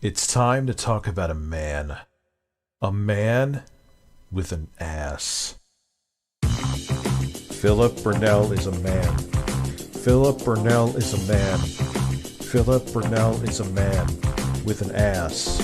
It's time to talk about a man. A man with an ass. Philip Bernell is a man. Philip Bernell is a man. Philip Bernell is a man with an ass.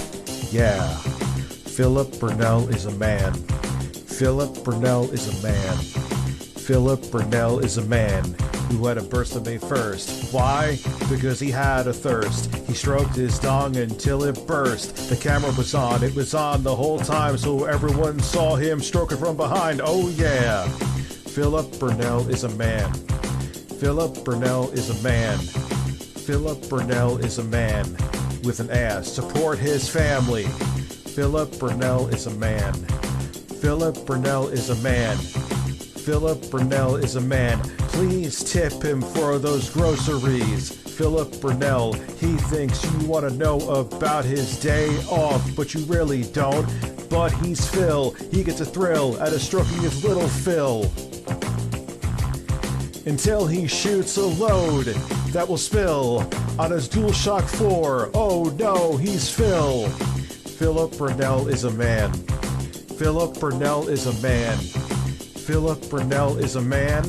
Yeah. Philip Bernell is a man. Philip Bernell is a man. Philip Bernell is a man who had a burst on May 1st. Why? Because he had a thirst. He stroked his dong until it burst. The camera was on. It was on the whole time, so everyone saw him stroking from behind. Oh yeah. Philip Bernell is a man. Philip Bernell is a man. Philip Bernell is a man with an ass. Support his family. Philip Bernell is a man. Philip Bernell is a man. Philip Bernell is a man. Please tip him for those groceries. Philip Bernell, he thinks you want to know about his day off, but you really don't. But he's Phil. He gets a thrill out of stroking his little Phil. Until he shoots a load that will spill on his DualShock 4. Oh no, he's Phil. Philip Bernell is a man. Philip Bernell is a man. Philip Bernell is a man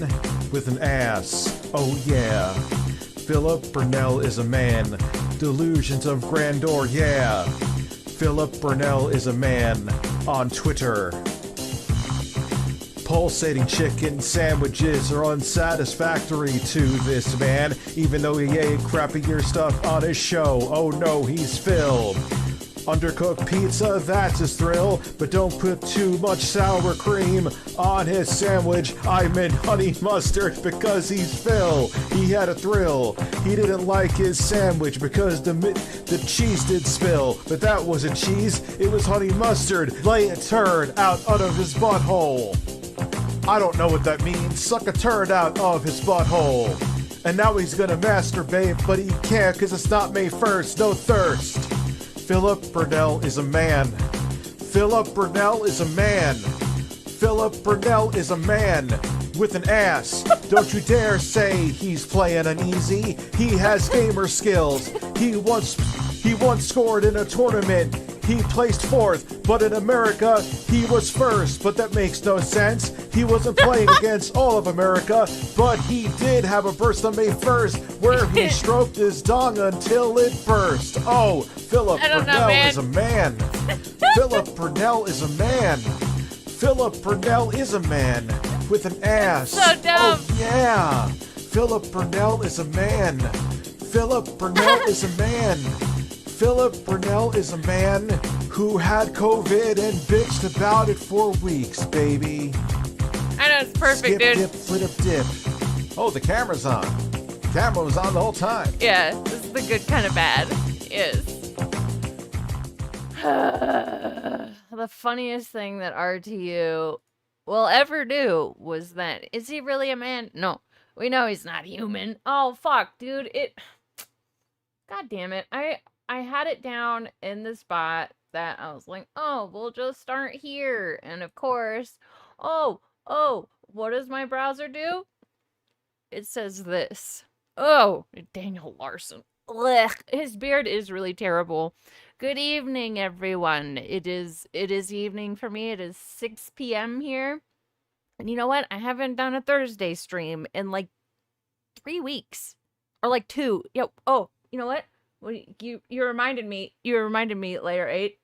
with an ass. Oh yeah. Philip Bernell is a man. Delusions of grandeur, yeah. Philip Bernell is a man on Twitter. Pulsating chicken sandwiches are unsatisfactory to this man, even though he ate crappier stuff on his show. Oh no, he's Phil. Undercooked pizza, that's his thrill, but don't put too much sour cream on his sandwich. I meant honey mustard because he's Phil. He had a thrill. He didn't like his sandwich because the cheese did spill, but that wasn't cheese, it was honey mustard. Lay a turd out of his butthole. I don't know what that means. Suck a turd out of his butthole. And now he's gonna masturbate, but he can't because it's not May 1st. No thirst. Philip Bernell is a man. Philip Bernell is a man. Philip Bernell is a man with an ass. Don't you dare say he's playing uneasy. He has gamer skills. He once scored in a tournament. He placed fourth, but in America, he was first. But that makes no sense. He wasn't playing against all of America, but he did have a burst on May 1st where he stroked his dong until it burst. Oh, Philip Bernell is a man. Philip Bernell is a man. Philip Bernell is a man with an ass. So dumb. Oh, yeah. Philip Bernell is a man. Philip Bernell is a man. Philip Bernell is a man who had COVID and bitched about it for weeks, baby. I know, it's perfect, Skip, dude. dip, flip, dip. Oh, the camera's on. The camera was on the whole time. Yeah, this is the good kind of bad. Is. The funniest thing that RTU will ever do was that, is he really a man? No, we know he's not human. Oh, fuck, dude. God damn it. I had it down in the spot that I was like, oh, we'll just start here. And of course, oh, what does my browser do? It says this. Oh, Daniel Larson. Ugh, his beard is really terrible. Good evening, everyone. It is evening for me. It is 6 p.m. here. And you know what? I haven't done a Thursday stream in like 3 weeks. Or like 2. Yo, oh, you know what? Well, you reminded me. You reminded me, Layer 8.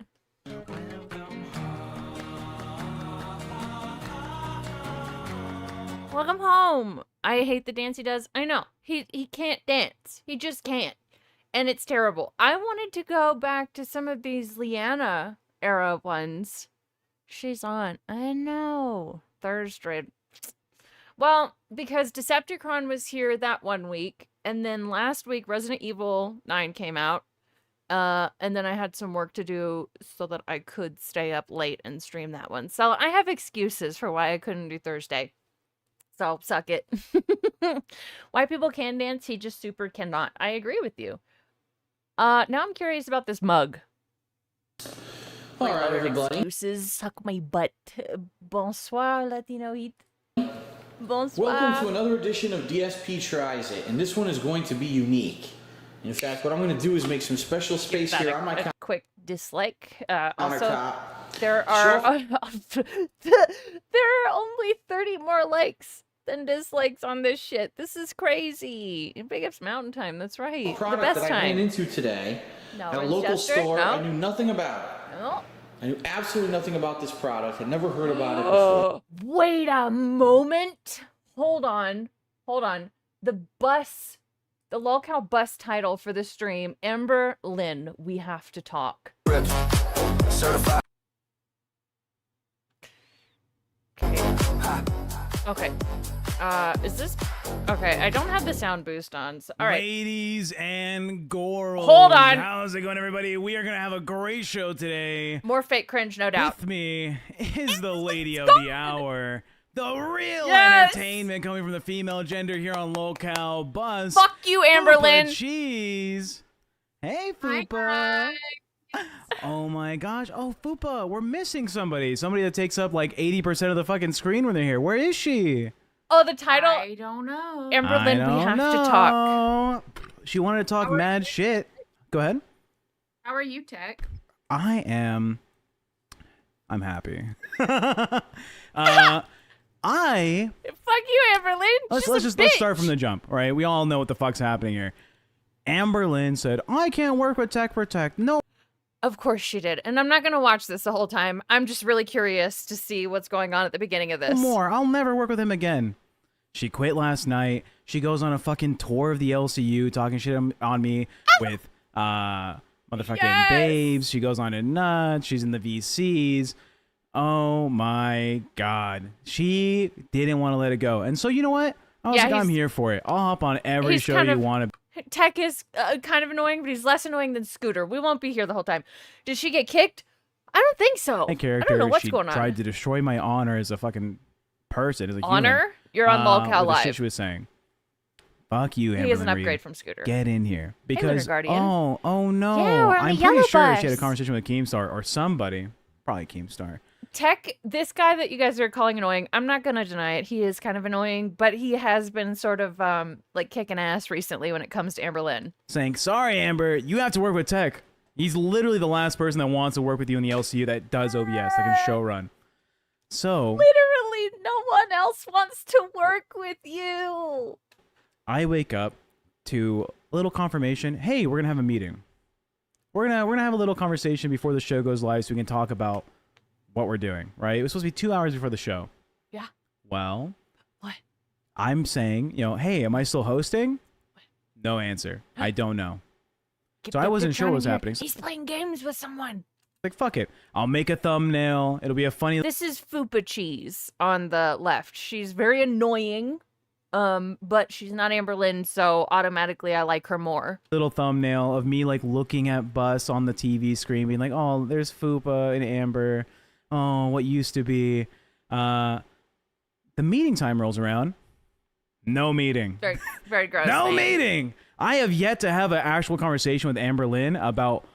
Welcome home. I hate the dance he does. I know. He can't dance. He just can't. And it's terrible. I wanted to go back to some of these Leanna era ones. She's on. I know. Thursday. Well, because Decepticon was here that 1 week. And then last week, Resident Evil 9 came out. And then I had some work to do so that I could stay up late and stream that one. So I have excuses for why I couldn't do Thursday. So suck it. Why people can dance, he just super cannot. I agree with you. Now I'm curious about this mug. All right, everybody. Excuses, suck my butt. Bonsoir, Latino heat. Bonsoir. Welcome to another edition of DSP Tries It, and this one is going to be unique. In fact, what I'm going to do is make some special space here on my quick dislike. On her Also, top. there are there are only 30 more likes than dislikes on this shit. This is crazy. Big Ups Mountain Time. That's right. The Product best that I ran time. into today No, at a it's local Chester? store. No. I knew nothing about it. No. I knew absolutely nothing about this product. Had never heard about it before. Wait a moment. Hold on. The lolcow bus title for the stream, Amberlynn, we have to talk. Certified. Okay. Is this okay? I don't have the sound boost on. So, all right. Ladies and GORLZ. Hold on. How's it going, everybody? We are going to have a great show today. More fake cringe, no doubt. With me is the lady of the hour. The real Yes! entertainment coming from the female gender here on Lolcow Bus. Fuck you, Amberlynn. Fupa Cheese. Hey, Fupa. Oh my gosh. Oh, Fupa, we're missing somebody. Somebody that takes up like 80% of the fucking screen when they're here. Where is she? Oh, the title. I don't know. Amberlynn, we have to talk. She wanted to talk mad shit. Go ahead. How are you, Tech? I'm happy. Fuck you, Amberlynn. Let's start from the jump. All right, we all know what the fuck's happening here. Amberlynn said, "I can't work with Tech Protect." No. Of course she did. And I'm not going to watch this the whole time. I'm just really curious to see what's going on at the beginning of this. More. I'll never work with him again. She quit last night. She goes on a fucking tour of the LCU talking shit on me with motherfucking babes. She goes on a nut. She's in the VCs. Oh my God. She didn't want to let it go. And so you know what? I was like, I'm here for it. I'll hop on every show you want to. Tech is kind of annoying, but he's less annoying than Scooter. We won't be here the whole time. Did she get kicked? I don't think so. My character, I don't know what's she going on. tried to destroy my honor as a fucking person. As a Honor? human. You're on Lolcow with the Live. shit she was saying. Fuck you, Amberlynn. He is an Reed. upgrade from Scooter. Get in here. Because, Lunar Guardian. oh no. Yeah, we're on I'm the pretty yellow sure she had a bus. conversation with Keemstar or somebody. Probably Keemstar. Tech, this guy that you guys are calling annoying, I'm not going to deny it. He is kind of annoying, but he has been sort of like kicking ass recently when it comes to Amberlynn. Saying, sorry, Amber, you have to work with Tech. He's literally the last person that wants to work with you in the LCU that does OBS, that can show run. So, Literally, no one else wants to work with you. I wake up to a little confirmation. Hey, we're gonna have a meeting. We're gonna have a little conversation before the show goes live, so we can talk about what we're doing. Right? It was supposed to be 2 hours before the show. Yeah. Well, what? I'm saying, hey, am I still hosting? What? No answer. I don't know. Get So I wasn't sure what was happening. He's playing games with someone. Like, fuck it. I'll make a thumbnail. It'll be a funny This is Fupa Cheese on the left. She's very annoying, but she's not Amberlynn, so automatically I like her more. little thumbnail of me like looking at Bus on the TV screen, being like, "Oh, there's Fupa and Amber. Oh, what used to be." The meeting time rolls around. No meeting. Very, very gross. No thing. meeting. I have yet to have an actual conversation with Amberlynn about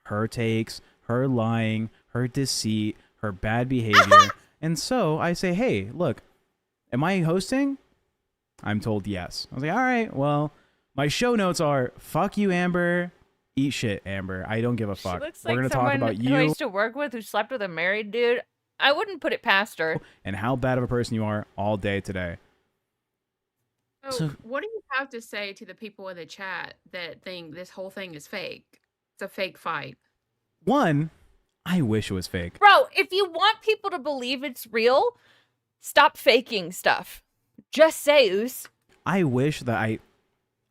her takes, her lying, her deceit, her bad behavior. And so I say, "Hey, look, am I hosting?" I'm told yes. I was like, all right, well, my show notes are, fuck you, Amber. Eat shit, Amber. I don't give a fuck. She looks We're like going to talk someone about who I you used to work with who slept with a married dude. I wouldn't put it past her. and how bad of a person you are all day today. So, what do you have to say to the people in the chat that think this whole thing is fake? It's a fake fight. One, I wish it was fake. Bro, if you want people to believe it's real, stop faking stuff. Just say, Oos. I wish that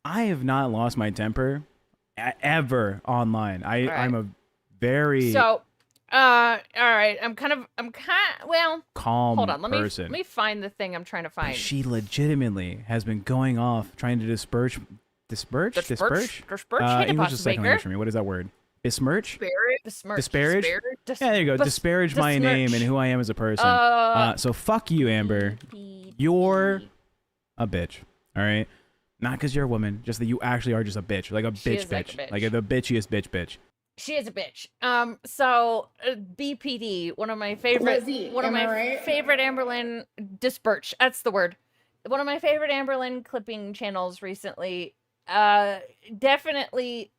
I have not lost my temper ever online. I'm a very So, all right. Well, calm hold on. Let person. me find the thing I'm trying to find. She legitimately has been going off trying to disperse. Disperse? Hit a English pasta is second maker. language for me. What is that word? Besmirch? Besmirch. Disparage? Yeah, there you go. Disparage my name and who I am as a person. So fuck you, Amber. You're a bitch. All right? Not because you're a woman, just that you actually are just a bitch. Like a bitch. Like the bitchiest bitch. She is a bitch. So BPD, one of my favorite, Lizzie, favorite Amberlynn disperch. That's the word. One of my favorite Amberlynn clipping channels recently definitely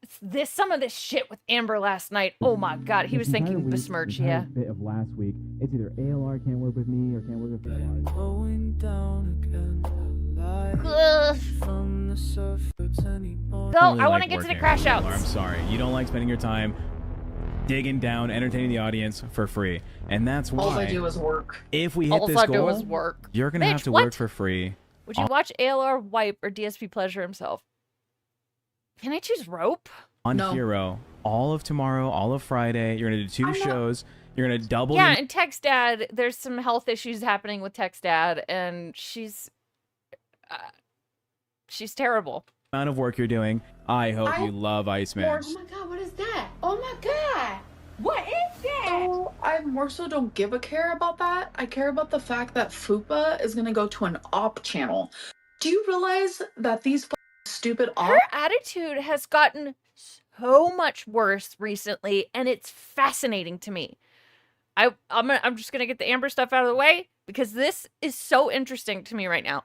some of this shit with Amber last night. Oh my god, he was thinking besmirch, yeah. Bit of last week, it's either ALR can't work with me or can't work with ALR. Going down again. Ugh. From the surface anymore. Go, Only I want to like get to the working crash at ALR, I'm outs. sorry. You don't like spending your time digging down, entertaining the audience for free. And that's why All I do is work. if we hit All this I do goal, is work. you're gonna Bitch, have to what? work for free. Would you watch ALR wipe or DSP pleasure himself? Can I choose rope? On No. Hero, all of tomorrow, all of Friday, you're gonna do 2 I'm not- shows. You're gonna double Yeah, your and Text Dad, there's some health issues happening with Text Dad, and she's terrible. amount of work you're doing. I hope you love Iceman. Oh my god, what is that? Oh my god! What is that? So I more so don't give a care about that. I care about the fact that Fupa is gonna go to an op channel. Do you realize that these stupid op Her attitude has gotten so much worse recently, and it's fascinating to me. I'm just gonna get the Amber stuff out of the way because this is so interesting to me right now.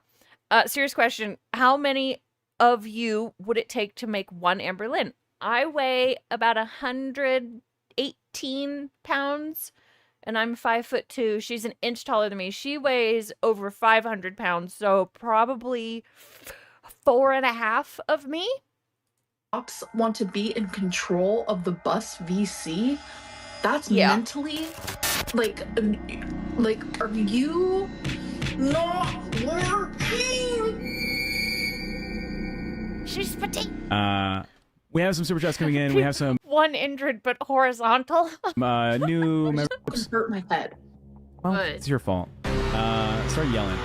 Serious question: how many of you would it take to make one Amberlynn? I weigh about 118 pounds, and I'm 5'2". She's an inch taller than me. She weighs over 500 pounds, so probably 4.5 of me. ops want to be in control of the bus VC? That's Yeah. mentally like are you not working? She's petite. We have some super chats coming in. We have some One injured but horizontal. new I members. just hurt my head. Well, Good. it's your fault. Start yelling.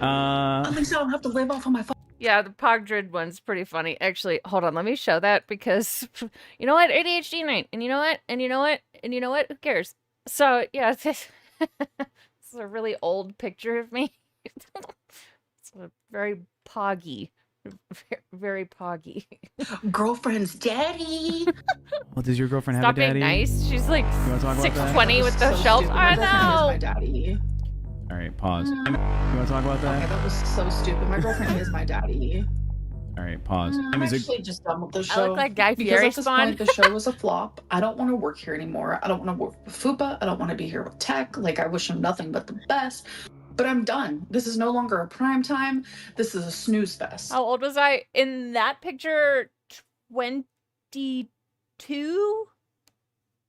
At least I don't have to live off of my phone. Yeah, the Pogdrid one's pretty funny. Actually, hold on, let me show that because you know what? ADHD night. And you know what? And you know what? And you know what? Who cares? So yeah, this is a really old picture of me. It's a very poggy. Very poggy. Girlfriend's daddy. Well, does your girlfriend have Stop a daddy? being nice. She's like wanna talk about that? 620 with the So shelf. stupid. I My girlfriend is my know. daddy. All right, pause. You want to talk about Okay, that? that was so stupid. My girlfriend is my daddy. All right, pause. I'm Is it- actually just done with the I show. look like Guy because Fieri at this spawn. point, the show was a flop. I don't want to work here anymore. I don't want to work with Fupa. I don't want to be here with Tech. Like, I wish him nothing but the best. But I'm done. This is no longer a prime time. This is a snooze fest. How old was I in that picture? 22?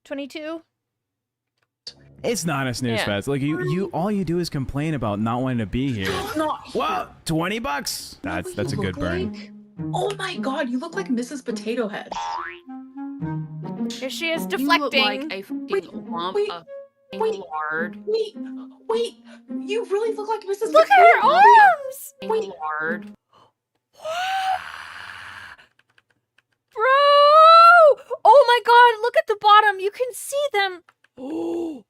22? It's not a snooze Yeah. fest. Like you, all you do is complain about not wanting to be here. Not here. Wow, $20. Know That's what a you good look burn. like? Oh my god, you look like Mrs. Potato Head. Here she is You look deflecting. like a fucking Wait, lump wait, of wait. lard. Wait, you really look like Mrs. Look at Potato her Head. arms! Wait. Lard. Bro! Oh my god, look at the bottom. You can see them. Oh.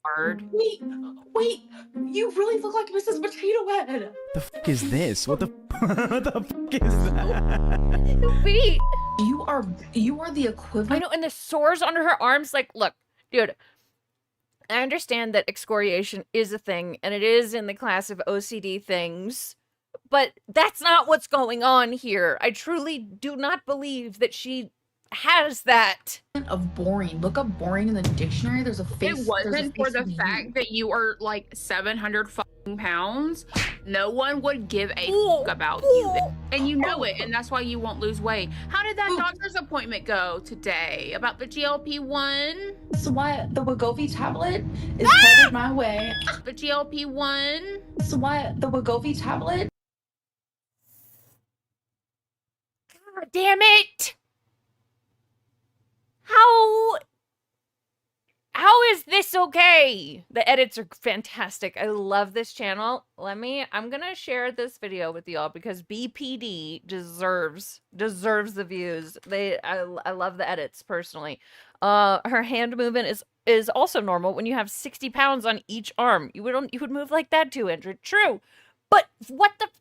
Lard. Wait, you really look like Mrs. Potato Head. The fuck is this? What the what the fuck is that? Wait. You are the I equivalent know, and the sores under her arms, like, look, dude, I understand that excoriation is a thing, and it is in the class of OCD things, but that's not what's going on here. I truly do not believe that she has that. of boring. Look up boring in the dictionary. There's a face. It there's a wasn't for face the of you. fact that you are like 700 fucking pounds. No one would give a Ooh, fuck about you. ooh. And you know it, and that's why you won't lose weight. How did that Ooh. doctor's appointment go today? About the GLP-1? So what? The Wegovy tablet is headed my way. The GLP-1? So what? The Wegovy tablet. God damn it! How is this okay? The edits are fantastic. I love this channel. I'm gonna share this video with y'all because BPD deserves the views. I love the edits personally. Her hand movement is also normal when you have 60 pounds on each arm. You would move like that too, Andrew. True. But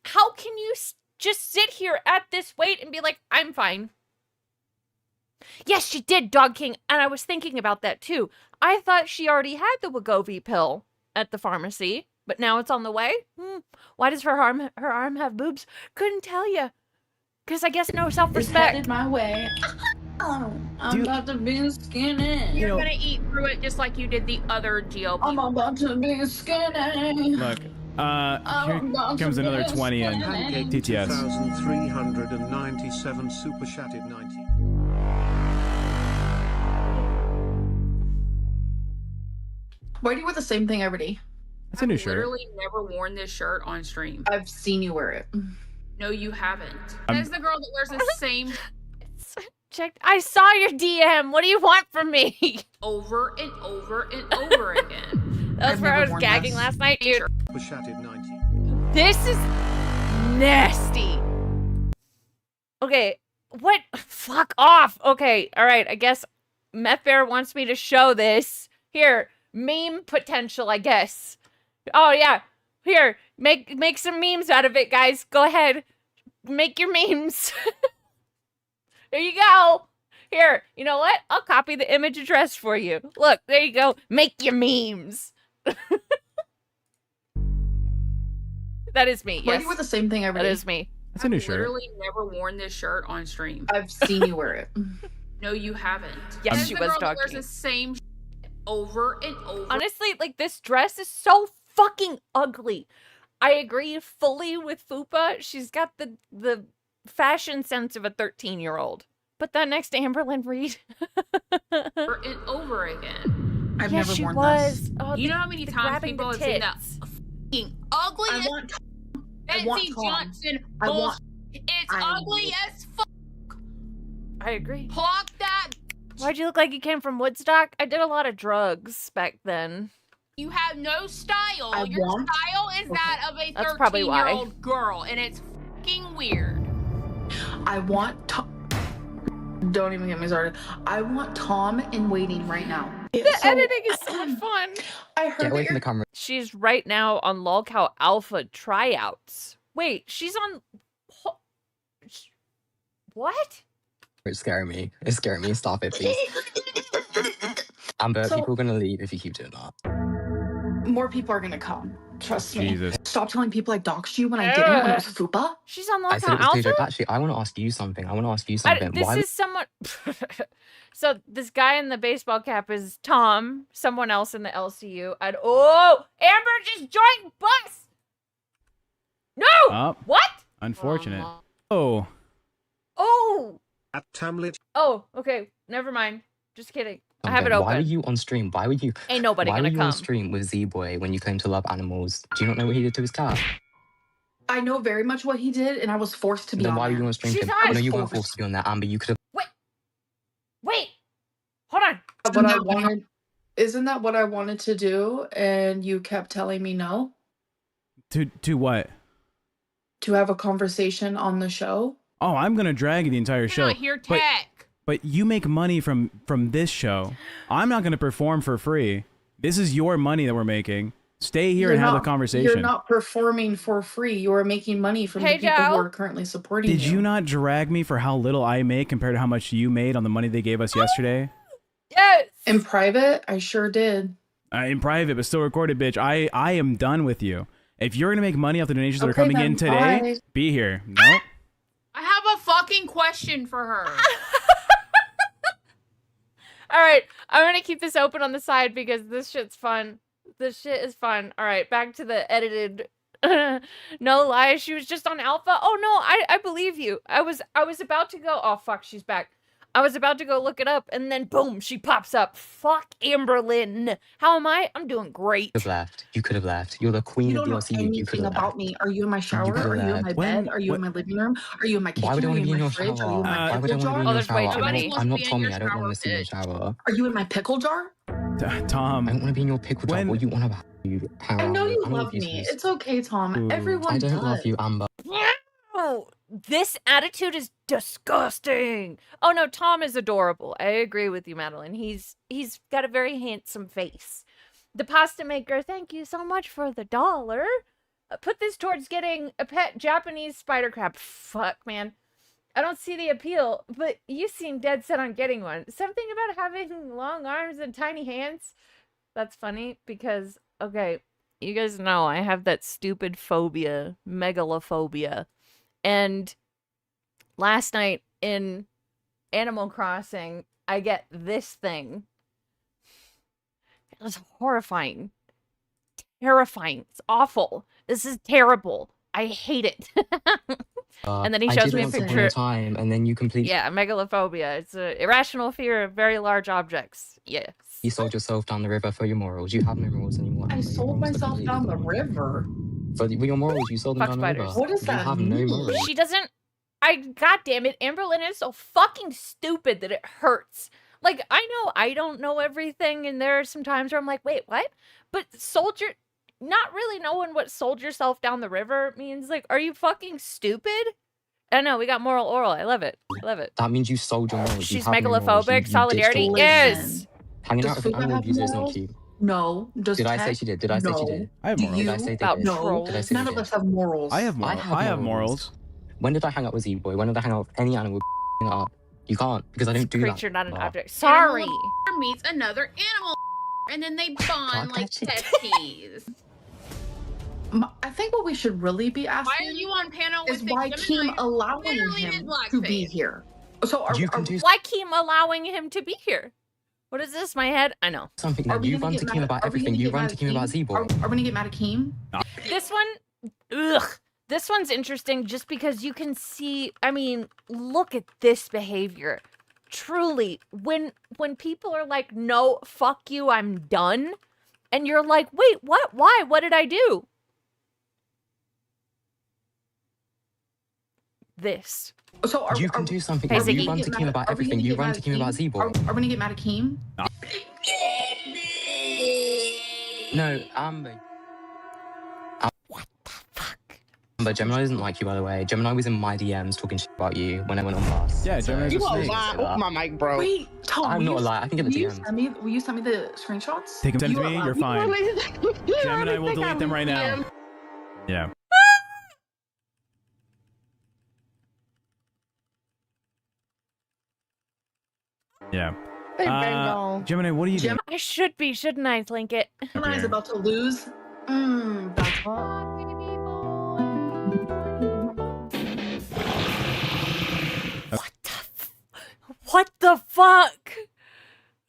how can you just sit here at this weight and be like, I'm fine? Yes, she did, Dog King, and I was thinking about that too. I thought she already had the Wegovy pill, at the pharmacy, but now it's on the way. Why does her arm have boobs? Couldn't tell you. Because I guess no It's self-respect. headed my way. Oh, I'm about to be skinny. You're gonna eat through it just like you did the other GOP. I'm about to be skinny. Look, here comes another 20 in TTS. 2397 super chatted 90. Why do you wear the same thing every day? That's a new shirt. I've literally never worn this shirt on stream. I've seen you wear it. No, you haven't. That's the girl that wears the same Checked. I saw your DM. What do you want from me? over and over and over again. That's I've where I never was worn gagging this. last night, dude. Super chatted 90. This is nasty. Okay, what? Fuck off. Okay, all right. I guess Meth Bear wants me to show this. Here, meme potential, I guess. Oh yeah, here, make some memes out of it, guys. Go ahead, make your memes. There you go. Here, you know what? I'll copy the image address for you. Look, there you go. Make your memes. That is me. Why Yes, do you wear the same thing every that day? is me. That's a new I've shirt. literally never worn this shirt on stream. I've seen you wear it. No, you haven't. Yes, That's she the was girl that wears talking. the same over and over. Honestly, like, this dress is so fucking ugly. I agree fully with Fupa. She's got the fashion sense of a 13-year-old. But that next to Amberlynn Reed. Over and over again. I've Yes, never she worn was. this. Oh, You know how many the times grabbing people the have seen that tits. fucking ugly I as want I want Betsy Tom. Johnson I bullshit. want- It's I- ugly as fuck. I agree. Clock that. Why'd you look like you came from Woodstock? I did a lot of drugs back then. You have no style. I Your want- style is that of a That's probably why. 13-year-old girl, and it's fucking weird. I want Tom. Don't even get me started. I want Tom in waiting right now. The editing is so much fun. I heard Get away that from the you're camera. She's right now on Lolcow Alpha tryouts. Wait, she's on... What? It's scaring me. It's scaring me. Stop it, please. Amber, So- people are gonna leave if you keep doing that. more people are gonna come. Trust me. Jesus. Stop telling people I doxed you when I didn't when it was Fupa. She's on I said Lolcow it was too Alpha? joke. Actually, I want to ask you something. This is someone... So this guy in the baseball cap is Tom, someone else in the LCU. And oh, Amber just joined bus. No. Oh, What? unfortunate. Oh, Oh. At Tamlet. Oh. Okay. Never mind. Just kidding. I have it Why were open. you on stream? Why were you? Ain't nobody Why were gonna you come. on stream with Z-Boy when you claim to love animals? Do you not know what he did to his cat? I know very much what he did, and I was forced to be Then on why were there. you on stream? She's to him? on. No, you weren't Forced. forced to be on there, Amber. You could have. Wait. Hold on. What I wanted, isn't that what I wanted to do? And you kept telling me no to what? to have a conversation on the show. Oh, I'm gonna drag the entire You're show. not here But- tech. But you make money from this show. I'm not gonna perform for free. This is your money that we're making. Stay here and have the conversation. You're not performing for free. You are making money from Hey, the people Joe. who are currently supporting Did you not drag me for how little I make compared to how much you made on the money they gave us yesterday? Yes. In private, I sure did. In private, but still recorded, bitch. I am done with you. If you're gonna make money off the donations that are Okay, coming in then, today, bye. be here. Nope. I have a fucking question for her. All right. I'm going to keep this open on the side because this shit's fun. This shit is fun. All right. Back to the edited. No lie. She was just on Alpha. Oh, no. I believe you. I was about to go. Oh, fuck. She's back. I was about to go look it up, and then boom, she pops up. Fuck Amberlynn. How am I? I'm doing great. You could have left. You could have left. You're the You queen of don't know DLC. You could anything have about left. me. Are you in my shower? could've Are you in my left. bed? Are you in When- my living room? Are you in my kitchen? Why would I Are want to you be in in my your fridge? Are you shower? in my Why would I pickle want to jar? be in Oh, your there's way shower? too many. I'm not Supposed to be in Tommy. your I don't want shower, to sit in your bitch. shower. Are you in my pickle jar? I Tom. don't want to be in your pickle jar. When- What do you want about you? I know you I'm love me. useless. It's okay, Tom. Ooh. Everyone I don't does. love you, Amber. Oh, this attitude is disgusting. Oh no, Tom is adorable. I agree with you, Madeline. He's got a very handsome face. The pasta maker, thank you so much for the $1. Put this towards getting a pet Japanese spider crab. Fuck, man. I don't see the appeal, but you seem dead set on getting one. Something about having long arms and tiny hands. That's funny because, okay, you guys know I have that stupid phobia, megalophobia. And last night in Animal Crossing, I get this thing. It was horrifying. Terrifying. It's awful. This is terrible. I hate it. And then he shows me a picture. Time, and then you completely. Yeah, megalophobia. It's an irrational fear of very large objects. Yes. You sold yourself down the river for your morals. You have no morals anymore. I sold myself down the river. For your morals, you sold them down the river. What does that You have mean? no morals. She doesn't. God damn it, Amberlynn is so fucking stupid that it hurts. Like, I know I don't know everything, and there are some times where I'm like, wait, what? But not really knowing what sold yourself down the river means, like, are you fucking stupid? I know, we got moral oral. I love it. I love it. That means you sold your morals. She's you have no morals. megalophobic. You Solidarity. ditched all Yes. Hanging Does out with an Fupa animal have abuser is not morals? cute. No. Does Did I say Tech? she did? Did I say she No. did? I have Do morals. Did I say they About did? No. Did I say None they of did? us have morals. I have morals. I have morals. When did I hang out with Z-Boy? When did I hang out with any animal up? You can't, because I don't do that. Creature, not an No. object. Sorry. Animal meets another animal, and then they bond like besties. I think what we should really be Why are asking you on panel with is the why Gemini? Keem allowing literally him did to be blackface. here. So You can do Why keep allowing him to be here? What is this? My head? I know. something. Are No, we you gonna run get to mad Keem at- about are we everything. gonna You get run mad to at Keem about Keem? Z-Boy. Are we gonna get mad at Keem? This one, ugh. This one's interesting just because you can see, I mean, look at this behavior. Truly, when people are like, no, fuck you, I'm done. And you're like, wait, what? Why? What did I do? This. So You can do something. Hey, No, Ziggy. you run to Keem about everything. You run to Keem about Z-Boy. Are we gonna get mad at Keem? No, Amber. What the fuck? Amber, Gemini doesn't like you, by the way. Gemini was in my DMs talking shit about you when I went on class. Yeah, Gemini's a snake. my mic, bro. Wait, Tom, I'm will not you- a lie. I can get the will you DMs. send me the screenshots? Take them send You to me. are You're allowed- fine. Gemini will delete them right now. Yeah. Yeah. Gemini, what are you doing? I should be, shouldn't I, Link it? Gemini's about to lose. That's What the fuck?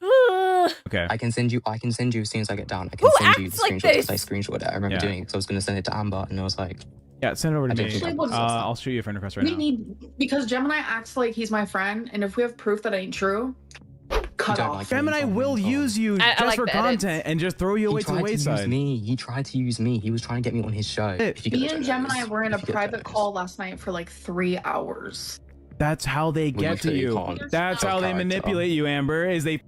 Ugh. Okay. I can send you as soon as I get down. I can Who send you acts the like screenshot because I this? screenshotted it. I remember Yeah. doing it because I was going to send it to Amber and I was like, Yeah, send it over to I me. didn't think I'll shoot you a friend request right we now. need because Gemini acts like he's my friend, and if we have proof that ain't true, cut don't off. like Gemini will use you I just like for the edits. content and just throw you away He to the tried to use wayside. me. He tried to use me. He was trying to get me on his show. If you get Me the and Geminis. Gemini were in a If you get the private Geminis. call last night for like 3 hours. That's how they Well, get to you you. can't. That's how they Character. manipulate you, Amber. Is they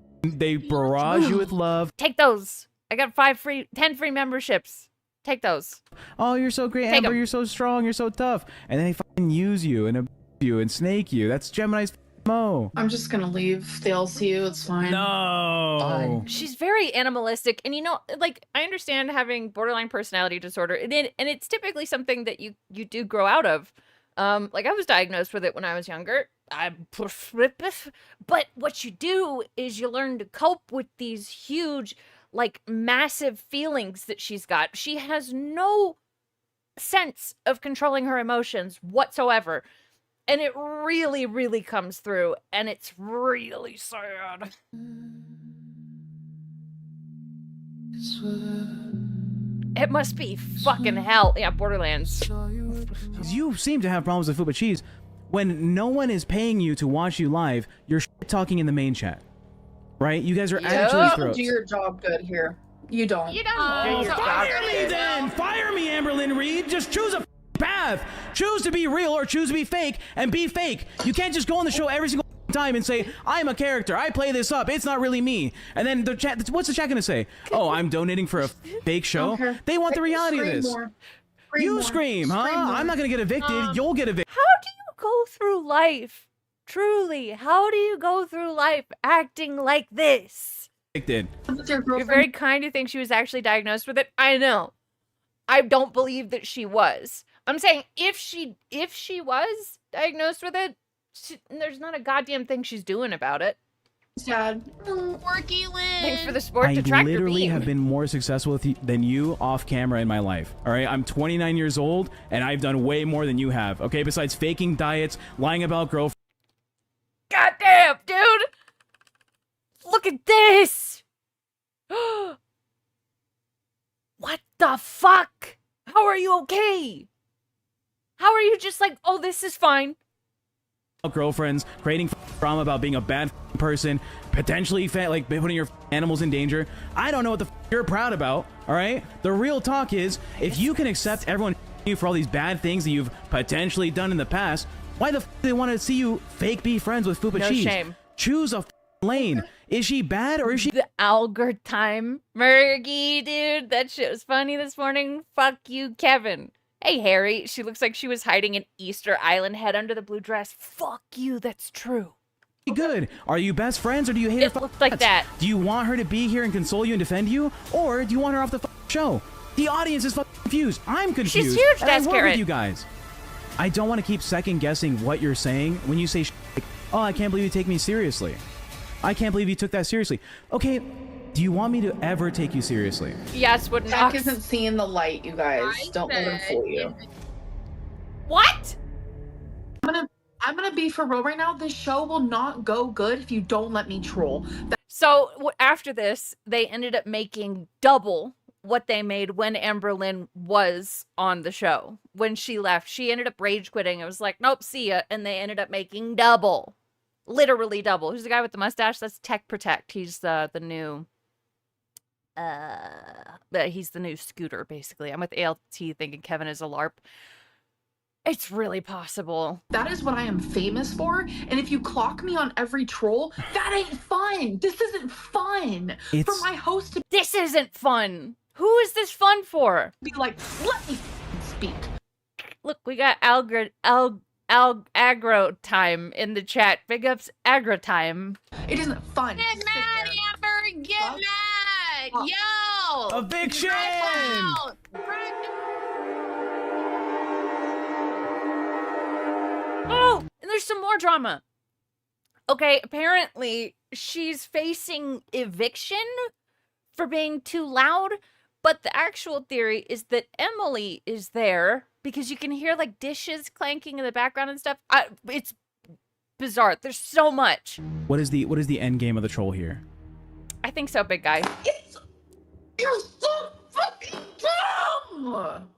barrage you with love. Take those. I got 10 free memberships. Take those. Oh, you're so great, Take Amber. 'em. You're so strong. You're so tough. And then they fucking use you and abuse you and snake you. That's Gemini's mo. I'm just gonna leave the LCU. It's fine. No. She's very animalistic, and you know, like, I understand having borderline personality disorder, and it's typically something that you do grow out of. Like, I was diagnosed with it when I was younger. But what you do is you learn to cope with these huge, like, massive feelings that she's got. She has no sense of controlling her emotions whatsoever. And it really, really comes through, and it's really sad. It must be fucking hell. Yeah, Borderlands. You seem to have problems with Fupa Cheese. When no one is paying you to watch you live, you're talking in the main chat. Right? You guys are You actually don't throats. do your job good here. You don't. You don't do your job Fire me good. then! Fire me, Amberlynn Reed! Just choose a path! Choose to be real or choose to be fake, and be fake! You can't just go on the show every single time and say, I'm a character, I play this up, it's not really me. And then the chat, what's the chat gonna say? Oh, I'm donating for a fake show? Okay. They want the reality of Scream this. more. Scream You more. scream, huh? Scream more. I'm not gonna get evicted, you'll get evicted. How do you go through life? Truly, how do you go through life acting like this? With your You're girlfriend. very kind to think she was actually diagnosed with it. I know. I don't believe that she was. I'm saying if she was diagnosed with it, there's not a goddamn thing she's doing about it. Dad. Quirky Lynn. Thanks for the sport I detractor literally beam. have been more successful than you off camera in my life. All right, I'm 29 years old, and I've done way more than you have. Okay, besides faking diets, lying about girlfriends. Goddamn, dude! Look at this! What the fuck? How are you okay? How are you just like, oh, this is fine? Girlfriends, creating drama about being a bad person, potentially like putting your animals in danger. I don't know what the you're proud about. All right, the real talk is if you can accept everyone you for all these bad things that you've potentially done in the past, why the they want to see you fake be friends with Fupa No Cheese? shame. Choose a lane. Is she bad or is she? The Alger time, Mergy, dude. That shit was funny this morning. Fuck you, Kevin. Hey, Harry. She looks like she was hiding an Easter Island head under the blue dress. Fuck you. That's true. Good. Are you best friends or do you hate her? It looked like that. Do you want her to be here and console you and defend you, or do you want her off the show? The audience is confused. I'm confused. She's huge, and I Desk work Carrot. with you guys. I don't want to keep second guessing what you're saying when you say, like, "Oh, I can't believe you take me seriously. I can't believe you took that seriously." Okay, do you want me to ever take you seriously? Yes, what Jack knocks? isn't seeing the light, you guys. I Don't let him said fool you. What? I'm gonna be for real right now. This show will not go good if you don't let me troll. So after this, they ended up making double what they made when Amberlynn was on the show. When she left, she ended up rage quitting. It was like, nope, see ya. And they ended up making double. Literally double. Who's the guy with the mustache? That's Tech Protect. He's the new he's the new Scooter, basically. I'm with ALT thinking Kevin is a LARP. It's really possible. That is what I am famous for. And if you clock me on every troll, that ain't fun. This isn't fun. For my host to This isn't fun. Who is this fun for? be like, let me speak. Look, we got aggro time in the chat. Big ups aggro time. It isn't fun. Get mad, Amber! Get mad! Yo! Eviction! Out! Oh, and there's some more drama. Okay, apparently she's facing eviction for being too loud, but the actual theory is that Emily is there because you can hear like dishes clanking in the background and stuff. It's bizarre. There's so much. What is the end game of the troll here? I think so, big guy. You're so fucking dumb!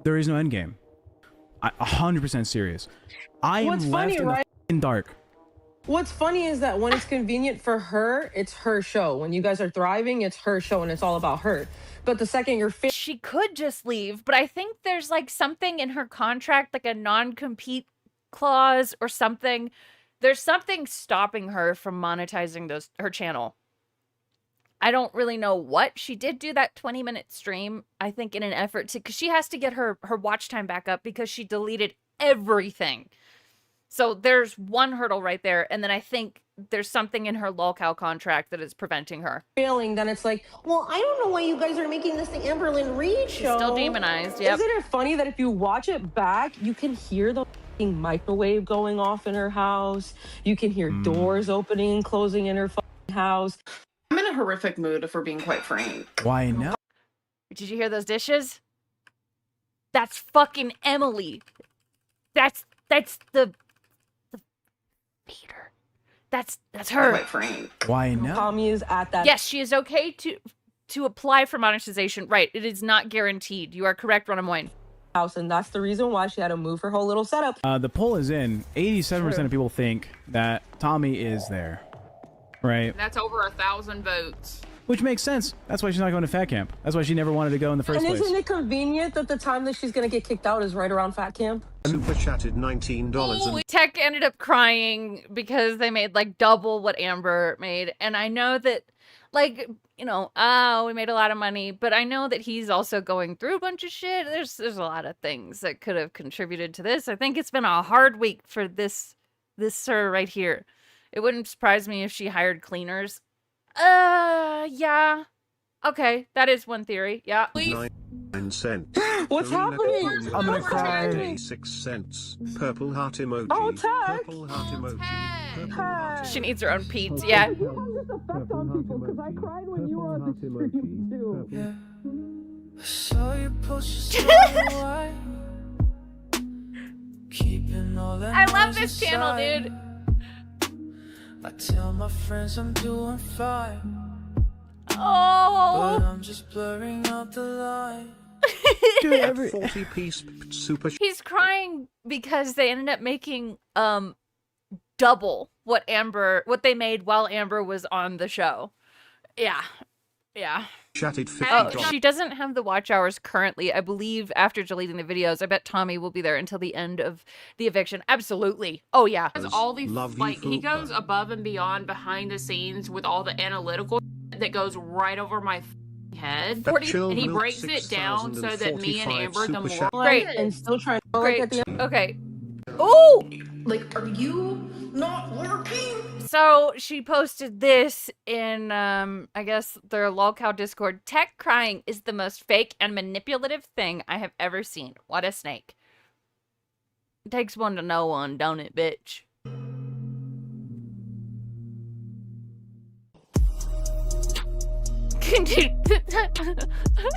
There is no end game. 100% serious. I am What's left funny, in right? the dark. What's funny is that when it's convenient for her, it's her show. When you guys are thriving, it's her show and it's all about her. But the second you're She could just leave, but I think there's like something in her contract, like a non-compete clause or something. There's something stopping her from monetizing her channel. I don't really know what. She did do that 20-minute stream, I think, in an effort to, because she has to get her watch time back up because she deleted everything. So there's one hurdle right there, and then I think there's something in her lolcow contract that is preventing her. failing, then it's like, well, I don't know why you guys are making this the Amberlynn Reed show. She's still demonized, yep. Isn't it funny that if you watch it back, you can hear the f***ing microwave going off in her house. You can hear doors opening and closing in her f***ing house. I'm in a horrific mood, if we're being quite frank. Why no? Did you hear those dishes? That's fucking Emily. That's the feeder. That's her. Quite frank. Why no? Tommy is at that. Yes, she is okay to apply for monetization. Right, it is not guaranteed. You are correct, Ronamoyne. House, and that's the reason why she had to move her whole little setup. The poll is in. 87% of people think that Tommy is there. Right? That's over 1,000 votes. Which makes sense. That's why she's not going to fat camp. That's why she never wanted to go in the first And place. isn't it convenient that the time that she's going to get kicked out is right around fat camp? Super chatted $19 and Tech ended up crying because they made like double what Amber made. And I know that, like, you know, we made a lot of money, but I know that he's also going through a bunch of shit. There's a lot of things that could have contributed to this. I think it's been a hard week for this sir right here. It wouldn't surprise me if she hired cleaners. Yeah. Okay, that is one theory. Yeah. 9 cents. What's happening? I'm gonna cry. 86 cents. Purple heart emoji. Oh, Tech. Purple heart emoji. Purple heart She needs her own Pete's, yeah. You have this effect on people because I cried when you were on the stream too. Yeah. I saw you post your keeping all that I love noise this channel, aside. dude. I tell my friends I'm doing fine, but Oh. I'm just blurring out the line. Dude, every 40-piece super He's crying because they ended up making double what they made while Amber was on the show. Yeah. Yeah. chatted Oh, $50. she doesn't have the watch hours currently. I believe after deleting the videos, I bet Tommy will be there until the end of the eviction. Absolutely. Oh yeah. Has all these Love you, like he Fupa. goes above and beyond behind the scenes with all the analytical that goes right over my head, That chill and he milk breaks it down so that me and 6045 Amber, the super more chat. Great. And still trying to Great. at the end. Okay. Ooh. Like, are you not working? So she posted this in, I guess, their lolcow Discord. Tech crying is the most fake and manipulative thing I have ever seen. What a snake. It takes one to know one, don't it, bitch?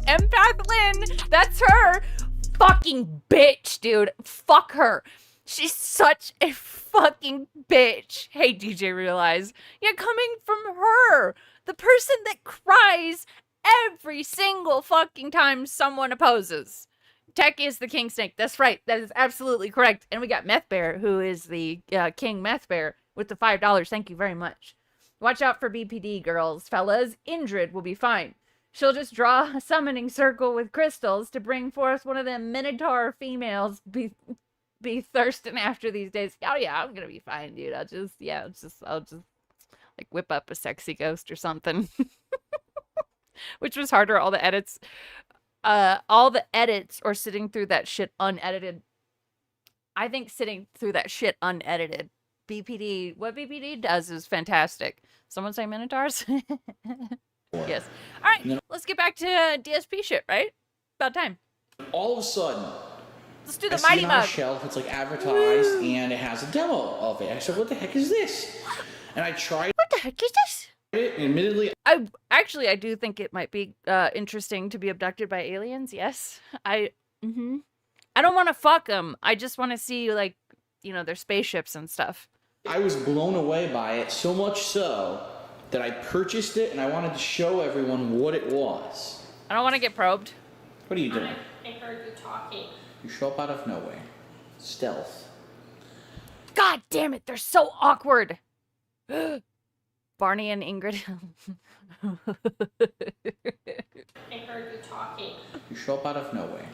Empath that's her. Fucking bitch, dude. Fuck her. She's such a fucking bitch. Hey, DJ Realize. Yeah, coming from her. The person that cries every single fucking time someone opposes. Tech is the king snake. That's right. That is absolutely correct. And we got Meth Bear, who is the king Meth Bear, with the $5. Thank you very much. Watch out for BPD, girls, fellas. Indrid will be fine. She'll just draw a summoning circle with crystals to bring forth one of them Minotaur females be thirsting after these days. Oh yeah, I'm gonna be fine, dude. I'll just like whip up a sexy ghost or something. Which was harder, all the edits or sitting through that shit unedited. I think sitting through that shit unedited. BPD, what BPD does is fantastic. Someone say Minotaurs? Yes. All right, let's get back to DSP shit, right? About time. All of a sudden, Let's do I the see mighty it on a mug. shelf. It's like advertised, and it has a demo of it. I said, "What the heck is this?" And I tried What the heck is this? it. And admittedly, I do think it might be interesting to be abducted by aliens. Yes, I don't want to fuck them. I just want to see like their spaceships and stuff. I was blown away by it, so much so that I purchased it, and I wanted to show everyone what it was. I don't want to get probed. What are you doing? I heard you talking. You show up out of nowhere. Stealth. God damn it, they're so awkward. Barney and Ingrid. I heard you talking. You show up out of nowhere.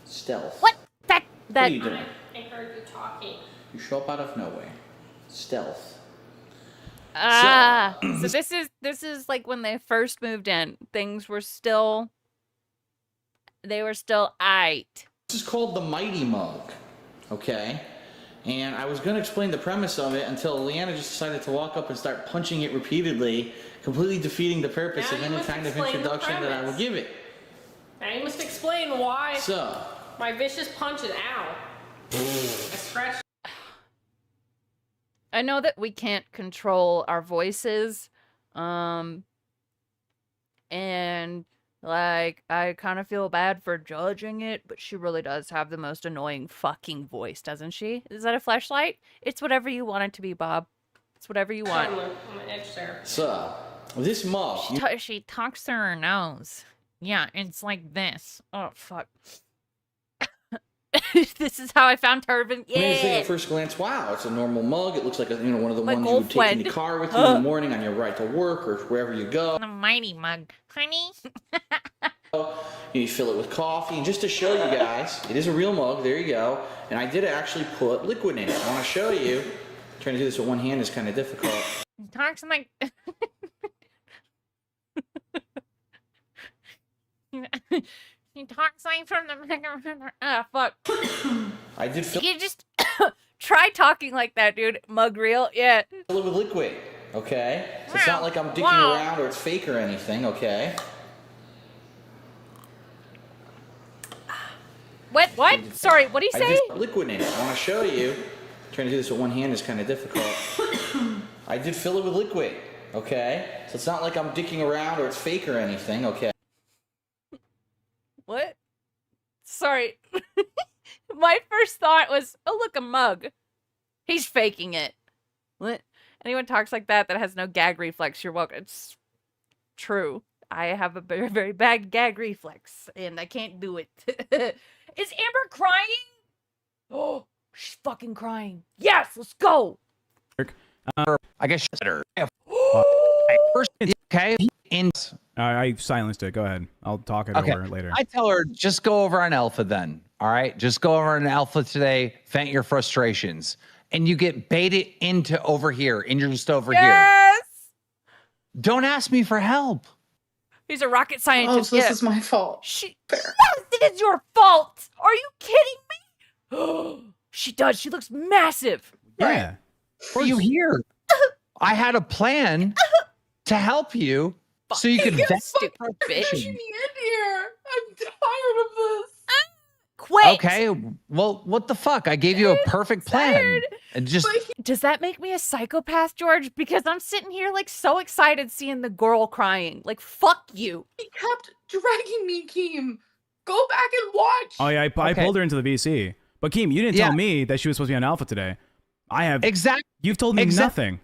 Stealth. What? What are you doing? I heard you talking. You show up out of nowhere. Stealth. So this is like when they first moved in. Things were still aight. This is called the Mighty Mug, okay? And I was going to explain the premise of it until Leanna just decided to walk up and start punching it repeatedly, completely defeating the purpose Now of you any must kind of explain the introduction that I premise. would give it. Now you must explain why So, my vicious punch is ow. I scratched. I know that we can't control our voices. And like I kind of feel bad for judging it, but she really does have the most annoying fucking voice, doesn't she? Is that a fleshlight? It's whatever you want it to be, Bob. It's whatever you want. On my edge there. so this mug, She talks through her nose. Yeah, it's like this. Oh, fuck. This is how I found Turvin. I mean, you think Yeah. at first glance, wow, it's a normal mug. It looks like one of the My ones you would take in the girlfriend. car with you in the morning on your ride to work or wherever you go. The mighty mug. Honey. You fill it with coffee, and just to show you guys, it is a real mug. There you go. And I did actually put liquid in it. I want to show you. Trying to do this with one hand is kind of difficult. Talks like... He talks like from the... Ah, fuck. I did fill You just try talking like that, dude. Mug real, yeah. it with liquid, okay? So it's not like I'm dicking Wow. around or it's fake or anything, okay? What? Sorry, what did he I say? did liquid in it. I want to show you. Trying to do this with one hand is kind of difficult. I did fill it with liquid, okay? So it's not like I'm dicking around or it's fake or anything, okay? What? Sorry. My first thought was, oh, look, a mug. He's faking it. What? Anyone talks like that has no gag reflex, you're welcome. It's true. I have a very, very bad gag reflex, and I can't do it. Is Amber crying? Oh, she's fucking crying. Yes, let's go. I guess better. First, okay. I silenced it. Go ahead. I'll talk it over later. I tell her, just go over on Alpha then. All right? Just go over on Alpha today, vent your frustrations. And you get baited into over here, and you're just over here. Don't ask me for help. He's a rocket scientist. Oh, so this is my fault. Yes, it is your fault. Are you kidding me? She does. She looks massive. Yeah. Why are you here? I had a plan to help you so you could vent. Stupid bitch. Get me in here. I'm tired of this. Quit. Okay, well, what the fuck? I gave you a perfect plan. And just Does that make me a psychopath, George? Because I'm sitting here like so excited seeing the girl crying. Like, fuck you. He kept dragging me, Keem. Go back and watch. Oh yeah, I pulled her into the VC. But Keem, you didn't tell me that she was supposed to be on Alpha today. I have. Exactly. You've told me nothing.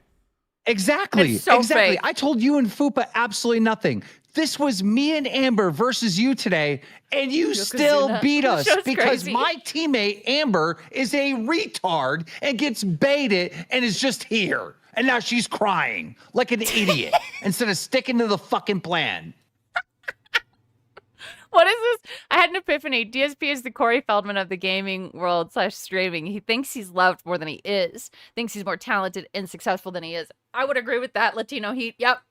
Exactly. It's so exactly. fake. I told you and Fupa absolutely nothing. This was me and Amber versus you today, and you still beat us because my teammate Amber is a retard and gets baited and is just here. And now she's crying like an idiot instead of sticking to the fucking plan. What is this? I had an epiphany. DSP is the Corey Feldman of the gaming world / streaming. He thinks he's loved more than he is. Thinks he's more talented and successful than he is. I would agree with that. Latino heat. Yep.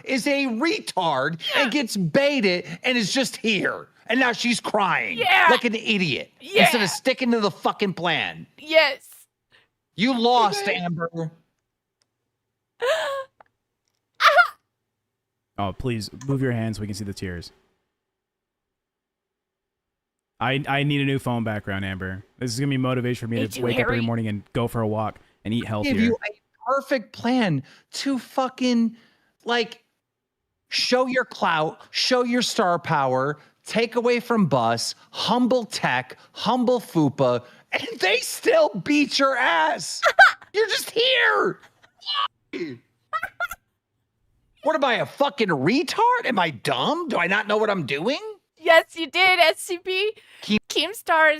Is a retard and gets baited and is just here. And now she's crying like an idiot instead of sticking to the fucking plan. Yes. You lost, Amber. Oh, please move your hands so we can see the tears. I need a new phone background, Amber. This is gonna be motivation for me to wake up every morning and go for a walk and eat healthier. Give you a perfect plan to fucking like show your clout, show your star power, take away from Bus, humble Tech, humble Fupa, and they still beat your ass. You're just here. What am I, a fucking retard? Am I dumb? Do I not know what I'm doing? Yes, you did, SCP. Keemstar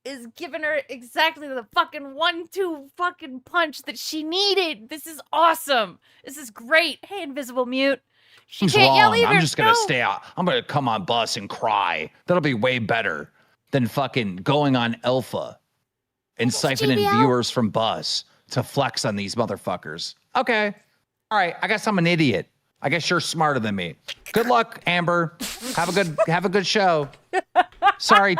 is giving her exactly the fucking 1-2 fucking punch that she needed. This is awesome. This is great. Hey, Invisible Mute. She can't yell either. I'm just gonna stay out. I'm gonna come on Bus and cry. That'll be way better than fucking going on Alpha and siphoning viewers from Bus to flex on these motherfuckers. Okay. All right. I guess I'm an idiot. I guess you're smarter than me. Good luck, Amber. Have a good show. Sorry.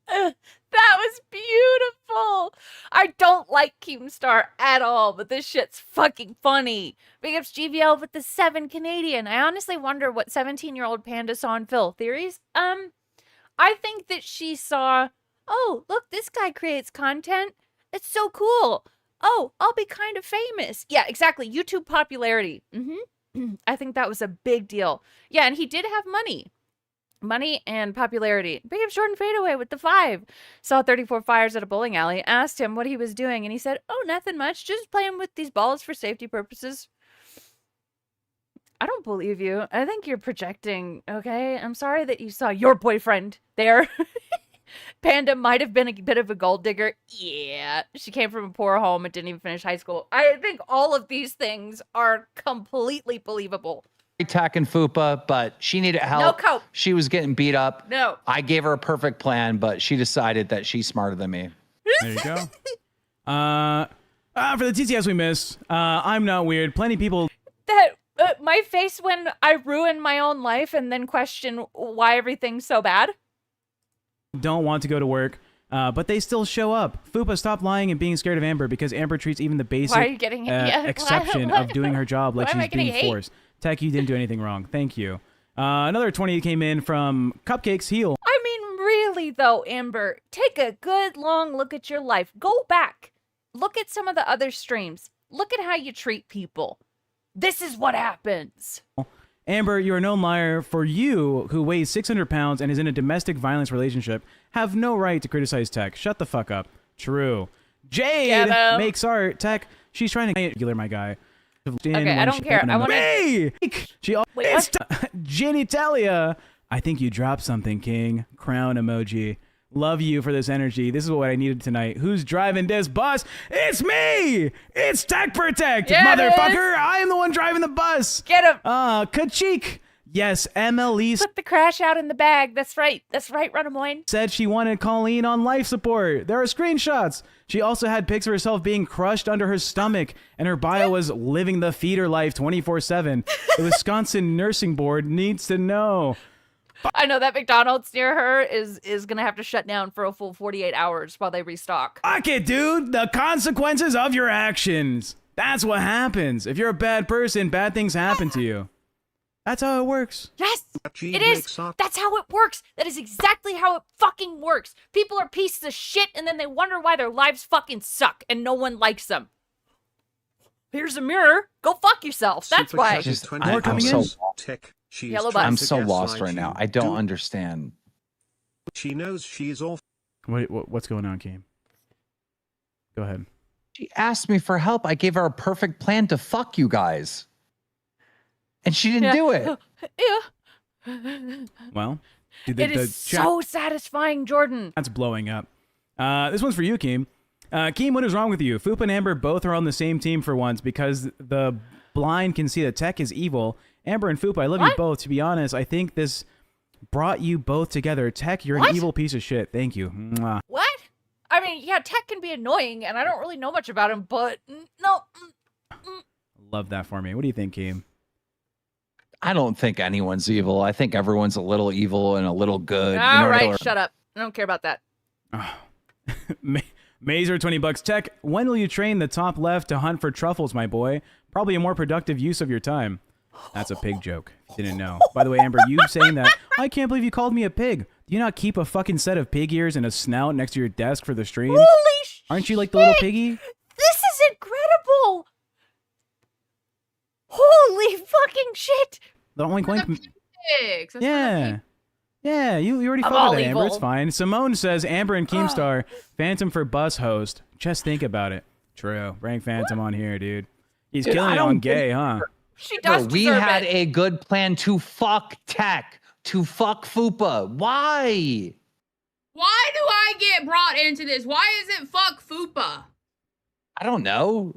That was beautiful. I don't like Keemstar at all, but this shit's fucking funny. Big ups GVL with the 7 Canadian. I honestly wonder what 17-year-old Panda saw in Phil. Theories? I think that she saw, oh, look, this guy creates content. It's so cool. Oh, I'll be kind of famous. Yeah, exactly. YouTube popularity. I think that was a big deal. Yeah, and he did have money. Money and popularity. Big up Jordan Fadeaway with the 5. Saw 34 fires at a bowling alley. Asked him what he was doing, and he said, oh, nothing much. Just playing with these balls for safety purposes. I don't believe you. I think you're projecting, okay? I'm sorry that you saw your boyfriend there. Panda might have been a bit of a gold digger. Yeah, she came from a poor home and didn't even finish high school. I think all of these things are completely believable. Tech and Fupa, but she needed help. No cope. She was getting beat up. No. I gave her a perfect plan, but she decided that she's smarter than me. There you go. For the TTS we missed, I'm not weird. Plenty of people. That my face when I ruin my own life and then question why everything's so bad. Don't want to go to work, but they still show up. Fupa, stop lying and being scared of Amber because Amber treats even the basic exception of doing her job like Why am I she's being getting hate? forced. Tech, you didn't do anything wrong. Thank you. Another 20 came in from Cupcakes Heel. I mean, really though, Amber, take a good long look at your life. Go back. Look at some of the other streams. Look at how you treat people. This is what happens. Amber, you're a known liar. For you, who weighs 600 pounds and is in a domestic violence relationship, have no right to criticize Tech. Shut the fuck up. True. Jade makes art. Tech, she's trying to regular my guy. Okay, I don't care. I want to. She Wait, Genitalia. I think you dropped something, King. Crown emoji. Love you for this energy. This is what I needed tonight. Who's driving this bus? It's me! It's Tech Protect, motherfucker! I am the one driving the bus! Get him! Kachik! Yes, MLE Put the crash out in the bag. That's right. That's right, Runamoyne. Said she wanted Colleen on life support. There are screenshots. She also had pics of herself being crushed under her stomach, and her bio was living the feeder life 24/7. The Wisconsin Nursing Board needs to know. I know that McDonald's near her is gonna have to shut down for a full 48 hours while they restock. Fuck it, dude. The consequences of your actions. That's what happens. If you're a bad person, bad things happen to you. That's how it works. Yes, it is. That's how it works. That is exactly how it fucking works. People are pieces of shit, and then they wonder why their lives fucking suck, and no one likes them. Here's a mirror. Go fuck yourself. That's why. I'm so lost right now. I don't understand. She knows she is off. What's going on, Game? Go ahead. She asked me for help. I gave her a perfect plan to fuck you guys. And she didn't do it. Yeah. Well, it is so satisfying, Jordan. That's blowing up. This one's for you, Keem. Keem, what is wrong with you? Foop and Amber both are on the same team for once because the blind can see that Tech is evil. Amber and Foop, I love you both. To be honest, I think this brought you both together. Tech, you're an evil piece of shit. Thank you. Mwah. What? I mean, yeah, Tech can be annoying, and I don't really know much about him, but no. Love that for me. What do you think, Keem? I don't think anyone's evil. I think everyone's a little evil and a little good. All right, shut up. I don't care about that. Oh. Mazer, $20. Tech, when will you train the top left to hunt for truffles, my boy? Probably a more productive use of your time. That's a pig joke. Didn't know. By the way, Amber, you saying that, I can't believe you called me a pig. Do you not keep a fucking set of pig ears and a snout next to your desk for the stream? Holy shit! Aren't you like the little piggy? This is incredible! Holy fucking shit! The oink oink. Yeah. Yeah, you already I'm followed all that, Amber. evil. It's fine. Simone says, Amber and Keemstar, Phantom for bus host. Just think about it. True. Bring Phantom on here, dude. He's killing it on gay, huh? She does we deserve had it. a good plan to fuck Tech, to fuck Fupa. Why? Why do I get brought into this? Why is it fuck Fupa? I don't know.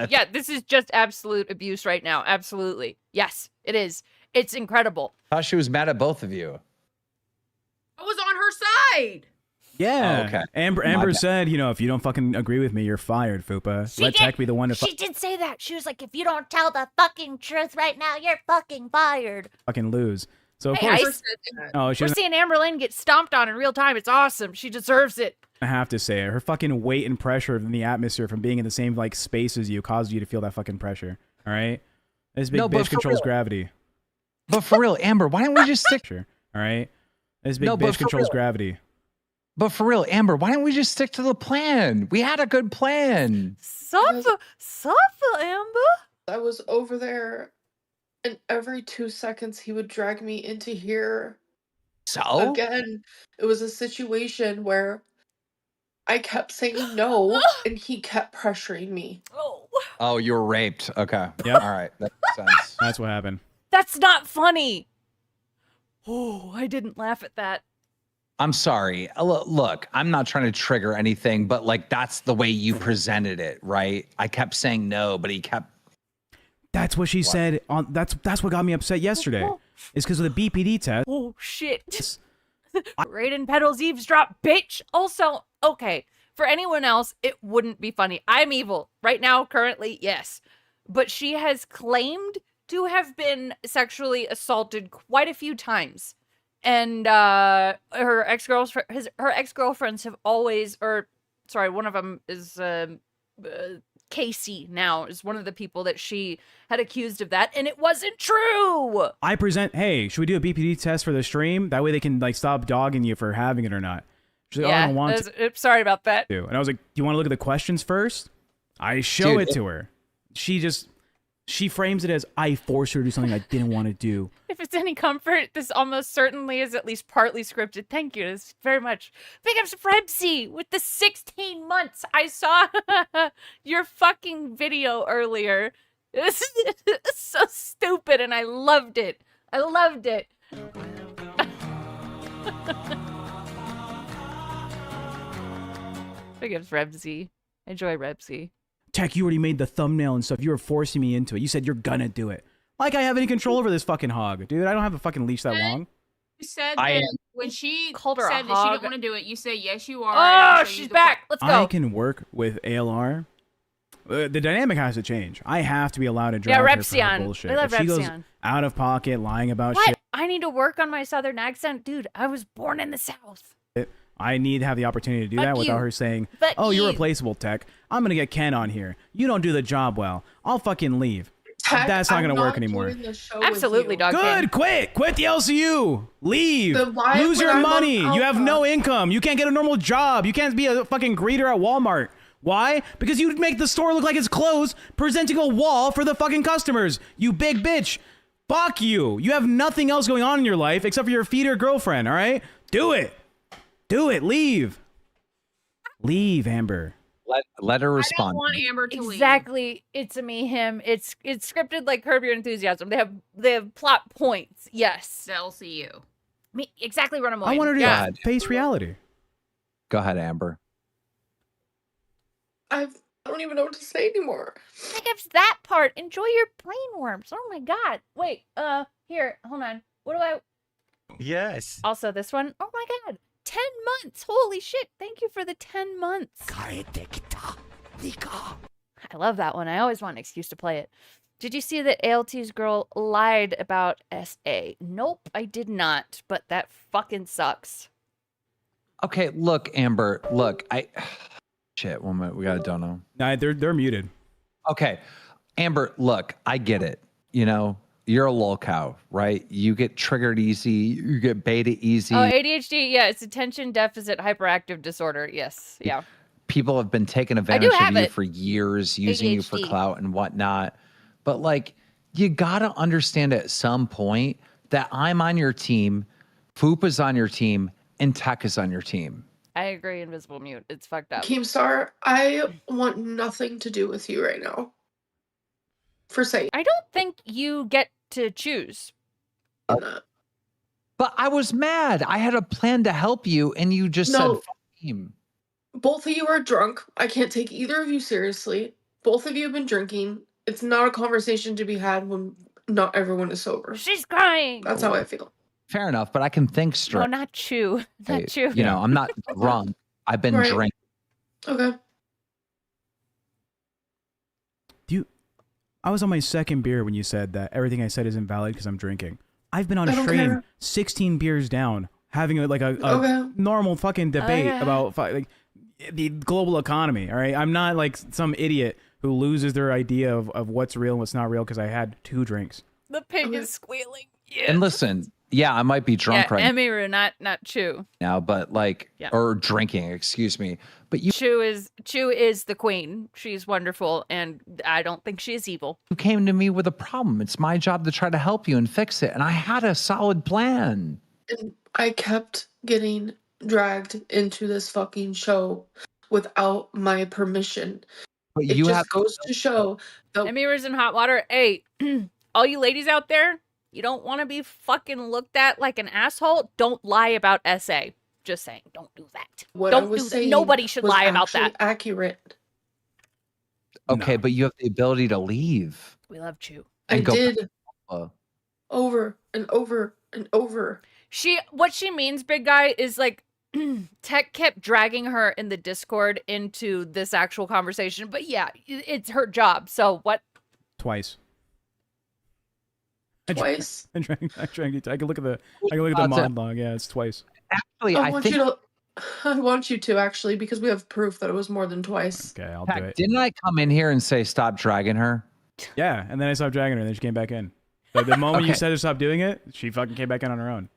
Yeah, this is just absolute abuse right now. Absolutely. Yes, it is. It's incredible. I thought she was mad at both of you. I was on her side. Yeah. Oh, okay. Amber said, you know, if you don't fucking agree with me, you're fired, Fupa. Let Tech be the one to She did say that. She was like, if you don't tell the fucking truth right now, you're fucking fired. fucking lose. So, of Hey, course, We're she's seeing Amberlynn get stomped on in real time. It's awesome. She deserves it. I have to say it. Her fucking weight and pressure in the atmosphere from being in the same like space as you caused you to feel that fucking pressure. All right? This big bitch controls gravity. But for real, Amber, why don't we just stick? All right? This big bitch controls gravity. But for real, Amber, why don't we just stick to the plan? We had a good plan. Suffer, Amber. I was over there, and every 2 seconds he would drag me into here. So? Again, it was a situation where I kept saying no, and he kept pressuring me. Oh, you were raped. Okay. Yep. All right. That makes sense. That's what happened. That's not funny. Oh, I didn't laugh at that. I'm sorry. Look, I'm not trying to trigger anything, but like that's the way you presented it, right? I kept saying no, but he kept. That's what she said. That's what got me upset yesterday. Is because of the BPD test. Oh shit. Raiden Pedals eavesdrop, bitch. Also, okay, for anyone else, it wouldn't be funny. I'm evil right now, currently, yes, but she has claimed to have been sexually assaulted quite a few times. And her ex-girlfriends have always, or sorry, one of them is Casey now is one of the people that she had accused of that, and it wasn't true. I present, hey, should we do a BPD test for the stream? That way they can like stop dogging you for having it or not. She's like, oh, I don't want to. Sorry about that. And I was like, do you want to look at the questions first? I show it to her. She frames it as I forced her to do something I didn't want to do. If it's any comfort, this almost certainly is at least partly scripted. Thank you. It's very much. Big ups Frebsy with the 16 months. I saw your fucking video earlier. This is so stupid, and I loved it. I loved it. Big ups Rebsy. Enjoy Rebsy. Tech, you already made the thumbnail and stuff. You were forcing me into it. You said you're gonna do it. Like I have any control over this fucking hog, dude. I don't have a fucking leash that long. You said that when she called her said a that she hog. didn't want to do it, you say yes, you are. Oh, she's back. Let's go. I can work with ALR. The dynamic has to change. I have to be allowed to drag her for her bullshit. I love if she goes Repsion. out of pocket, lying about What? shit, I need to work on my southern accent. Dude, I was born in the South. I need to have the opportunity to do Fuck that without you. her saying, Fuck oh, you're you. replaceable, Tech. I'm going to get Ken on here. You don't do the job well. I'll fucking leave. Tech, That's not I'm going to work anymore. doing the show with Absolutely, you. dog. Good, quit the LCU. Leave. Then why Lose would your I money. love You have Alpha? no income. You can't get a normal job. You can't be a fucking greeter at Walmart. Why? Because you make the store look like it's closed, presenting a wall for the fucking customers. You big bitch. Fuck you. You have nothing else going on in your life except for your feeder girlfriend, all right? Do it. Do it. Leave. Leave, Amber. Let her I don't respond. want Amber to leave. Exactly. It's a me, him. It's scripted like Curb Your Enthusiasm. They have plot points. Yes. The LCU. Me exactly what I'm I want her to Yeah. face reality. Go ahead, Amber. I don't even know what to say anymore. Skips that part. Enjoy your brain worms. Oh my god. Wait. Here. Hold on. What do I? Yes. Also, this one. Oh my god. 10 months. Holy shit. Thank you for the 10 months. I love that one. I always want an excuse to play it. Did you see that ALT's girl lied about SA? Nope, I did not. But that fucking sucks. Okay, look, Amber. Look, shit. 1 minute. We got a dono. Nah, they're muted. Okay, Amber. Look, I get it. You know, you're a lol cow, right? You get triggered easy. You get beta easy. Oh, ADHD. Yeah, it's attention deficit hyperactive disorder. Yes. Yeah. People have been taking advantage of have you it. for years, using you for ADHD. clout and whatnot. But like, you gotta understand at some point that I'm on your team, Fupa's on your team, and Tech is on your team. I agree. Invisible mute. It's fucked up. Keemstar, I want nothing to do with you right now. For sake. I don't think you get to choose. But I was mad. I had a plan to help you, and you just No. said, "Fuck team." Both of you are drunk. I can't take either of you seriously. Both of you have been drinking. It's not a conversation to be had when not everyone is sober. She's crying. That's how I feel. Fair enough, but I can think straight. No, not chew. Not chew. You know, I'm not drunk. I've been Right. drinking. Okay. I was on my second beer when you said that everything I said isn't valid because I'm drinking. I've been on I don't stream care. 16 beers down, having a Okay. normal fucking debate Okay. about like the global economy. All right, I'm not like some idiot who loses their idea of what's real and what's not real because I had 2 drinks. The pig Okay. is squealing. Yeah. And listen, yeah, I might be drunk right Emiru, not chew. now, but like, Yeah. or drinking, excuse me. But you Chew is the queen. She's wonderful, and I don't think she is evil. came to me with a problem. It's my job to try to help you and fix it. And I had a solid plan. And I kept getting dragged into this fucking show without my permission. But It you just have goes to show that Emiru's in hot water. Hey, all you ladies out there, you don't want to be fucking looked at like an asshole? Don't lie about SA. Just saying, don't do that. what I Don't was do that. saying Nobody should was lie about actually that. accurate. okay, No. but you have the ability to leave. We love Chew. I And go did Uh, over and over and over. What she means, big guy, is like Tech kept dragging her in the Discord into this actual conversation. But yeah, it's her job. So what? Twice. Twice. I can look at the mod log. Yeah, it's twice. Actually, I I want think you to I want you to, actually, because we have proof that it was more than twice. Okay, I'll do Heck, it. didn't I come in here and say stop dragging her? Yeah, and then I stopped dragging her, and then she came back in. But the moment you Okay. said to stop doing it, she fucking came back in on her own.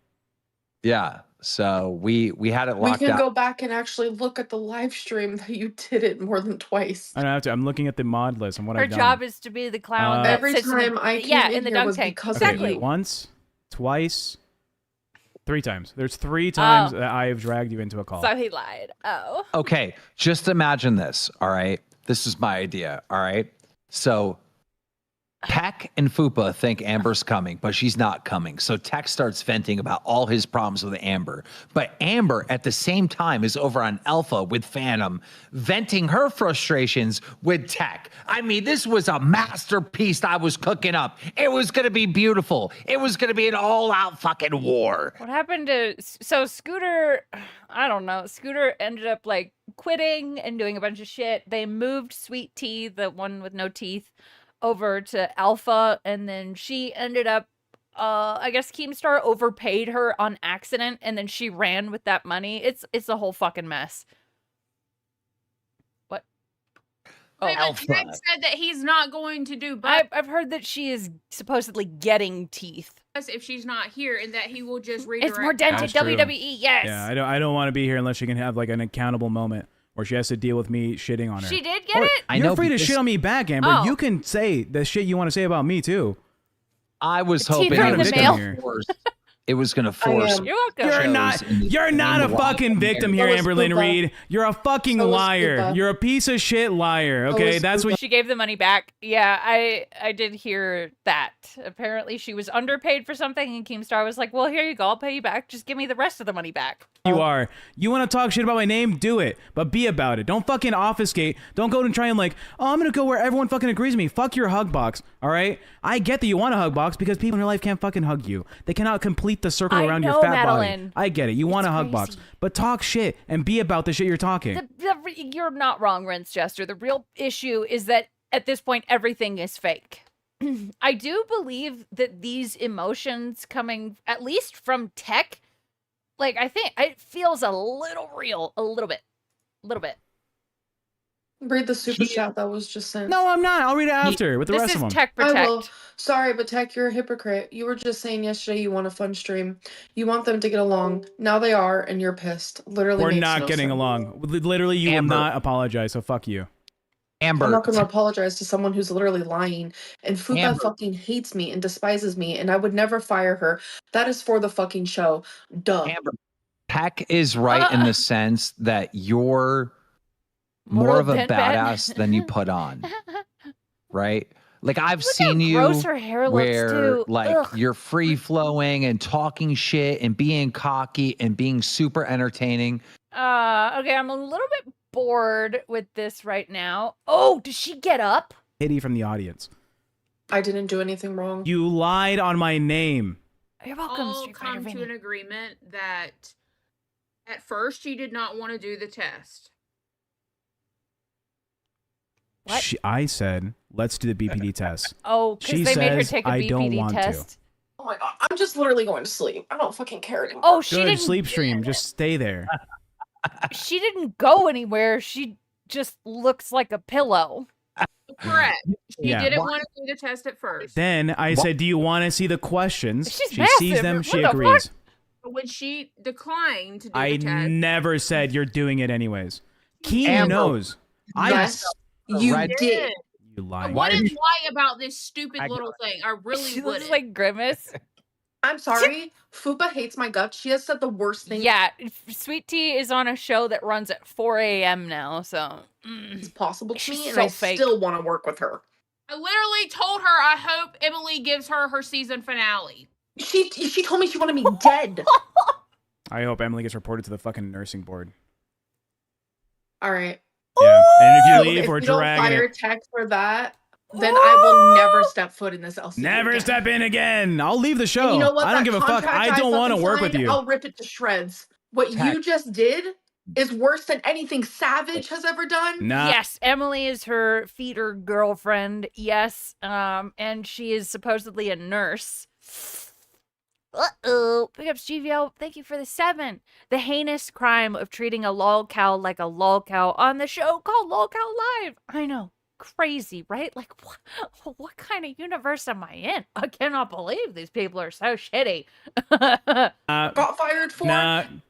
Yeah. So we had it We locked can out. go back and actually look at the live stream that you did it more than twice. I don't have to. I'm looking at the mod list and what Her I've done. job is to be the clown. that Every sits in the- time I came yeah, in in the here dunk was tank. because Okay, of you. once, twice, 3 times. There's 3 times that I have dragged you into a call. So he lied. Oh. Okay, just imagine this. All right, this is my idea. All right, so Peck and Fupa think Amber's coming, but she's not coming. So Tech starts venting about all his problems with Amber. But Amber, at the same time, is over on Alpha with Phantom, venting her frustrations with Tech. I mean, this was a masterpiece I was cooking up. It was going to be beautiful. It was going to be an all-out fucking war. What happened to so Scooter? I don't know. Scooter ended up like quitting and doing a bunch of shit. They moved Sweet Tea, the one with no teeth, over to Alpha, and then she ended up I guess Keemstar overpaid her on accident, and then she ran with that money. It's a whole fucking mess. What? Wait, but Alpha. Greg said that he's not going to do but I've heard that she is supposedly getting teeth. if she's not here, and that he will just It's redirect. more dented That's true. WWE, yes. Yeah, I don't want to be here unless she can have like an accountable moment where she has to deal with me shitting on her. She did get Or- it? I You're know, free to because- shit on me back, Amber. Oh. You can say the shit you want to say about me too. I was The hoping teeth are it in was the going mail. to force. It was going to force. You're welcome. You're shows not. in the You're not a same fucking way. victim here, So was Amberlynn Pupa. Reed. You're a fucking So was liar. Pupa. You're a piece of shit liar. So Okay, was that's what. She gave the money back. Yeah, I did hear that. Apparently she was underpaid for something, and Keemstar was like, well, here you go, I'll pay you back. Just give me the rest of the money back. You are. You want to talk shit about my name? Do it. But be about it. Don't fucking obfuscate. Don't go and try and like, oh, I'm going to go where everyone fucking agrees with me. Fuck your hug box. All right? I get that you want a hug box because people in your life can't fucking hug you. They cannot complete the circle I around know, your fat Madeline. body. I get it. You want a hug box. crazy. But talk shit and be about the shit you're talking. You're not wrong, Rince Jester. The real issue is that at this point, everything is fake. I do believe that these emotions coming, at least from Tech, like, I think it feels a little real. A little bit. Read the super chat that was just sent. No, I'm not. I'll read it after with the This rest is of them. Tech I will. Protect. Sorry, but Tech, you're a hypocrite. You were just saying yesterday you want a fun stream. You want them to get along. Now they are, and you're pissed. Literally, We're makes not no getting sense. along. Literally, you Amber. will not apologize, so fuck you. Amber, I'm not going to apologize to someone who's literally lying. And Fupa Amber. fucking hates me and despises me, and I would never fire her. That is for the fucking show. Duh. Amber, Peck is right in the sense that you're more Moral of a bent bad. badass than you put on, right? Like I've Look seen how you gross her hair looks, where too. like Ugh. you're free flowing and talking shit and being cocky and being super entertaining. Okay, I'm a little bit bored with this right now. Oh, does she get up? Pity from the audience. I didn't do anything wrong. You lied on my name. You're welcome, All Street Fighter come to Vinny. an agreement that at first you did not want to do the test. What? I said, let's do the BPD test. Oh, She because they made her says, take a "I don't BPD want to." test. Oh my god, I'm just literally going to sleep. I don't fucking care anymore. Oh, she Good didn't. sleep stream. Just stay there. She didn't go anywhere. She just looks like a pillow. Correct. She Yeah. didn't What? want to do the test at first. Then I said, do you want to see the questions? She's She sees massive. them. What She the agrees. But when she declined to do I the test, never said you're doing it anyways. Keen Amber. knows. Yes, you Red- did. You I lying. Why wouldn't did lie about this stupid I little thing. I really She wouldn't. looks like Grimace. I'm sorry. Fupa hates my guts. She has said the worst thing Yeah, Sweet Tea is on a show that runs at 4 a.m. now, so. is possible to She's me, and so I fake. still want to work with her. I literally told her I hope Emily gives her her season finale. She told me she wanted me dead. I hope Emily gets reported to the fucking nursing board. All right. Yeah. And if So you leave, if we're you don't dragging fire it. Tech for that, then I will never step foot in this LCD Never again. step in again. I'll leave the show. And you know what? I don't That give a fuck. contract I don't want to fucking work with signed, you. I'll rip it to shreds. What Tech. you just did is worse than anything Savage has ever done. Nah. Yes, Emily is her feeder girlfriend. Yes, and she is supposedly a nurse. Uh-oh. Pick up GVO. Thank you for the 7. The heinous crime of treating a lolcow like a lolcow on the show called Lolcow Live. I know. Crazy, right? Like, what kind of universe am I in? I cannot believe these people are so shitty. Got fired for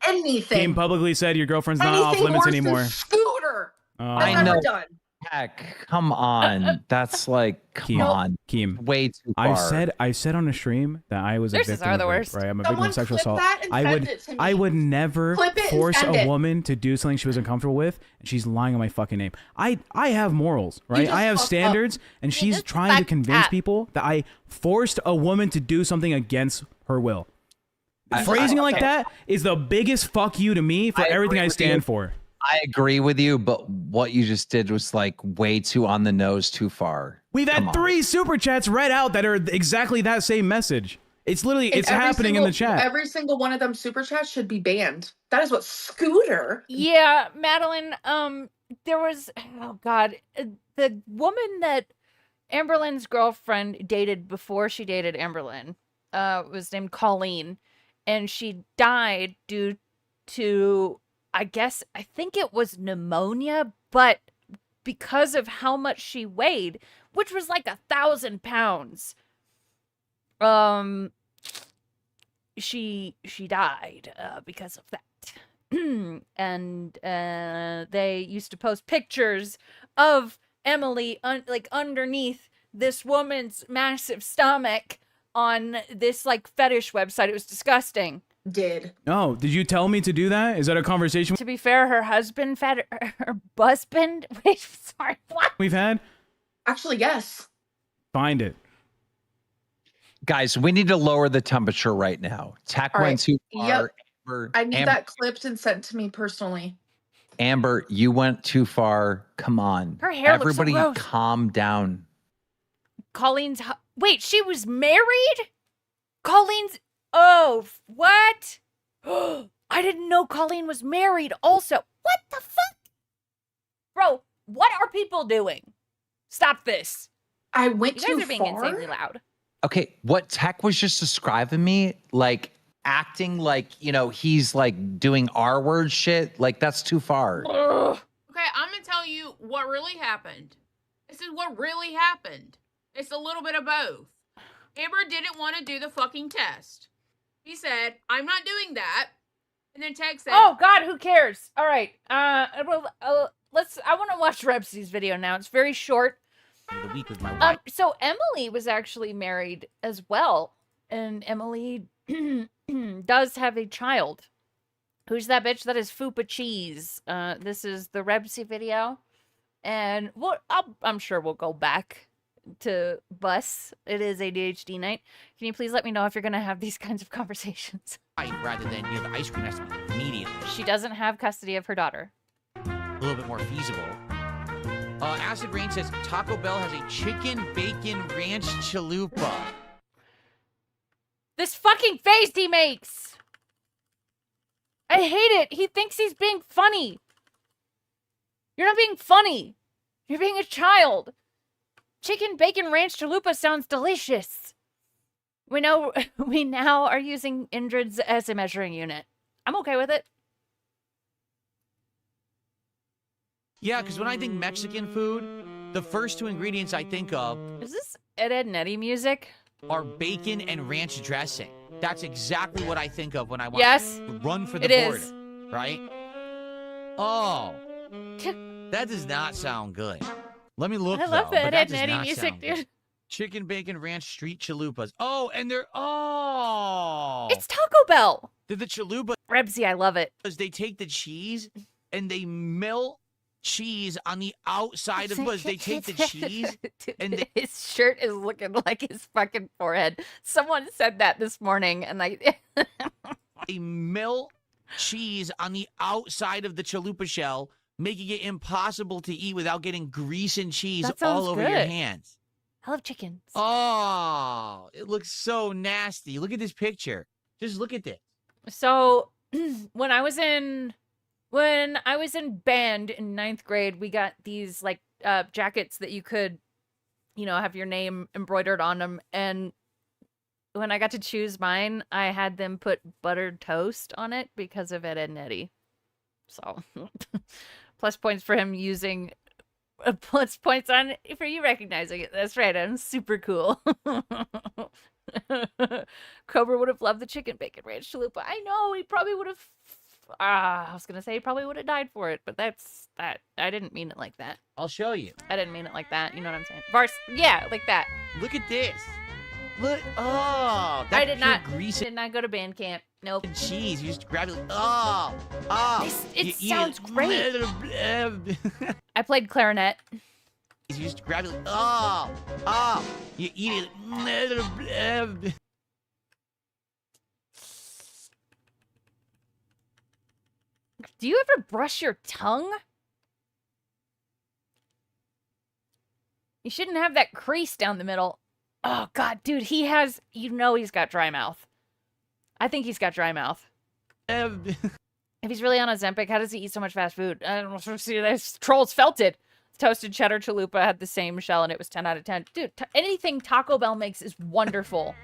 anything. Kim publicly said your girlfriend's not off limits worse than anymore. Scooter. I I've know. never done. Heck, come on. That's like, come on. Keem. Way too far. I said on a stream that I was a Nurses victim are of the rape, worst. right? I'm a victim of sexual assault. That and send it to me. I would never Clip it and force send a it. woman to do something she was uncomfortable with, and she's lying on my fucking name. I have morals, right? just I have fucked up. standards, and she's just trying to fucked convince up. people that I forced a woman to do something against her will. Phrasing it like that is the biggest fuck you to me for everything I stand for. I agree with you, but what you just did was like way too on the nose, too far. We've had 3 super chats read out that are exactly that same message. It's literally, And it's every happening in the single- chat. Every single one of them super chats should be banned. That is what Scooter. Yeah, Madeline, there was, oh God, the woman that Amberlynn's girlfriend dated before she dated Amberlynn was named Colleen, and she died due to, I think it was pneumonia, but because of how much she weighed, which was like 1,000 pounds, she died because of that. And they used to post pictures of Emily like underneath this woman's massive stomach on this like fetish website. It was disgusting. Oh, did you tell me to do that? Is that a conversation To be fair, her husband fed her husband. Wait, sorry, what? we've had? Actually, yes. Find it. Guys, we need to lower the temperature right now. Tech All went right. too far. Yep. Amber, I need Amber, that clipped and sent to me personally. Amber, you went too far. Come on. Her hair looks so Everybody gross. calm down. Colleen's. Wait, she was married? Colleen's. Oh, what? I didn't know Colleen was married also. What the fuck? Bro, what are people doing? Stop this. I went You guys too are being far. insanely loud. Okay, what Tech was just describing me, like acting like, you know, he's like doing R-word shit, like that's too far. Okay, I'm gonna tell you what really happened. This is what really happened. It's a little bit of both. Amber didn't want to do the fucking test. He said, "I'm not doing that," and then Tech said, Oh God, who cares? All right, let's. I want to watch Rebsy's video now. It's very short. The week with my wife. So Emily was actually married as well, and Emily does have a child. Who's that bitch? That is Fupa Cheese. This is the Rebsy video, and I'm sure we'll go back to Bus. It is ADHD night. Can you please let me know if you're gonna have these kinds of conversations? Rather than, you know, the ice cream has to be immediately. She doesn't have custody of her daughter. A little bit more feasible. Acid Rain says Taco Bell has a chicken bacon ranch chalupa. This fucking face he makes! I hate it! He thinks he's being funny! You're not being funny! You're being a child! Chicken bacon ranch chalupa sounds delicious! We now are using Indrid's as a measuring unit. I'm okay with it. Yeah, because when I think Mexican food, the first 2 ingredients I think of Is this Ed, Ed and Eddie music? are bacon and ranch dressing. That's exactly what I think of when I want Yes, to run for the it border. is. Right? Oh. That does not sound good. Let me look, I love though, the but Ed, that Ed does and Eddie not music, sound good. dude. Chicken bacon ranch street chalupas. Oh, and they're It's Taco Bell! they're the chalupas. Rebsy, I love it. They take the cheese and they melt cheese on the outside of Buzz. They take the cheese and they His shirt is looking like his fucking forehead. Someone said that this morning, and they melt cheese on the outside of the chalupa shell, making it impossible to eat without getting grease and cheese That sounds all over your good. hands. I love chickens. Oh, it looks so nasty. Look at this picture. Just look at this. So when I was in band in 9th grade, we got these like jackets that you could, you know, have your name embroidered on them, and when I got to choose mine, I had them put buttered toast on it because of Ed, Edd n Eddy. So, plus points for him using, plus points on for you recognizing it. That's right, I'm super cool. Cobra would have loved the chicken bacon ranch chalupa. I know, he probably would have, I was gonna say he probably would have died for it, but that's that. I didn't mean it like that. I'll show you. I didn't mean it like that. You know what I'm saying? Vars, yeah, like that. Look at this. Look. Oh, that's I did not. grease Did not go to band camp. Nope. and cheese. You just grab it. Like, oh, oh. It You eat sounds great. You I played clarinet. just grab it. Like, oh, oh. You eat it. Do you ever brush your tongue? You shouldn't have that crease down the middle. Oh, God, dude, he has... You know he's got dry mouth. I think he's got dry mouth. If he's really on Ozempic, how does he eat so much fast food? I don't know. See, there's trolls felt it. Toasted cheddar chalupa had the same shell, and it was 10 out of 10. Dude, anything Taco Bell makes is wonderful.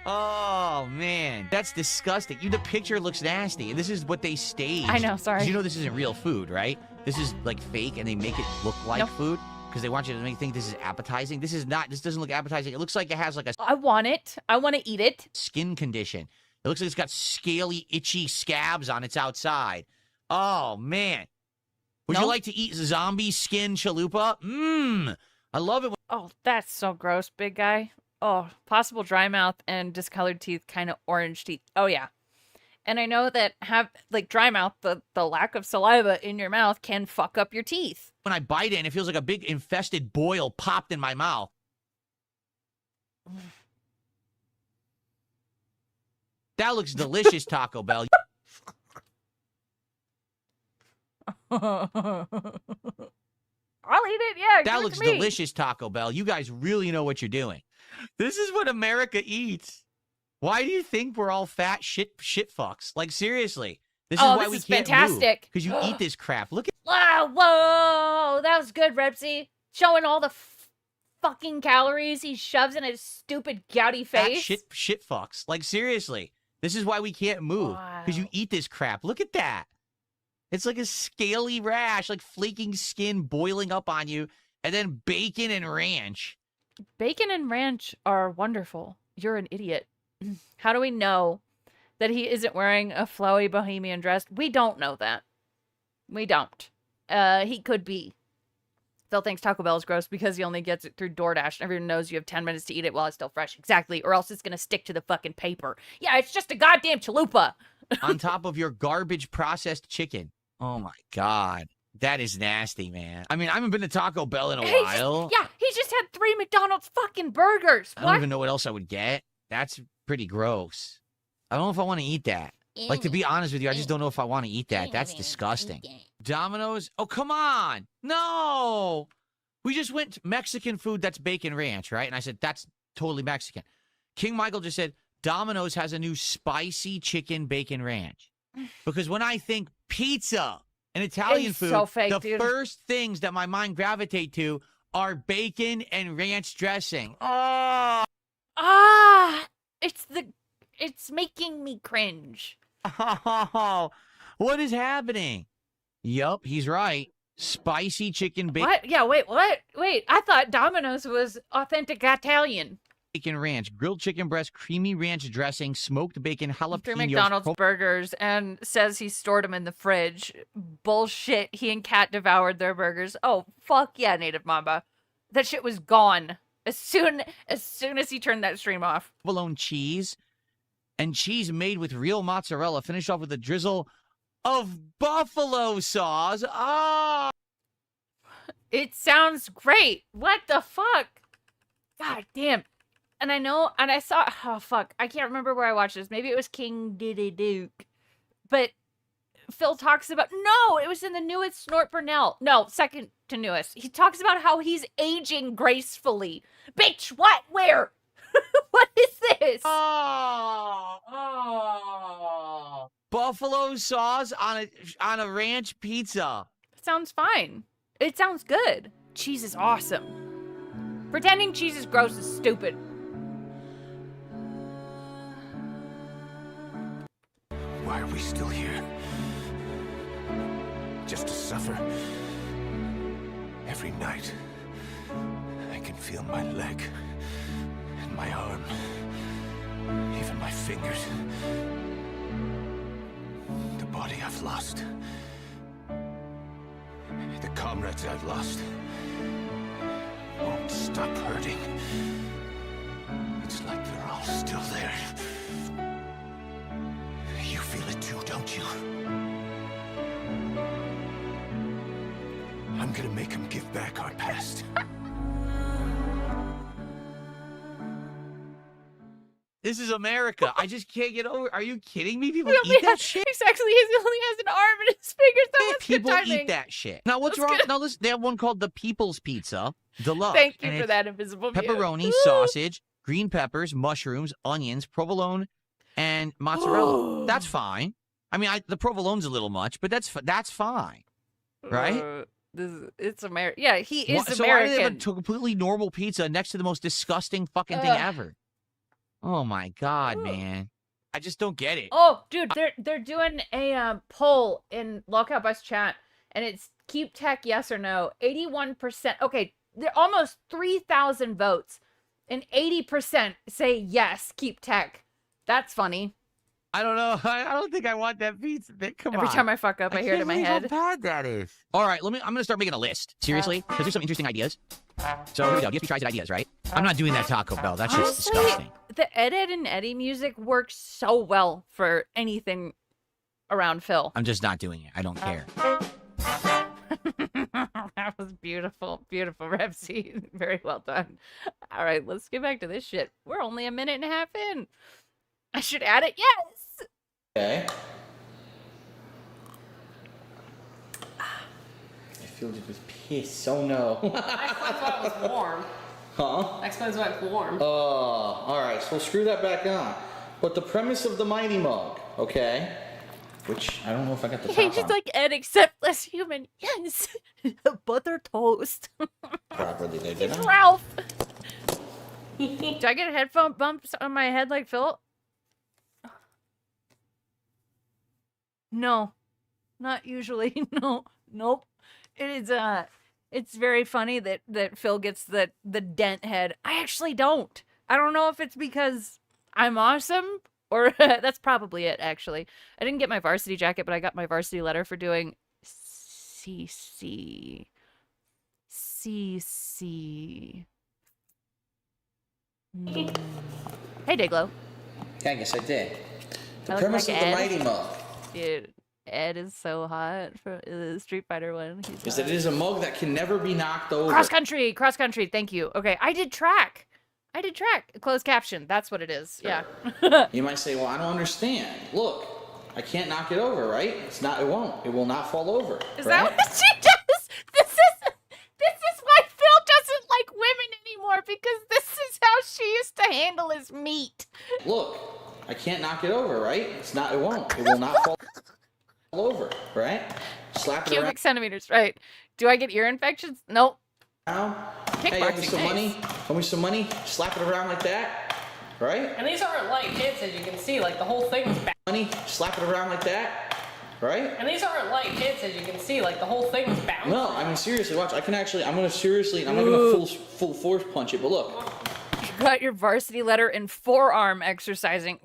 Oh, man. That's disgusting. The picture looks nasty, and this is what they staged. I know, sorry. 'Cause you know this isn't real food, right? This is, like, fake, and they make it look like Nope. food because they want you to think this is appetizing. This is not. This doesn't look appetizing. It looks like it has, like, a I want it. I want to eat it. skin condition. It looks like it's got scaly, itchy scabs on its outside. Oh, man. Would you Nope. like to eat zombie skin chalupa? Mmm. I love it. Oh, that's so gross, big guy. Oh, possible dry mouth and discolored teeth, kind of orange teeth. Oh, yeah. And I know that dry mouth, the lack of saliva in your mouth can fuck up your teeth. When I bite it, and it feels like a big infested boil popped in my mouth. That looks delicious, Taco Bell. I'll eat it, yeah. That give it looks to me. delicious, Taco Bell. You guys really know what you're doing. This is what America eats. Why do you think we're all fat shit fucks? Like, seriously. This is Oh, why this we is can't fantastic. Because you eat this crap. Look at Wow, whoa, that was good, Repsy. Showing all the fucking calories he shoves in his stupid gouty that face. shit fucks. Like, seriously. This is why we can't move. Because you eat this crap. Look at that. It's like a scaly rash, like flaking skin boiling up on you, and then bacon and ranch. Bacon and ranch are wonderful. You're an idiot. How do we know that he isn't wearing a flowy bohemian dress? We don't know that. We don't. He could be. Phil thinks Taco Bell is gross because he only gets it through DoorDash. Everyone knows you have 10 minutes to eat it while it's still fresh. Exactly. Or else it's going to stick to the fucking paper. Yeah, it's just a goddamn chalupa. On top of your garbage processed chicken. Oh my God. That is nasty, man. I mean, I haven't been to Taco Bell in a while. He just had 3 McDonald's fucking burgers. I don't even know what else I would get. That's pretty gross. I don't know if I want to eat that. Like, to be honest with you, I just don't know if I want to eat that. That's disgusting. Domino's? Oh, come on. No. We just went Mexican food that's bacon ranch, right? And I said, that's totally Mexican. King Michael just said, Domino's has a new spicy chicken bacon ranch. Because when I think pizza and Italian It's food, so fake, the dude. first things that my mind gravitate to are bacon and ranch dressing. Oh. It's making me cringe. Oh, what is happening? Yup, he's right. Spicy chicken bacon. What? Yeah, wait, what? Wait, I thought Domino's was authentic Italian. Bacon ranch, grilled chicken breast, creamy ranch dressing, smoked bacon, 3 jalapenos. McDonald's burgers and says he stored them in the fridge. Bullshit. He and Kat devoured their burgers. Oh, fuck yeah, Native Mamba. That shit was gone as soon as he turned that stream off. provolone cheese, and cheese made with real mozzarella. Finish off with a drizzle of buffalo sauce. Ah! It sounds great. What the fuck? God damn. And I know, and I saw, oh fuck, I can't remember where I watched this. Maybe it was King Diddy Duke. But Phil talks about, no, it was in the newest Snort Bernell. No, second to newest. He talks about how he's aging gracefully. Bitch, what? Where? What is this? Oh. Buffalo sauce on a ranch pizza. Sounds fine. It sounds good. Cheese is awesome. Pretending cheese is gross is stupid. we still here? Just to suffer? Every night, I can feel my leg and my arm, even my fingers. The body I've lost. The comrades I've lost won't stop hurting. It's like they're all still there. You feel it too, don't you? I'm gonna make them give back our past. This is America. I just can't get over. Are you kidding me? People He eat only that shit. He's actually he only has an arm and his fingers. That was good People timing. eat that shit. Now, what's That's wrong? good. Now, listen, they have one called the People's Pizza Deluxe. Thank you and for it's that invisible view. pepperoni, Woo! sausage, green peppers, mushrooms, onions, provolone, and mozzarella. That's fine. I mean, the provolone's a little much, but that's fine, right? It's America. Yeah, he is So why do they have a American. completely normal pizza next to the most disgusting fucking thing ever? Oh my god, man! I just don't get it. Oh, dude, they're doing a poll in Lockout Bus chat, and it's keep tech yes or no. 81%. Okay, they're almost 3,000 votes, and 80% say yes, keep tech. That's funny. I don't know. I don't think I want that pizza. Come Every on. time I fuck up, I hear it in my head. How bad that is. All right, I'm gonna start making a list. Seriously, because there's some interesting ideas. So here we go. DSP tries ideas, right? I'm not doing that Taco Bell. That's just disgusting. The Ed, Ed, and Eddie music works so well for anything around Phil. I'm just not doing it. I don't care. That was beautiful. Beautiful, Repsy. Very well done. All right, let's get back to this shit. We're only a minute and a half in. I should add it. Yes! Okay. I filled it with piss. Oh no. That explains why it was warm. Huh? That explains why it's warm. Alright, so we'll screw that back on. But the premise of the Mighty Mug, okay? Which, I don't know if I got the Hey, top just on like Ed, except less human. Yes! Butter toast. properly. They did It's it. Ralph! Did I get a headphone bumps on my head like Phil? No. Not usually. No. Nope. It is, it's very funny that Phil gets the dent head. I actually don't. I don't know if it's because I'm awesome or that's probably it, actually. I didn't get my varsity jacket, but I got my varsity letter for doing CC. Hey, Dayglow. Yeah, I guess I did. The I look premise like of the Ed. Mighty Mug Dude, Ed is so hot for the Street Fighter one. is that it is a mug that can never be knocked over. Cross country. Thank you. Okay, I did track. Closed caption. That's what it is. Yeah. You might say, well, I don't understand. Look, I can't knock it over, right? It's not. It won't. It will not fall over. Is right? that what she does? This is why Phil doesn't like women anymore, because this is how she used to handle his meat. Look, I can't knock it over, right? It's not. It won't. It will not fall over, right? Slap it Cubic around. centimeters, right? Do I get ear infections? Nope. Hey, owe me Kickboxing, some nice. money. Owe me some money. Slap it around like that, right? And these aren't light hits, as you can see. Like, the whole thing was bouncing. Money. Slap it around like that, right? And these aren't light hits, as you can see. Like, the whole thing was bouncing. No, I mean seriously. Watch. I can actually. I'm not gonna full force punch it, but look. You got your varsity letter in forearm exercising.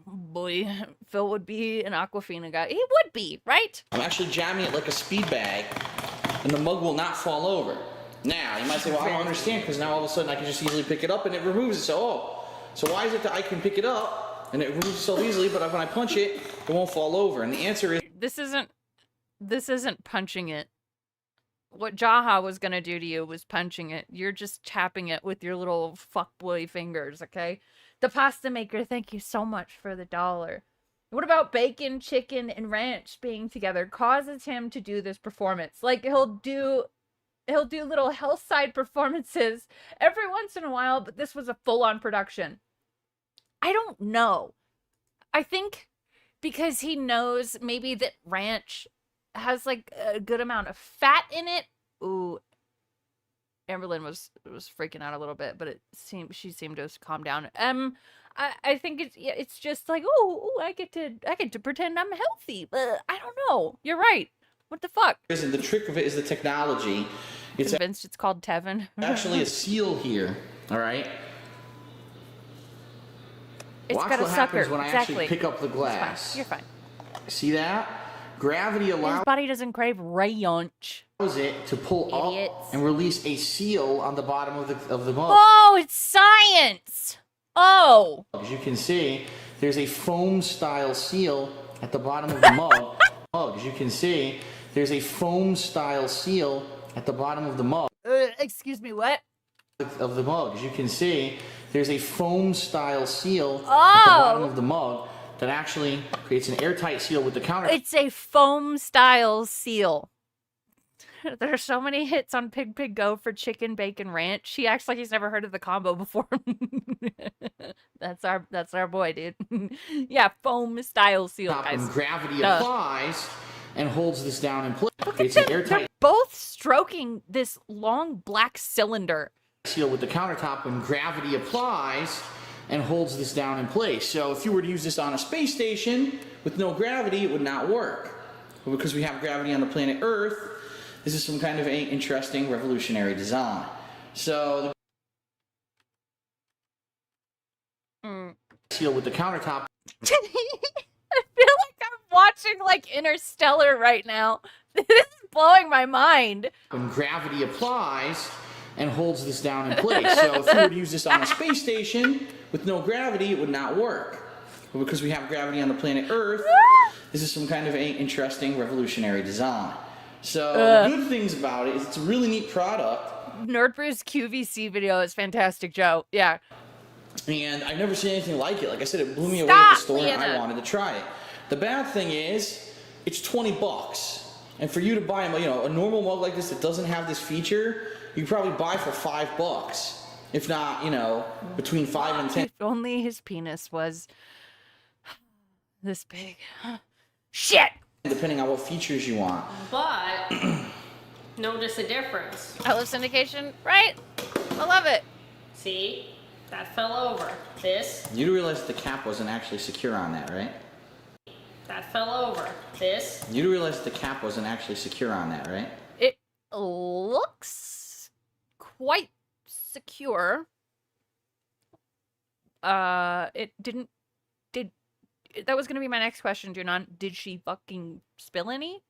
Boy, Phil would be an Aquafina guy. He would be, right? I'm actually jamming it like a speed bag, and the mug will not fall over. Now, you might say, well, I don't understand, because now all of a sudden I can just easily pick it up and it removes it. So why is it that I can pick it up and it removes itself easily, but when I punch it, it won't fall over? And the answer is... This isn't punching it. What Jaha was gonna do to you was punching it. You're just tapping it with your little fuckboy fingers, okay? The pasta maker, thank you so much for the $1. What about bacon, chicken, and ranch being together causes him to do this performance? Like, he'll do little health side performances every once in a while, but this was a full-on production. I don't know. I think because he knows maybe that ranch has like a good amount of fat in it. Ooh. Amberlynn was freaking out a little bit, but she seemed to calm down. I think it's just like, oh, I get to pretend I'm healthy, but I don't know. You're right. What the fuck? Listen, the trick of it is the technology. It's Convinced it's called Tevin. actually a seal here. All right. It's Watch got a what sucker. happens when I Exactly. actually pick up the It's glass. fine. You're fine. See that? Gravity His allows body doesn't crave ranch. it to pull Idiots. up and release a seal on the bottom of the mug. Oh, it's science. Oh. As you can see, there's a foam style seal at the bottom of the mug. As you can see, there's a foam style seal at the bottom of the mug. Excuse me, what? Of the mug. As you can see, there's a foam style seal at the Oh. bottom of the mug that actually creates an airtight seal with the counter. It's a foam style seal. There are so many hits on Pig Pig Go for chicken bacon ranch. He acts like he's never heard of the combo before. That's our boy, dude. Yeah, foam style seal, guys. And gravity Duh. applies and holds this down in place. Look at It's an them. airtight They're both stroking this long black cylinder. seal with the countertop when gravity applies and holds this down in place. So if you were to use this on a space station with no gravity, it would not work. But because we have gravity on the planet Earth, this is some kind of an interesting revolutionary design. So the seal with the countertop. I feel like I'm watching like Interstellar right now. This is blowing my mind. When gravity applies and holds this down in place. So if you were to use this on a space station with no gravity, it would not work. But because we have gravity on the planet Earth, this is some kind of an interesting revolutionary design. So the good things about it is it's a really neat product. Nerdbrew's QVC video is fantastic, Joe. Yeah. And I've never seen anything like it. Like I said, it blew me away Stop, at the store and I Leanna. wanted to try it. The bad thing is, it's $20. And for you to buy a normal mug like this that doesn't have this feature, you could probably buy for $5. If not, between 5 and 10. If only his penis was this big. Shit! Depending on what features you want. But notice a difference. I love syndication, right? I love it. See? That fell over. This, You do realize that the cap wasn't actually secure on that, right? that fell over. This, You do realize that the cap wasn't actually secure on that, right? It looks quite secure. It didn't. That was gonna be my next question, Junon. Did she fucking spill any?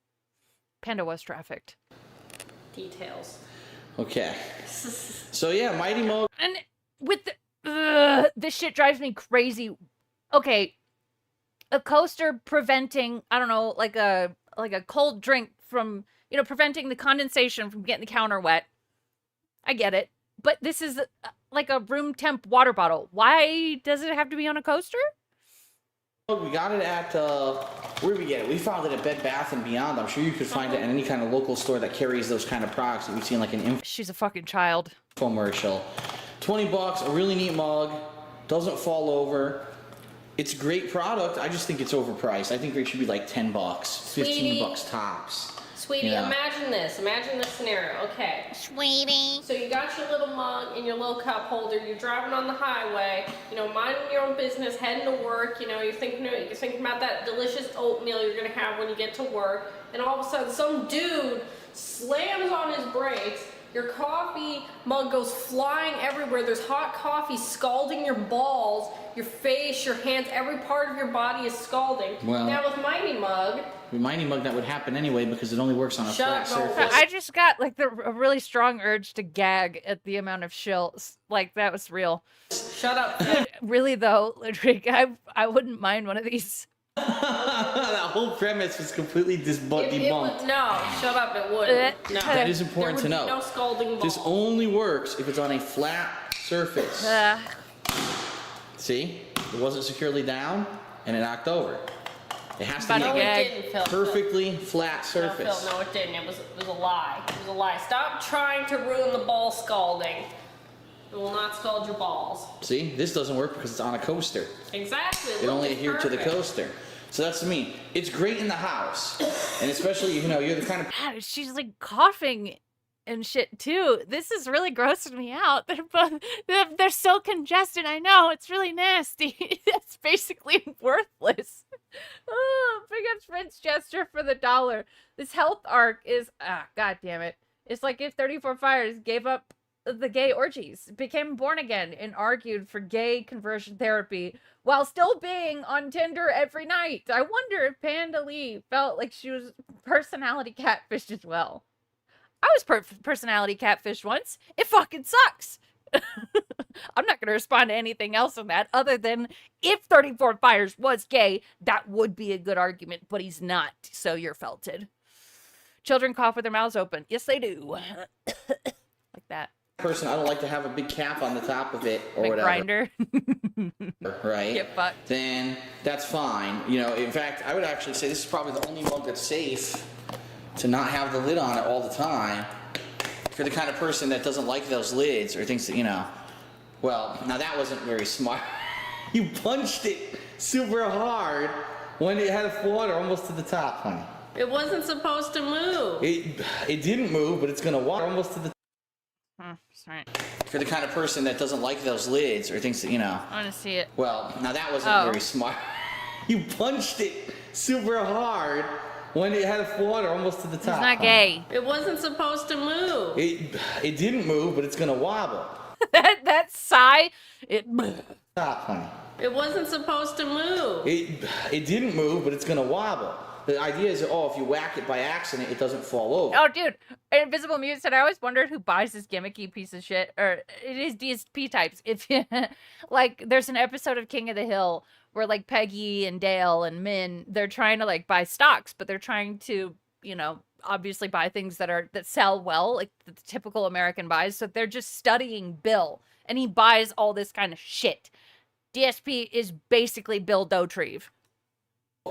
Panda was trafficked. details. Okay. So yeah, Mighty Mo. And with this shit drives me crazy. Okay, a coaster preventing, I don't know, like a cold drink from, preventing the condensation from getting the counter wet. I get it. But this is like a room temp water bottle. Why does it have to be on a coaster? We got it at, where did we get it? We found it at Bed Bath & Beyond. I'm sure you could find it at any kind of local store that carries those kind of products that we've seen like an She's a fucking child. infomercial. $20, a really neat mug, doesn't fall over. It's a great product. I just think it's overpriced. I think it should be like $10, Sweetie. $15 tops. Sweetie, Yeah. imagine this. Imagine this scenario. Okay. Sweetie. So you got your little mug and your little cup holder. You're driving on the highway, minding your own business, heading to work. You're thinking about that delicious oatmeal you're gonna have when you get to work. And all of a sudden, some dude slams on his brakes. Your coffee mug goes flying everywhere. There's hot coffee scalding your balls, your face, your hands. Every part of your body is scalding. Well- now with Mighty Mug. With Mighty Mug, that would happen anyway because it only works on a flat surface. I just got like a really strong urge to gag at the amount of shills. Like that was real. Shut up. Really though, Ludwig, I wouldn't mind one of these. That whole premise was completely debunked. No, shut up, it wouldn't. No. That is important to There know. would be no scalding balls. This only works if it's on a flat surface. See? It wasn't securely down and it knocked over. It has to be No, a it didn't, Phil. perfectly flat No, surface. Phil, no, it didn't. It was a lie. It was a lie. Stop trying to ruin the ball scalding. It will not scald your balls. See? This doesn't work because it's on a coaster. Exactly. It Look, only it's adhered to the perfect. coaster. So that's me. It's great in the house. And especially, you're the kind of God, she's like coughing and shit too. This is really grossing me out. They're so congested. I know, it's really nasty. It's basically worthless. Oh, big up French gesture for the $1. This health arc is god damn it. It's like if 34 Fires gave up the gay orgies, became born again, and argued for gay conversion therapy while still being on Tinder every night. I wonder if Panda Lee felt like she was personality catfished as well. I was personality catfished once. It fucking sucks. I'm not going to respond to anything else on that other than if 34 Fires was gay, that would be a good argument, but he's not, so you're felted. Children cough with their mouths open. Yes, they do. Like that. Person, I don't like to have a big cap on the top of it or Big whatever. grinder. Right? Get fucked. Then that's fine. You know, in fact, I would actually say this is probably the only mug that's safe to not have the lid on it all the time. For the kind of person that doesn't like those lids or thinks that, you know, well, now that wasn't very smart. You punched it super hard when it had water almost to the top, honey. It wasn't supposed to move. It didn't move, but it's gonna water almost to the Sorry. For the kind of person that doesn't like those lids or thinks that, you know, I want to see it. well, now that wasn't very smart. You punched it super hard when it had water almost to the top. He's not gay. It wasn't supposed to move. It didn't move, but it's gonna wobble. that sigh, it Stop, honey. It wasn't supposed to move. It didn't move, but it's gonna wobble. The idea is, oh, if you whack it by accident, it doesn't fall over. Oh, dude. Invisible Mute said, I always wondered who buys this gimmicky piece of shit. Or it is DSP types. If you, like, there's an episode of King of the Hill where, like, Peggy and Dale and Min, they're trying to, like, buy stocks, but they're trying to, you know, obviously buy things that sell well, like the typical American buys. So they're just studying Bill, and he buys all this kind of shit. DSP is basically Bill Dauterive.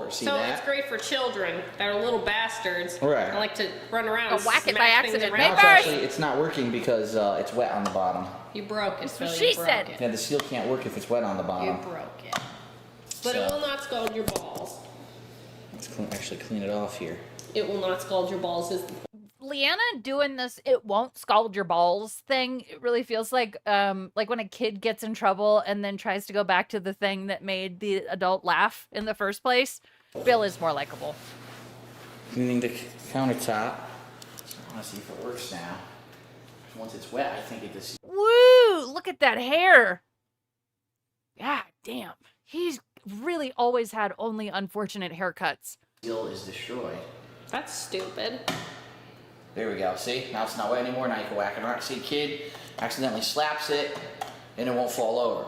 See so that? it's great for children that are little bastards. Right. I like to run around and whack it by smack things accident. around. Now it's actually, it's not working because it's wet on the bottom. You broke it. That's Phil. what You she broke said. it. Yeah, the seal can't work if it's wet on the You bottom. broke it. But it will not scald your balls. Let's actually clean it off here. It will not scald your balls. Leanna doing this "it won't scald your balls" thing, it really feels like when a kid gets in trouble and then tries to go back to the thing that made the adult laugh in the first place. Bill is more likable. Cleaning the countertop. I want to see if it works now. Once it's wet, I think it just... Woo! Look at that hair. God damn. He's really always had only unfortunate haircuts. Seal is destroyed. That's stupid. There we go. See? Now it's not wet anymore. Now you can whack it around. See, kid accidentally slaps it, and it won't fall over.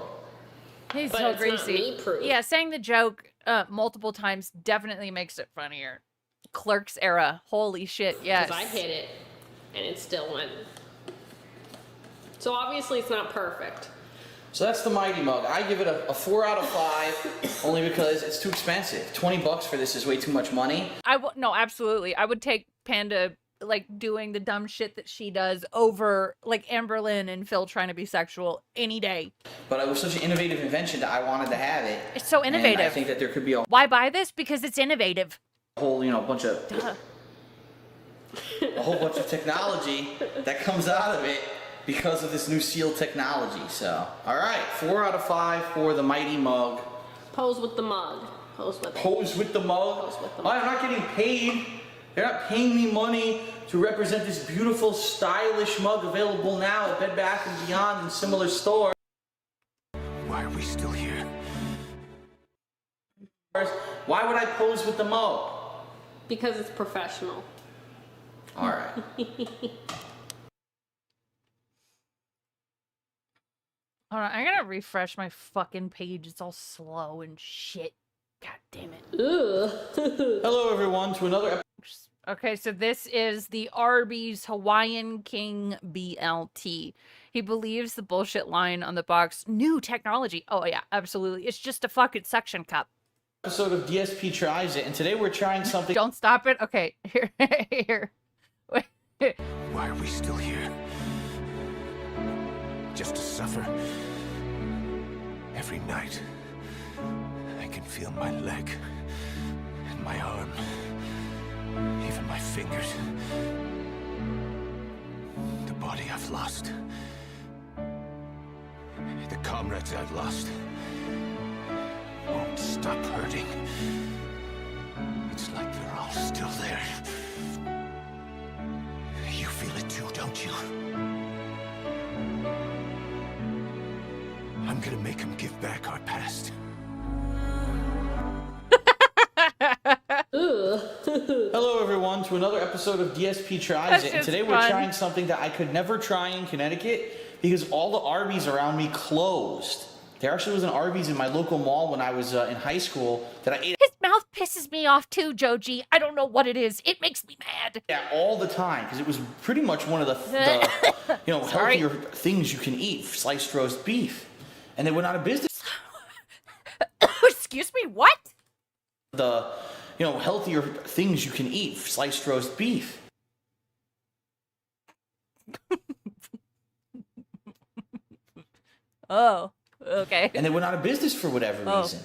He's But so it's not greasy. meat-proof. Yeah, saying the joke multiple times definitely makes it funnier. Clerks era. Holy shit, yes. Because I hit it, and it still went. So obviously it's not perfect. So that's the Mighty Mug. I give it a 4 out of 5, only because it's too expensive. $20 for this is way too much money. No, absolutely. I would take Panda, like, doing the dumb shit that she does over, like, Amberlynn and Phil trying to be sexual any day. But it was such an innovative invention that I wanted to have it. It's so innovative. And I think that there could be a Why buy this? Because it's innovative. whole, bunch of... a whole bunch of technology that comes out of it because of this new seal technology. So, all right, 4 out of 5 for the Mighty Mug. Pose with the mug. Pose with it. Pose with the mug. Pose with the Oh, mug. I'm not getting paid. They're not paying me money to represent this beautiful, stylish mug available now at Bed Bath & Beyond and similar stores. Why are we still here? Why would I pose with the mug? Because it's professional. All right. Hold on, I gotta refresh my fucking page. It's all slow and shit. God damn it. Ugh. Hello, everyone, to another episode. Okay, so this is the Arby's Hawaiian King BLT. He believes the bullshit line on the box, new technology. Oh, yeah, absolutely. It's just a fucking suction cup. Episode of DSP Tries It, and today we're trying something. Don't stop it. Okay, here. Why are we still here? Just to suffer? Every night, I can feel my leg and my arm, even my fingers. Everybody I've lost. The comrades I've lost. Won't stop hurting. It's like they're all still there. You feel it too, don't you? I'm gonna make them give back our past. Hello, everyone, to another episode of DSP Tries It. And today we're trying something that I could never try in Connecticut because all the Arby's around me closed. There actually was an Arby's in my local mall when I was in high school that I ate. His mouth pisses me off too, Joji. I don't know what it is. It makes me mad. Yeah, all the time because it was pretty much one of the healthier things you can eat, sliced roast beef, and they went out of business. Excuse me, what? The healthier things you can eat, sliced roast beef. Oh, okay. And they went out of business for whatever reason.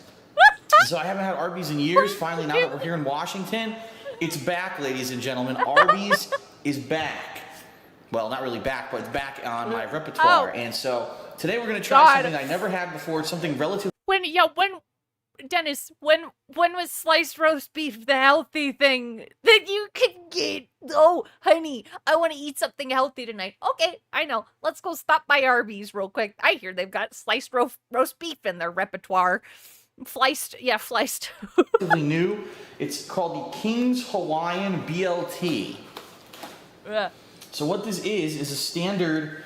So I haven't had Arby's in years. Finally, now that we're here in Washington, it's back, ladies and gentlemen. Arby's is back. Well, not really back, but it's back on my repertoire. And so today we're going to try something I never had before. It's something relatively... Dennis, when was sliced roast beef the healthy thing that you could get? Oh, honey, I want to eat something healthy tonight. Okay, I know. Let's go stop by Arby's real quick. I hear they've got sliced roast beef in their repertoire. Fliced. new. It's called the King's Hawaiian BLT. So what this is a standard...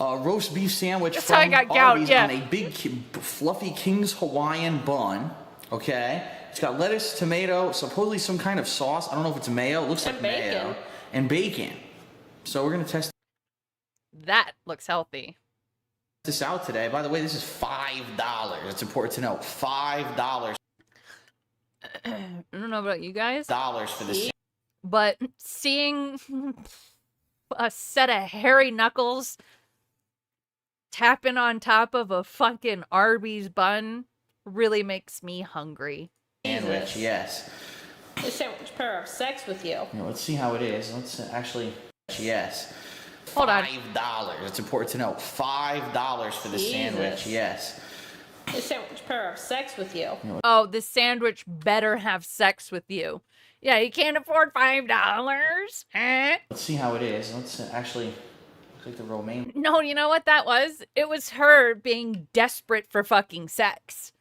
roast beef sandwich from Arby's on a big, fluffy King's Hawaiian bun. Okay, it's got lettuce, tomato, supposedly some kind of sauce. I don't know if it's mayo. It looks like mayo and bacon. So we're gonna test. That looks healthy. This out today. By the way, this is $5. It's important to know. $5. I don't know about you guys. Dollars for this. But seeing a set of hairy knuckles tapping on top of a fucking Arby's bun really makes me hungry. Sandwich, yes. The sandwich pair of sex with you. Let's see how it is. Let's actually, yes. Hold on. $5. It's important to know. $5 for the sandwich, yes. The sandwich pair of sex with you. Oh, the sandwich better have sex with you. Yeah, you can't afford $5. Huh? Let's see how it is. Let's actually... like the romaine. No, you know what that was? It was her being desperate for fucking sex.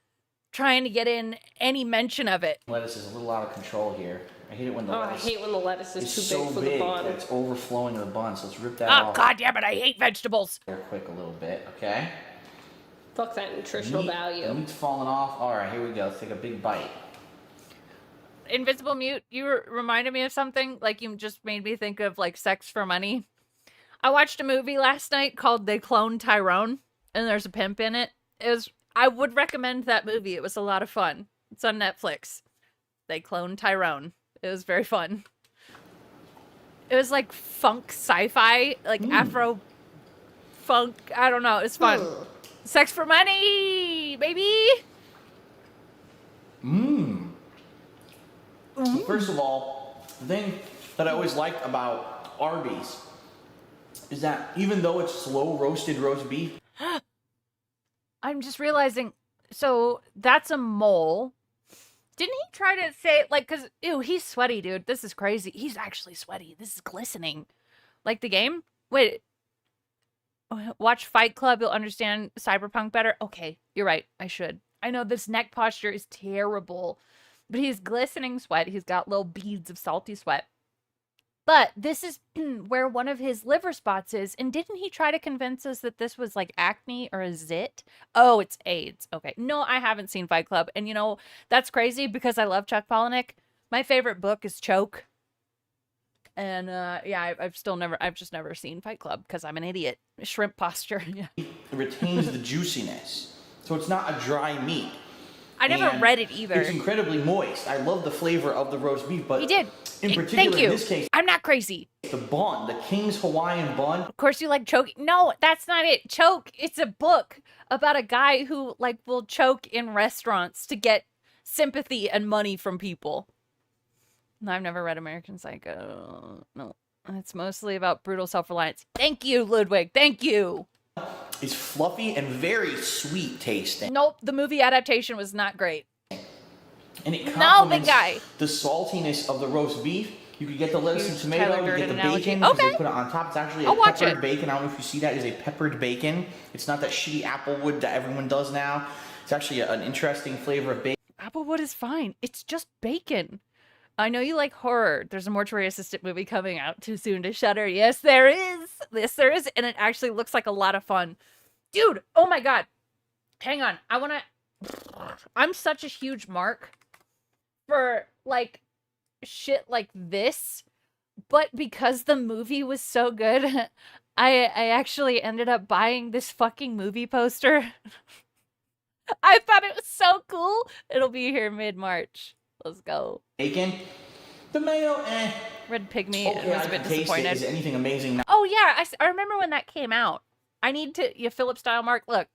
Trying to get in any mention of it. Lettuce is a little out of control here. I hate it when the lettuce... I hate when the lettuce is too so big for the bun. It's overflowing the bun, so let's rip that off. Oh, god damn it, I hate vegetables. Here quick a little bit, okay? Fuck that nutritional value. The meat's falling off. All right, here we go. Let's take a big bite. Invisible Mute, you reminded me of something. Like, you just made me think of, like, Sex for Money. I watched a movie last night called They Cloned Tyrone, and there's a pimp in it. I would recommend that movie. It was a lot of fun. It's on Netflix. They Cloned Tyrone. It was very fun. It was like funk sci-fi, like Afro funk. I don't know. It's fun. Sex for Money, baby. So first of all, the thing that I always liked about Arby's is that even though it's slow roasted roast beef, I'm just realizing, so that's a mole. Didn't he try to say, like, because, ew, he's sweaty, dude. This is crazy. He's actually sweaty. This is glistening. Like the game? Wait. Watch Fight Club. You'll understand Cyberpunk better. Okay, you're right. I should. I know this neck posture is terrible, but he's glistening sweat. He's got little beads of salty sweat. But this is where one of his liver spots is. And didn't he try to convince us that this was like acne or a zit? Oh, it's AIDS. Okay. No, I haven't seen Fight Club. And you know, that's crazy because I love Chuck Palahniuk. My favorite book is Choke. And yeah, I've just never seen Fight Club because I'm an idiot. Shrimp posture. Yeah. It retains the juiciness. So it's not a dry meat. I never read it either. It's incredibly moist. I love the flavor of the roast beef, but he did. In particular, Thank you. in this case, I'm not crazy. The bun, the King's Hawaiian bun. Of course you like choking. No, that's not it. Choke. It's a book about a guy who like will choke in restaurants to get sympathy and money from people. No, I've never read American Psycho. No. It's mostly about brutal self-reliance. Thank you, Ludwig. Thank you. It's fluffy and very sweet tasting. Nope, the movie adaptation was not great. And it No, big complements guy. the saltiness of the roast beef. You could get the lettuce and Huge tomato, Tyler you get Durden the analogy. bacon, because Okay. they put it on top. It's actually a I'll watch peppered it. bacon. I don't know if you see that. It's a peppered bacon. It's not that shitty applewood that everyone does now. It's actually an interesting flavor of bacon. Applewood is fine. It's just bacon. I know you like horror. There's a mortuary assistant movie coming out too soon to Shudder. Yes, there is. Yes, there is. And it actually looks like a lot of fun. Dude, oh my God. Hang on. I'm such a huge mark for like shit like this. But because the movie was so good, I actually ended up buying this fucking movie poster. I thought it was so cool. It'll be here mid-March. Let's go. Bacon. The mayo, Red Pygmy Okay, was I a bit can taste it. disappointed. Is anything amazing now? Oh yeah, I remember when that came out. I need to, Philip style Mark. Look,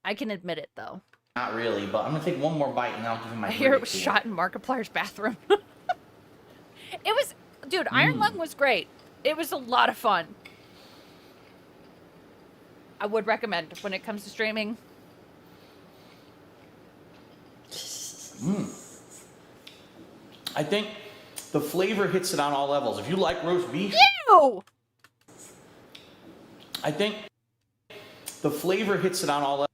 I can admit it though. Not really, but I'm gonna take one more bite and then I'll give you my I hear it verdict was here. shot in Markiplier's bathroom. It was, dude. Iron Lung was great. It was a lot of fun. I would recommend when it comes to streaming. I think the flavor hits it on all levels. If you like roast beef, Ew! I think the flavor hits it on all levels.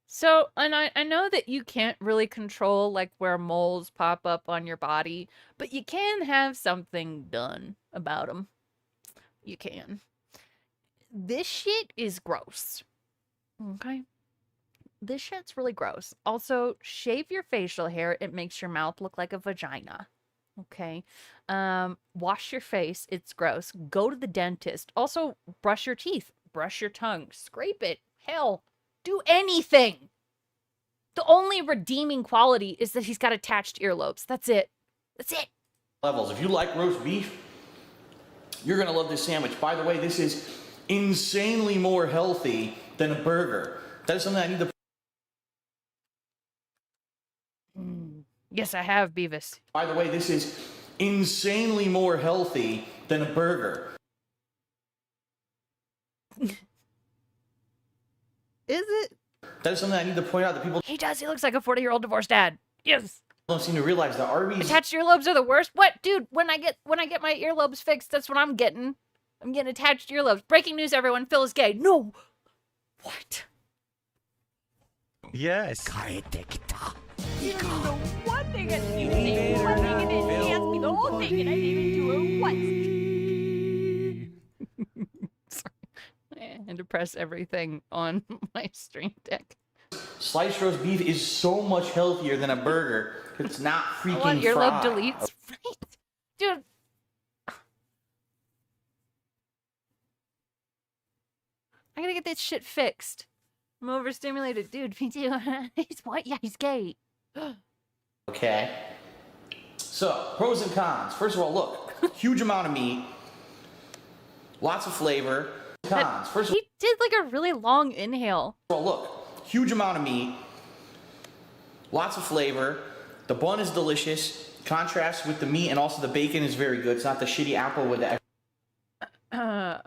So, and I know that you can't really control like where moles pop up on your body, but you can have something done about them. You can. This shit is gross. Okay? This shit's really gross. Also, shave your facial hair. It makes your mouth look like a vagina. Okay? Wash your face. It's gross. Go to the dentist. Also, brush your teeth. Brush your tongue. Scrape it. Hell, do anything. The only redeeming quality is that he's got attached earlobes. That's it. That's it. Levels. If you like roast beef, you're gonna love this sandwich. By the way, this is insanely more healthy than a burger. That is something I need to. Yes, I have, Beavis. By the way, this is insanely more healthy than a burger. Is it? That is something I need to point out that people He does. He looks like a 40-year-old divorced dad. Yes. don't seem to realize that Arby's. Attached earlobes are the worst. What, dude? When I get my earlobes fixed, that's what I'm getting. I'm getting attached earlobes. Breaking news, everyone. Phil is gay. No. What? Yes. You didn't do one thing and you did one thing and then he asked me the whole thing and I didn't do it once. Sorry. And to press everything on my stream deck. Sliced roast beef is so much healthier than a burger. It's not freaking I want earlobe fried. deletes. Right. Dude. I gotta get this shit fixed. I'm overstimulated. Dude, me too. He's what? Yeah, he's gay. Okay. So, pros and cons. First of all, look, huge amount of meat, lots of flavor. Cons. First of He did like a really long inhale. all, look, huge amount of meat, lots of flavor. The bun is delicious. Contrasts with the meat and also the bacon is very good. It's not the shitty apple with the.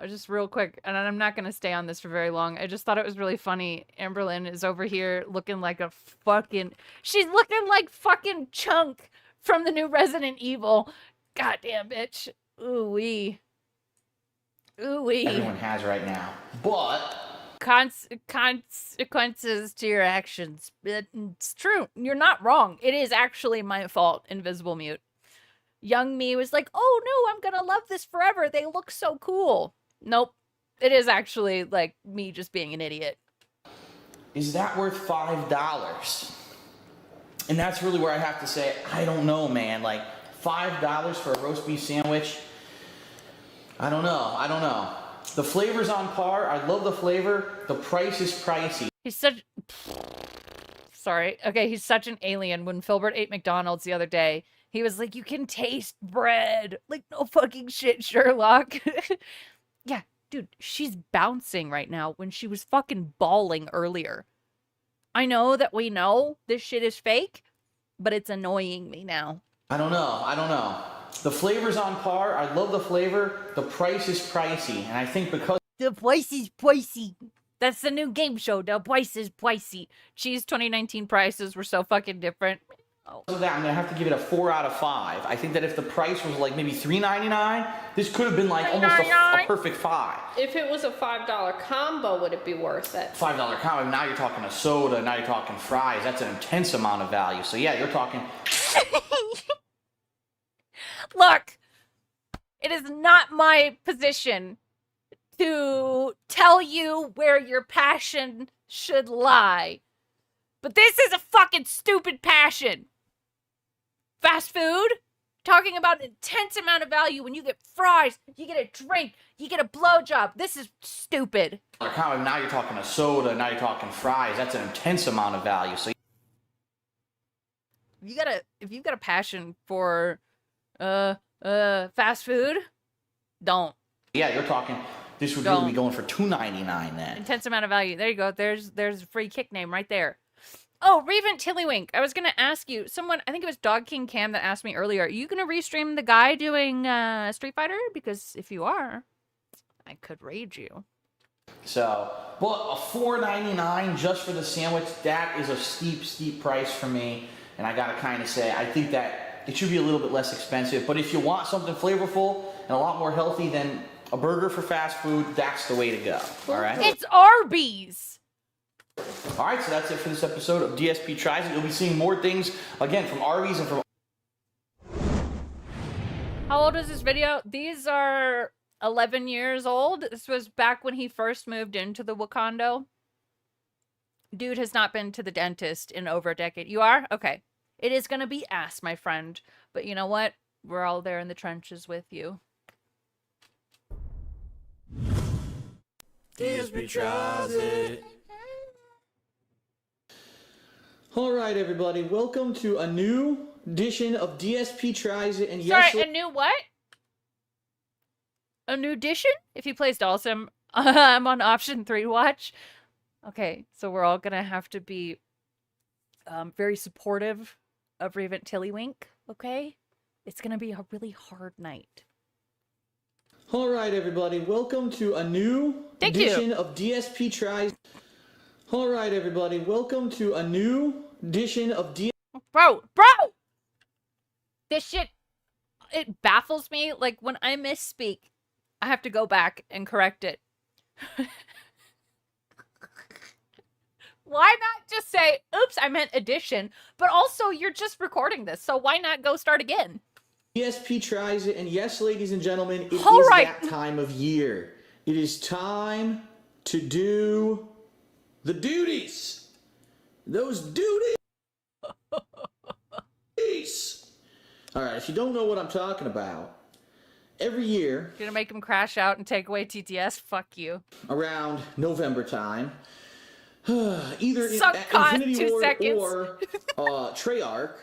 Just real quick, and I'm not gonna stay on this for very long. I just thought it was really funny. Amberlynn is over here looking like a fucking. She's looking like fucking Chunk from the new Resident Evil. Goddamn bitch. Ooh wee. Ooh wee. Everyone has right now, but. Consequences to your actions. It's true. You're not wrong. It is actually my fault. Invisible mute. Young me was like, oh no, I'm gonna love this forever. They look so cool. Nope. It is actually like me just being an idiot. Is that worth $5? And that's really where I have to say, I don't know, man. Like, $5 for a roast beef sandwich? I don't know. The flavor's on par. I love the flavor. The price is pricey. He's such... Sorry. Okay, he's such an alien. When Philbert ate McDonald's the other day, he was like, you can taste bread. Like, no fucking shit, Sherlock. Yeah, dude, she's bouncing right now when she was fucking bawling earlier. I know that we know this shit is fake, but it's annoying me now. I don't know. The flavor's on par. I love the flavor. The price is pricey. And I think because The price is pricey. That's the new game show. The price is pricey. Cheese 2019 prices were so fucking different. of that, I'm going to have to give it a 4 out of 5. I think that if the price was like maybe $3.99, this could have been like almost a perfect 5. If it was a $5 combo, would it be worth it? $5 combo. Now you're talking a soda. Now you're talking fries. That's an intense amount of value. So yeah, you're talking. Look, it is not my position to tell you where your passion should lie. But this is a fucking stupid passion. Fast food? Talking about an intense amount of value when you get fries, you get a drink, you get a blowjob. This is stupid. Now you're talking a soda. Now you're talking fries. That's an intense amount of value. So if you've got a passion for fast food, don't. Yeah, you're talking. This would really be going for $2.99 then. Intense amount of value. There you go. There's a free kick name right there. Oh, Revent Tillywink. I was going to ask you, I think it was Dog King Cam that asked me earlier, are you going to restream the guy doing Street Fighter? Because if you are, I could raid you. So, but a $4.99 just for the sandwich, that is a steep price for me. And I got to kind of say, I think that it should be a little bit less expensive. But if you want something flavorful and a lot more healthy than a burger for fast food, that's the way to go. All right? It's Arby's. All right, so that's it for this episode of DSP Tries It. You'll be seeing more things, again, from Arby's and from... How old is this video? These are 11 years old. This was back when he first moved into the Wakando. Dude has not been to the dentist in over a decade. You are? Okay. It is going to be ass, my friend. But you know what? We're all there in the trenches with you. DSP Tries It. All right, everybody. Welcome to a new edition of DSP Tries It. And yes, sorry, a new what? A new edition? If he plays Dawson, I'm on option 3 watch. Okay, so we're all gonna have to be very supportive of Revent Tillywink, okay? It's gonna be a really hard night. All right, everybody. Welcome to a new edition of DSP Tries. All right, everybody. Welcome to a new edition of DSP. Bro! This shit, it baffles me. Like, when I misspeak, I have to go back and correct it. Why not just say, oops, I meant edition, but also you're just recording this, so why not go start again? DSP Tries It, and yes, ladies and gentlemen, it is that time of year. It is time to do the duties. Those duties. All right, if you don't know what I'm talking about, every year... You're gonna make him crash out and take away TTS? Fuck you. Around November time, either Infinity Ward or Treyarch,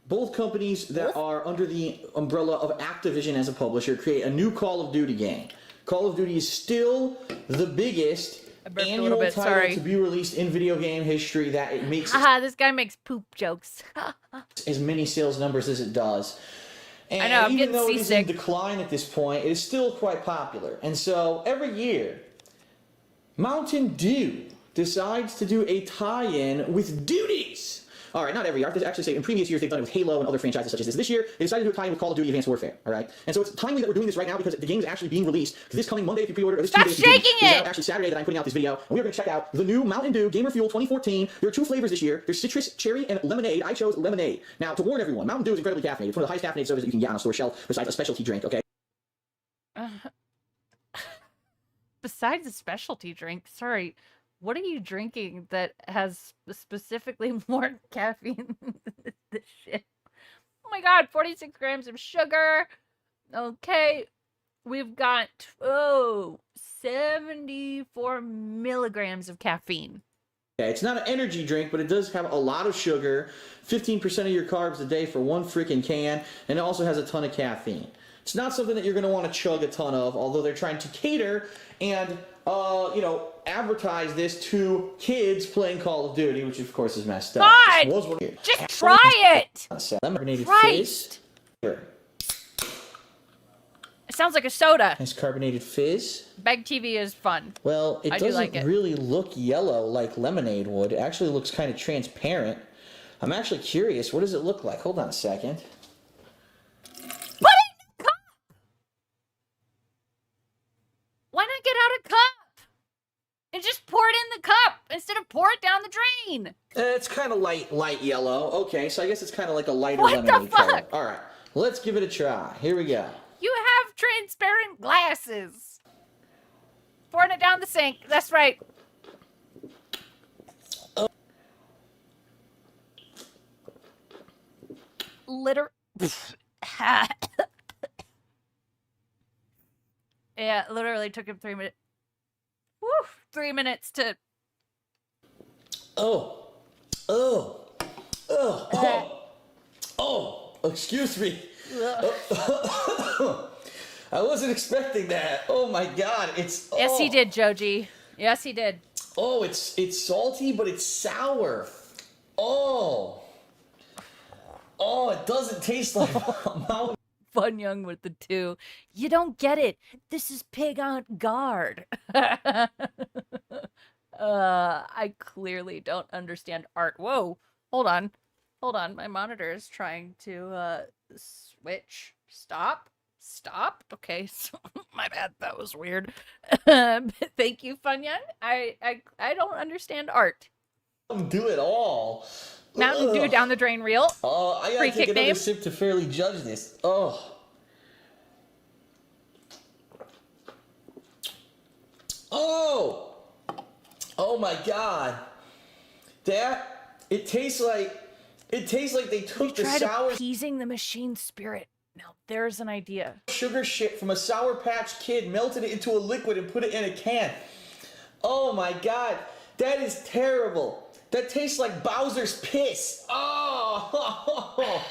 both companies that are under the umbrella of Activision as a publisher, create a new Call of Duty game. Call of Duty is still the biggest annual title to be released in video game history that it makes... this guy makes poop jokes. as many sales numbers as it does. And I know, I'm even though getting it is in decline at this point, it is still quite popular. And so every year, Mountain Dew decides to do a tie-in with duties. All right, not every year. I have to actually say, in previous years, they've done it with Halo and other franchises such as this. This year, they decided to do a tie-in with Call of Duty Advanced Warfare, all right? And so it's timely that we're doing this right now because the game is actually being released. This coming Monday, if you pre-order, or this Tuesday, if you do, is actually Saturday that I'm putting out this video. And we are going to check out the new Mountain Dew Gamer Fuel 2014. There are 2 flavors this year. There's citrus, cherry, and lemonade. I chose lemonade. Now, to warn everyone, Mountain Dew is incredibly caffeinated. It's one of the highest caffeinated sodas that you can get on a store shelf, besides a specialty drink, okay? Besides a specialty drink, sorry. What are you drinking that has specifically more caffeine than this shit? Oh my god, 46 grams of sugar. Okay, we've got, 74 milligrams of caffeine. Yeah, it's not an energy drink, but it does have a lot of sugar, 15% of your carbs a day for one freaking can, and it also has a ton of caffeine. It's not something that you're going to want to chug a ton of, although they're trying to cater and advertise this to kids playing Call of Duty, which of course is messed up. God! Just try it! Carbonated Christ! fizz. It sounds like a soda. Nice carbonated fizz. Beg TV is fun. Well, it I do doesn't like it. really look yellow like lemonade would. It actually looks kind of transparent. I'm actually curious. What does it look like? Hold on a second. Put it in the cup! Why not get out a cup? And just pour it in the cup instead of pour it down the drain. It's kind of light yellow. Okay, so I guess it's kind of like a lighter What the lemonade color. fuck? All right, let's give it a try. Here we go. You have transparent glasses. Pouring it down the sink. That's right. Yeah, it literally took him 3 minutes. Woo! 3 minutes to. Oh, excuse me. I wasn't expecting that. Oh my God, it's. Oh. Yes, he did, Joji. Yes, he did. Oh, it's salty, but it's sour. Oh, it doesn't taste like Mountain. Fun Young with the 2. You don't get it. This is pig on guard. I clearly don't understand art. Whoa. Hold on. My monitor is trying to switch. Stop. Okay. So, my bad. That was weird. Thank you, Fun Young. I don't understand art. Do it all. Mountain Dew down the drain reel. I gotta Free take kick another name. sip to fairly judge this. Oh my God. It tastes like they took the Tried sour appeasing the machine spirit. Now there's an idea. sugar shit from a Sour Patch Kid, melted it into a liquid and put it in a can. Oh my God, that is terrible. That tastes like Bowser's piss. Oh,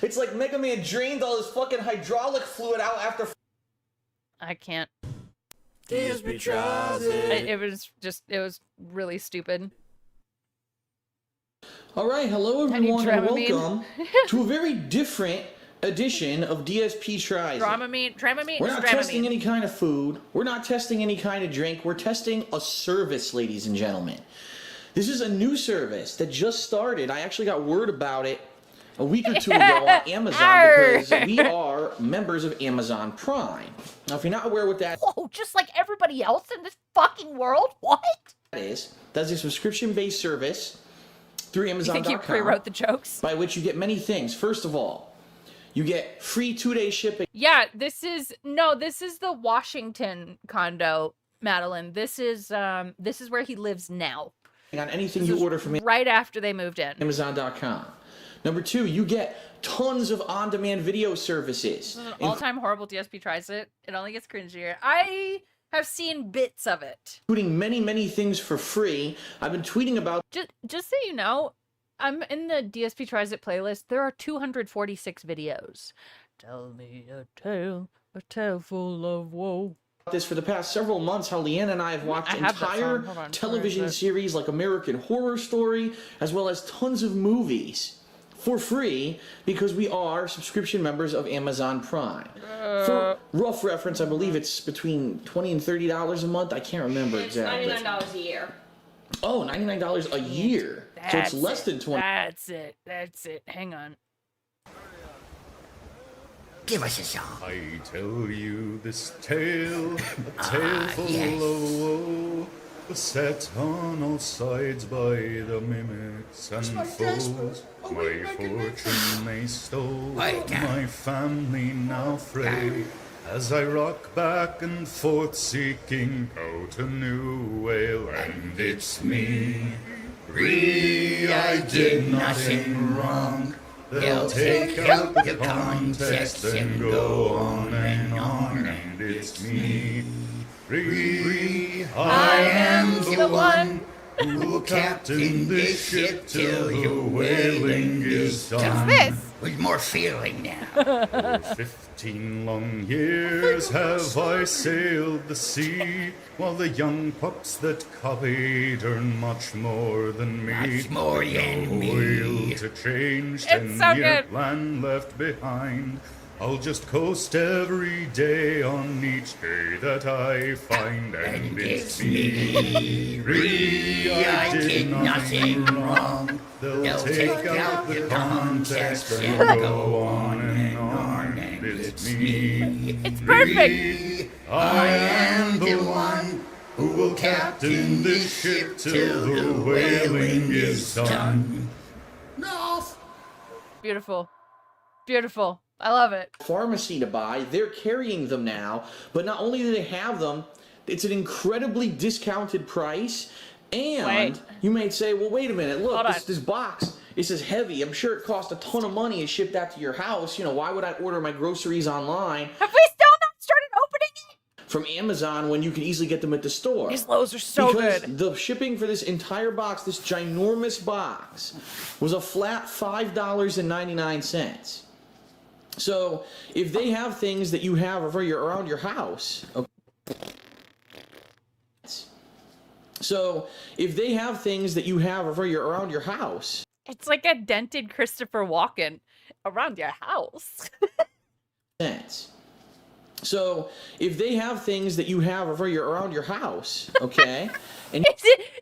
it's like Mega Man drained all his fucking hydraulic fluid out after. I can't. DSP tries it. It was really stupid. All right, hello I need everyone, and Dramamine. welcome to a very different edition of DSP Tries It. Dramamine We're is not Dramamine. testing any kind of food. We're not testing any kind of drink. We're testing a service, ladies and gentlemen. This is a new service that just started. I actually got word about it a week or two ago on Amazon because we are members of Amazon Prime. Now, if you're not aware what that Whoa, just like everybody else in this fucking world? What? is, that's a subscription-based service through You Amazon.com. think you pre-wrote the jokes? By which you get many things. First of all, you get free 2-day shipping. Yeah, this is the Washington condo, Madeline. This is where he lives now. On anything you order from Right after they moved in. Amazon.com. Number 2, you get tons of on-demand video services. This is an all-time horrible DSP Tries It. It only gets cringier. I have seen bits of it. Including many things for free. I've been tweeting about. Just so you know, I'm in the DSP Tries It playlist. There are 246 videos. Tell me a tale full of woe. This for the past several months, how Leanne and I have watched I have that entire song. Hold on. television Where is it? series like American Horror Story, as well as tons of movies for free because we are subscription members of Amazon Prime. For rough reference, I believe it's between $20 and $30 a month. I can't remember It's exactly. $99 a year. Oh, $99 a year. So it's less than 20. That's it. Hang on. Give us a song. I tell you this tale, a tale full of woe, set on all sides by the mimics and foes. My fortune they stole, my family now fray, as I rock back and forth seeking out a new wail. And it's me, I did nothing wrong. They'll take out the contest and go on, and it's me. I am the one who will captain this ship till the whaling is done. with more feeling now. For 15 long years have I sailed the sea, while the young pups that copied earn much more than me. Much more than me. Oil to change, 10-year plan left behind. I'll just coast every day on each day that I find, and it's me. Really, I did nothing wrong. They'll take out the context and go on and on, and it's me. It's perfect. Really, I am the one who will captain this ship till the whaling is done. No. Beautiful. Beautiful. I love it. Pharmacy to buy. They're carrying them now, but not only do they have them, it's an incredibly discounted price. And you may say, well, wait a minute, look, this box, it says heavy. I'm sure it cost a ton of money to ship that to your house. You know, why would I order my groceries online? Have we still not started opening it? From Amazon when you can easily get them at the store? These loaves are so because good. The shipping for this entire box, this ginormous box, was a flat $5.99. So, if they have things that you have around your house, around your house, it's like a dented Christopher Walken around your house. So, if they have things that you have around your house, okay, and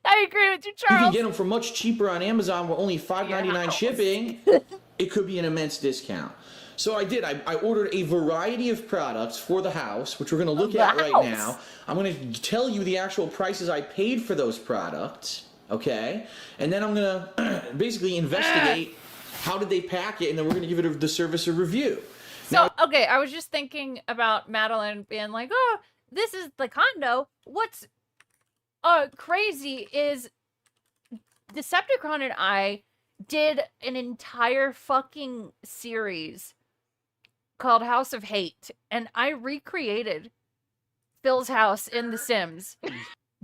I agree with you, Charles. You can get them for much cheaper on Amazon with only $5.99 shipping. It could be an immense discount. So I did. I ordered a variety of products for the house, which we're going to look at right now. I'm going to tell you the actual prices I paid for those products, okay? And then I'm going to basically investigate how did they pack it, and then we're going to give it the service a review. So, okay, I was just thinking about Madeline being like, oh, this is the condo. What's crazy is Decepticon and I did an entire fucking series called House of Hate, and I recreated Phil's house in The Sims,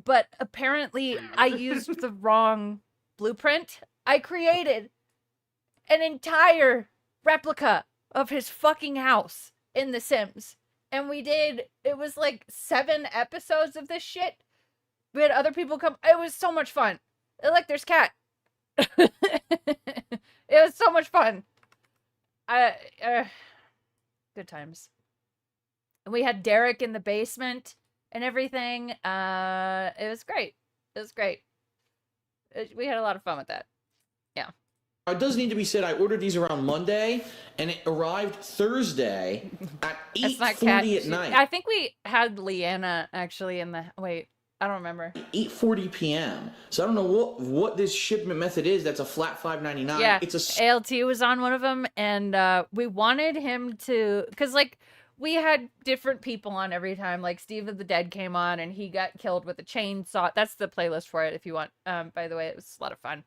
but apparently I used the wrong blueprint. I created an entire replica of his fucking house in The Sims, and it was like 7 episodes of this shit. We had other people come. It was so much fun. Like, there's Cat. It was so much fun. Good times. And we had Derek in the basement and everything. It was great. It was great. We had a lot of fun with that. Yeah. It does need to be said, I ordered these around Monday, and it arrived Thursday at 8:40 at night. I think we had Leanna actually in the... Wait, I don't remember. 8:40 p.m. So I don't know what this shipment method is. That's a flat $5.99. Yeah, it's ALT was on one of them, and we wanted him to... Because, like, we had different people on every time. Like, Steve of the Dead came on, and he got killed with a chainsaw. That's the playlist for it, if you want. By the way, it was a lot of fun.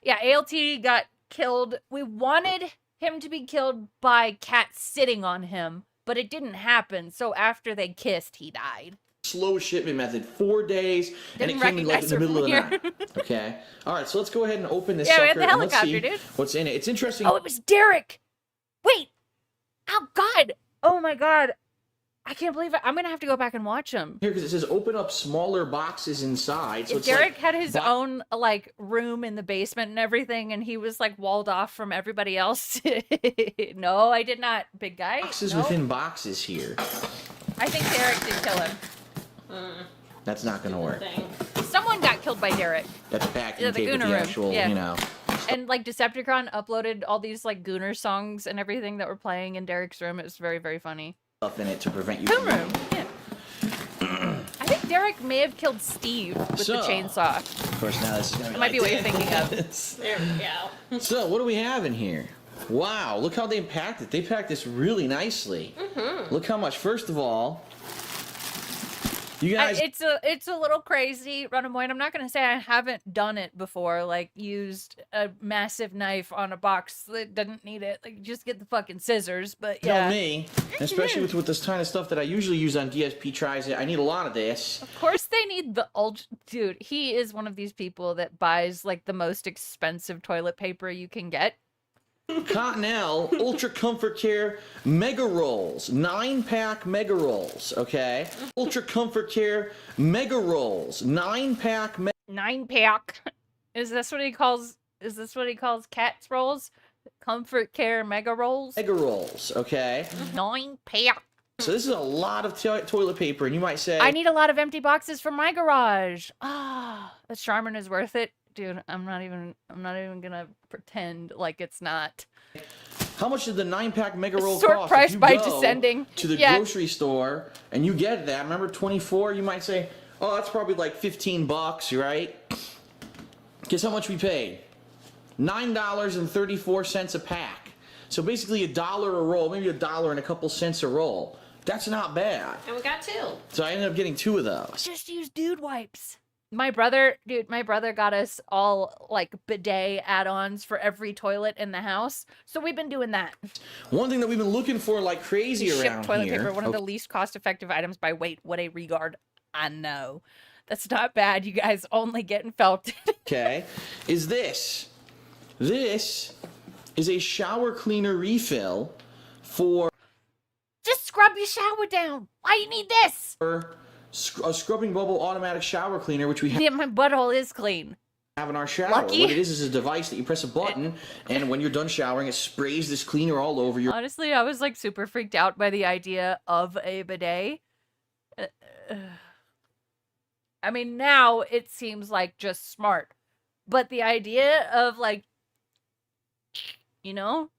Yeah, ALT got killed. We wanted him to be killed by Cat sitting on him, but it didn't happen. So after they kissed, he died. Slow shipment method, 4 days, and it came in like in the middle of the night. Okay. All right, so let's go ahead and open this sucker. We had the helicopter, and let's see dude. what's in it. It's interesting. Oh, it was Derek. Wait. Oh, God. Oh, my God. I can't believe it. I'm going to have to go back and watch them. Here, because it says open up smaller boxes inside. So it's Derek like had his own, like, room in the basement and everything, and he was, like, walled off from everybody else. No, I did not, big guy. boxes No. within boxes here. I think Derek did kill him. That's not going to work. Someone got killed by Derek. That's packing Yeah, the tape with Gooner the room. actual, Yeah. you know. And, like, Decepticon uploaded all these, like, Gooner songs and everything that were playing in Derek's room. It was very, very funny. Stuff in it to prevent you Boom room, yeah. I think Derek may have killed Steve with the chainsaw. Of course, now this is going to That might be what you're thinking of. There we go. So, what do we have in here? Wow, look how they packed it. They packed this really nicely. Look how much. First of all, you guys... It's a little crazy, Runamoy. I'm not going to say I haven't done it before, like, used a massive knife on a box that didn't need it. Like, just get the fucking scissors, but yeah. Tell me, especially with this kind of stuff that I usually use on DSP tries it, I need a lot of this. Of course they need the Dude, he is one of these people that buys, like, the most expensive toilet paper you can get. Cottonelle Ultra Comfort Care Mega Rolls, 9-pack Mega Rolls, okay? Ultra Comfort Care Mega Rolls, 9-pack. 9-pack. Is this what he calls cats rolls? Comfort Care Mega Rolls? Mega Rolls, okay? 9-pack. So this is a lot of toilet paper, and you might say, I need a lot of empty boxes for my garage. Ah, the Charmin is worth it. Dude, I'm not even gonna pretend like it's not. how much did the 9-pack Mega Roll Sort cost? price If you by go descending. to the Yeah. grocery store and you get that, remember 24, you might say, oh, that's probably like 15 bucks, right? Guess how much we paid? $9.34 a pack. So basically $1 a roll, maybe $1 and a couple cents a roll. That's not bad. And we got 2. So I ended up getting 2 of those. Just use dude wipes. My brother got us all like bidet add-ons for every toilet in the house. So we've been doing that. One thing that we've been looking for like crazy He shipped around toilet here. paper, one of the least cost-effective items by weight. What a regard. I know. That's not bad, you guys. Only getting felt. Okay, is this. This is a shower cleaner refill for Just scrub your shower down. Why you need this? a scrubbing bubble automatic shower cleaner, which we Yeah, my butthole is clean. have in our shower. Lucky. What it is a device that you press a button, and when you're done showering, it sprays this cleaner all over your. Honestly, I was like super freaked out by the idea of a bidet. I mean, now it seems like just smart. But the idea of like, you know,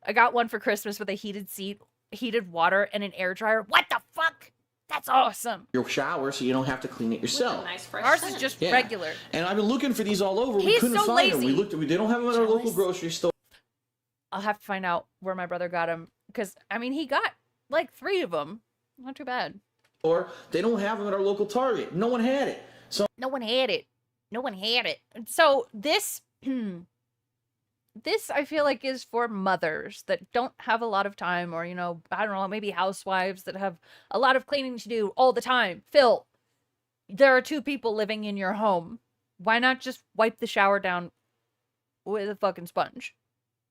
I got one for Christmas with a heated seat, heated water, and an air dryer. What the fuck? That's awesome. Your shower, so you don't have to clean it yourself. Nice fresh Ours scent. is just Yeah. regular. And I've been looking for these all over. We He's couldn't so find them. We lazy. looked. They don't have them at our local grocery store. I'll have to find out where my brother got them. Because, I mean, he got like 3 of them. Not too bad. Or they don't have them at our local Target. No one had it. So No one had it. No one had it. And so this, this I feel like is for mothers that don't have a lot of time, or, you know, I don't know, maybe housewives that have a lot of cleaning to do all the time. Phil, there are 2 people living in your home. Why not just wipe the shower down with a fucking sponge?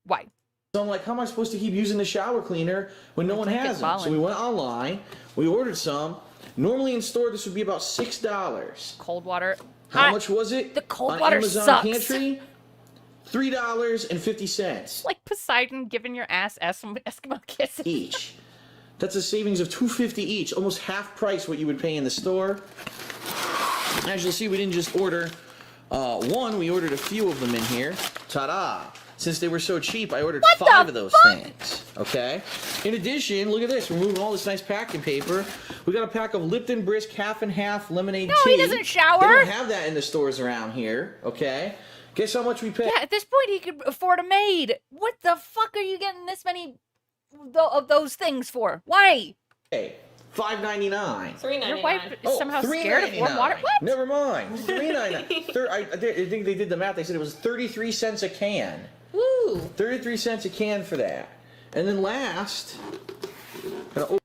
Why? So I'm like, how am I supposed to keep using the shower cleaner when no one Take it, has them? So Colin. we went online, we ordered some. Normally in store, this would be about $6. Cold water. How much was it? The cold on water Amazon sucks. Pantry? $3.50 Like Poseidon giving your ass Eskimo kisses. each. That's a savings of $2.50 each, almost half price what you would pay in the store. As you'll see, we didn't just order one, we ordered a few of them in here. Ta-da! Since they were so cheap, I ordered 5 of those things. Okay? In addition, look at this. We're moving all this nice packing paper. We got a pack of Lipton Brisk half and half lemonade tea. No, he doesn't shower. They don't have that in the stores around here. Okay? Guess how much we paid? Yeah, at this point, he could afford a maid. What the fuck are you getting this many of those things for? Why? Hey, $5.99. $3.99. Your wife is somehow scared of warm water? What? Never mind. $3.99. I think they did the math. They said it was 33 cents a can. Woo! 33 cents a can for that. And then last.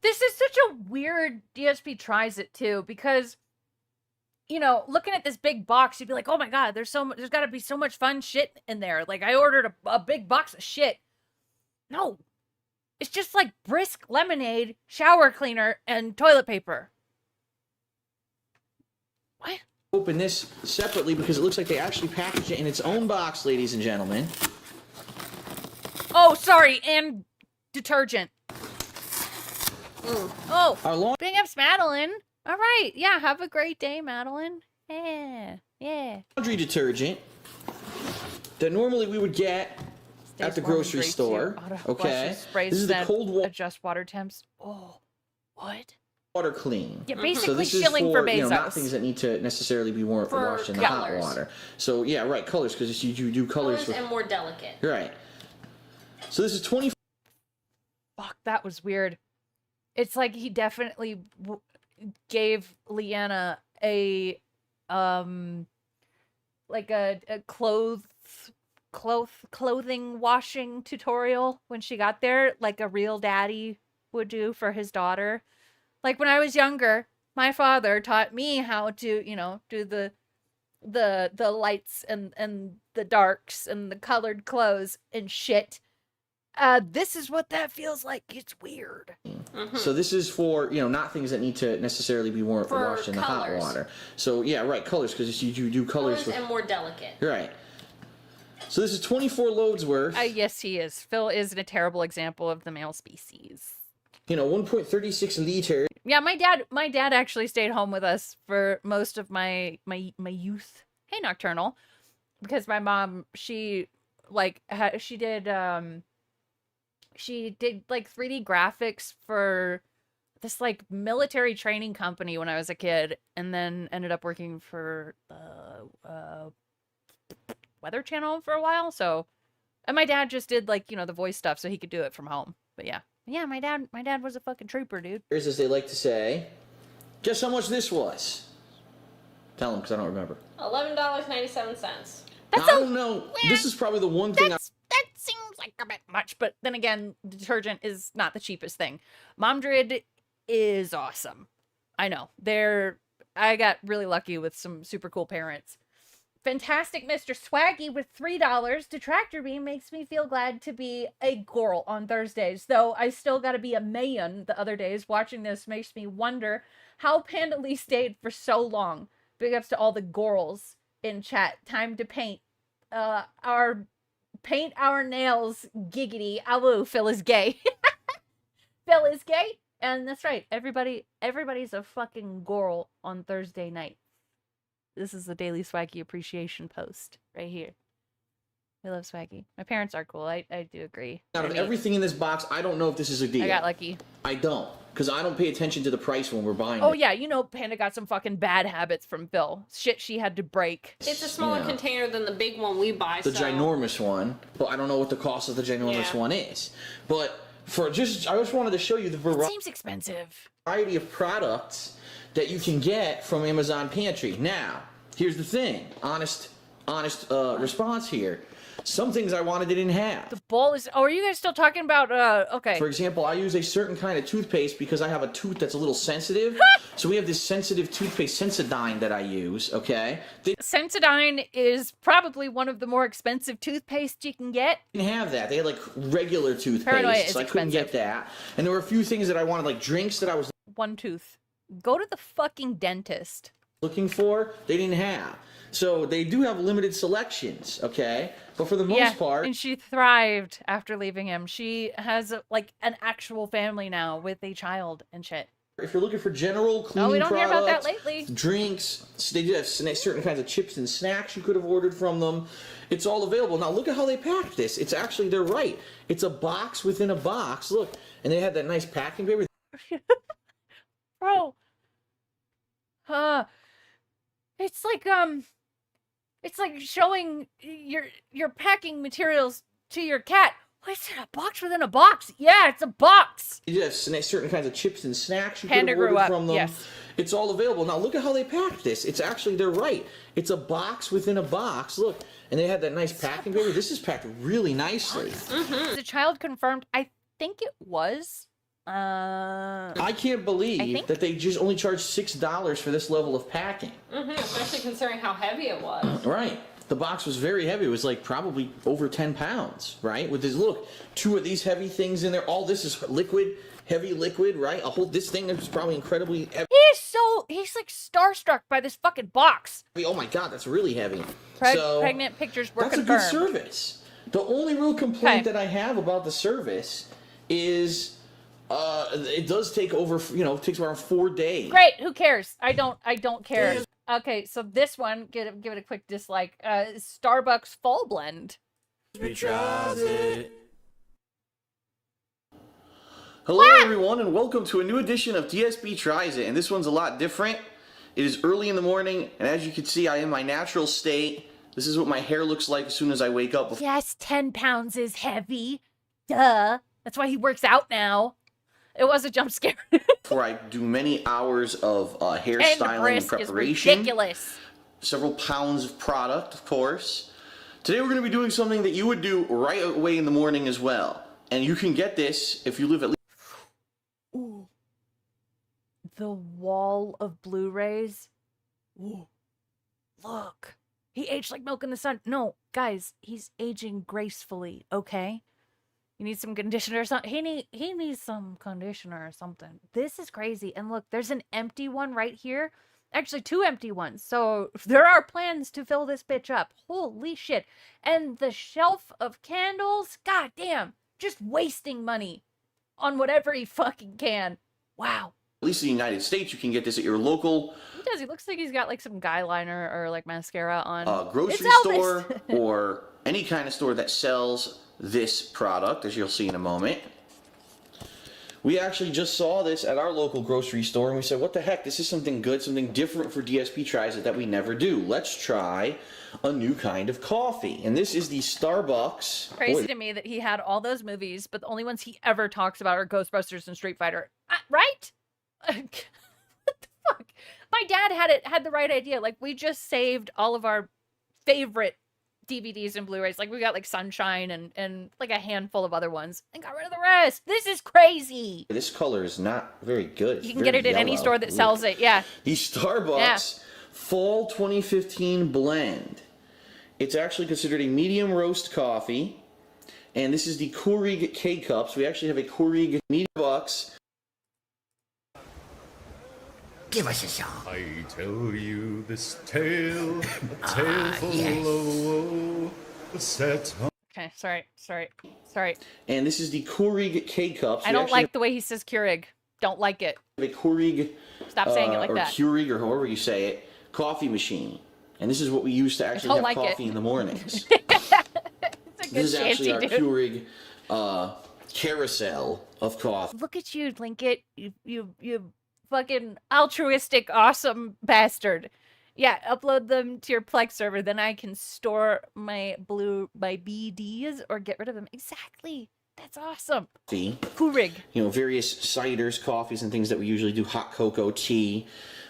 This is such a weird DSP tries it too, because, you know, looking at this big box, you'd be like, oh my god, there's got to be so much fun shit in there. Like, I ordered a big box of shit. No. It's just like Brisk lemonade, shower cleaner, and toilet paper. What? Open this separately because it looks like they actually packaged it in its own box, ladies and gentlemen. Oh, sorry, and detergent. Oh, Our long big ups, Madeline. All right, yeah, have a great day, Madeline. Yeah, yeah. laundry detergent that normally we would get at the grocery store. Okay, this is the cold water. Adjust water temps. Oh, what? Water clean. Yeah, So basically this is shilling for you know, not Bezos. things that need to necessarily be washed in the hot colors. water. So yeah, right, colors because you do colors. Colors and more delicate. Right. So this is 20. Fuck, that was weird. It's like he definitely gave Leanna a like a clothing washing tutorial when she got there, like a real daddy would do for his daughter. Like when I was younger, my father taught me how to, you know, do the lights and the darks and the colored clothes and shit. this is what that feels like. It's weird. So this is for, not things that need to necessarily be washed in the hot colors. water. So yeah, right, colors, because you do colors. Colors and more delicate. Right. So this is 24 loads worth. Yes, he is. Phil is a terrible example of the male species. 1.36 liters. Yeah, my dad actually stayed home with us for most of my youth. Hey, Nocturnal. Because my mom, she did like 3D graphics for this like military training company when I was a kid, and then ended up working for the Weather Channel for a while. So, and my dad just did like, the voice stuff so he could do it from home. But yeah, my dad was a fucking trooper, dude. Here's, as they like to say. Guess how much this was? Tell them, because I don't remember. $11.97. I don't know. This is probably the one thing That seems like a bit much, but then again, detergent is not the cheapest thing. Momdrid is awesome. I know. I got really lucky with some super cool parents. Fantastic Mr. Swaggy with $3. Detractor Beam makes me feel glad to be a girl on Thursdays, though I still gotta be a man the other days. Watching this makes me wonder how Panda Lee stayed for so long. Big ups to all the GORLZ in chat. Time to paint our nails. Giggity. Awoo, Phil is gay. Phil is gay. And that's right. Everybody's a fucking girl on Thursday night. This is the Daily Swaggy Appreciation post right here. We love Swaggy. My parents are cool. I do agree. out of everything in this box, I don't know if this is a deal. I got lucky. I don't, because I don't pay attention to the price when we're buying Oh it. yeah, Panda got some fucking bad habits from Phil. Shit she had to break. It's a smaller Yeah. container than the big one we buy. The so. ginormous one, but I don't know what the cost of the ginormous one is. But I just wanted to show you the It seems expensive. variety of products that you can get from Amazon Pantry. Now, here's the thing. Honest response here. Some things I wanted they didn't have. The bowl is. Oh, are you guys still talking about? Okay. For example, I use a certain kind of toothpaste because I have a tooth that's a little sensitive. So we have this sensitive toothpaste, Sensodyne, that I use, okay? They Sensodyne is probably one of the more expensive toothpaste you can get. didn't have that. They had like regular toothpaste, Paranoia is so I couldn't get that. And there were a few things that I wanted, like drinks that I was One tooth. Go to the fucking dentist. looking for, they didn't have. So they do have limited selections, okay? But for the most part, and she thrived after leaving him. She has like an actual family now with a child and shit. if you're looking for general cleaning we don't hear about that products, lately. drinks, they do have certain kinds of chips and snacks you could have ordered from them. It's all available. Now look at how they packed this. It's actually, they're right. It's a box within a box. Look, and they had that nice packing paper. Bro. It's like showing your packing materials to your cat. What is it, a box within a box? Yeah, it's a box. You have certain kinds of chips and snacks you Panda could have grew ordered up, from them. yes. It's all available. Now look at how they packed this. It's actually, they're right. It's a box within a box. Look, and they had that nice packing paper. This is packed really nicely. The child confirmed. I think it was. I can't believe that they just only charged $6 for this level of packing. Especially considering how heavy it was. Right. The box was very heavy. It was like probably over 10 pounds, right? With this, look, 2 of these heavy things in there. All this is liquid, heavy liquid, right? This thing is probably incredibly heavy. He's like starstruck by this fucking box. Oh my God, that's really heavy. Pregnant pictures were that's confirmed. a good service. The only real complaint that I have about the service is it does take over, it takes around 4 days. Great, who cares? I don't care. Okay, so this one, give it a quick dislike. Starbucks Fall Blend. Hello everyone, and welcome to a new edition of DSP Tries It, and this one's a lot different. It is early in the morning, and as you can see, I am in my natural state. This is what my hair looks like as soon as I wake up. Yes, 10 pounds is heavy. Duh. That's why he works out now. It was a jump scare. Before I do many hours of hairstyling and brisk preparation. is ridiculous. Several pounds of product, of course. Today we're going to be doing something that you would do right away in the morning as well. And you can get this if you live at least... Ooh. The wall of Blu-rays. Ooh. Look. He aged like milk in the sun. No, guys, he's aging gracefully, okay? You need some conditioner or something. He needs some conditioner or something. This is crazy. And look, there's an empty one right here. Actually, 2 empty ones. So there are plans to fill this bitch up. Holy shit. And the shelf of candles, god damn, just wasting money on whatever he fucking can. Wow. At least in the United States, you can get this at your local He does. He looks like he's got like some guy liner or like mascara on. grocery It's store Elvis. or any kind of store that sells this product, as you'll see in a moment. We actually just saw this at our local grocery store, and we said, what the heck, this is something good, something different for DSP tries it that we never do. Let's try a new kind of coffee. And this is the Starbucks. Crazy to me that he had all those movies, but the only ones he ever talks about are Ghostbusters and Street Fighter. Right? What the fuck? My dad had the right idea. Like, we just saved all of our favorite DVDs and Blu-rays. Like, we got like Sunshine and like a handful of other ones and got rid of the rest. This is crazy. This color is not very good. It's You can get it at any yellow. store that sells it. Yeah. The Starbucks Fall 2015 blend. It's actually considered a medium roast coffee. And this is the Keurig K-Cups. We actually have a Keurig medium bucks. Give us a song. I tell you this tale, a tale full of woe, set on. Okay, sorry. And this is the Keurig K-Cups. I don't like the way he says Keurig. Don't like it. A Keurig. Stop saying it like or that. Keurig, or however you say it, coffee machine. And this is what we use to actually don't have like it. coffee in the mornings. It's a good This is actually our shanty, dude. Keurig carousel of coffee. Look at you, Linkit. You fucking altruistic, awesome bastard. Yeah, upload them to your Plex server, then I can store my BDs or get rid of them. Exactly. That's awesome. Keurig. You know, various ciders, coffees, and things that we usually do, hot cocoa, tea.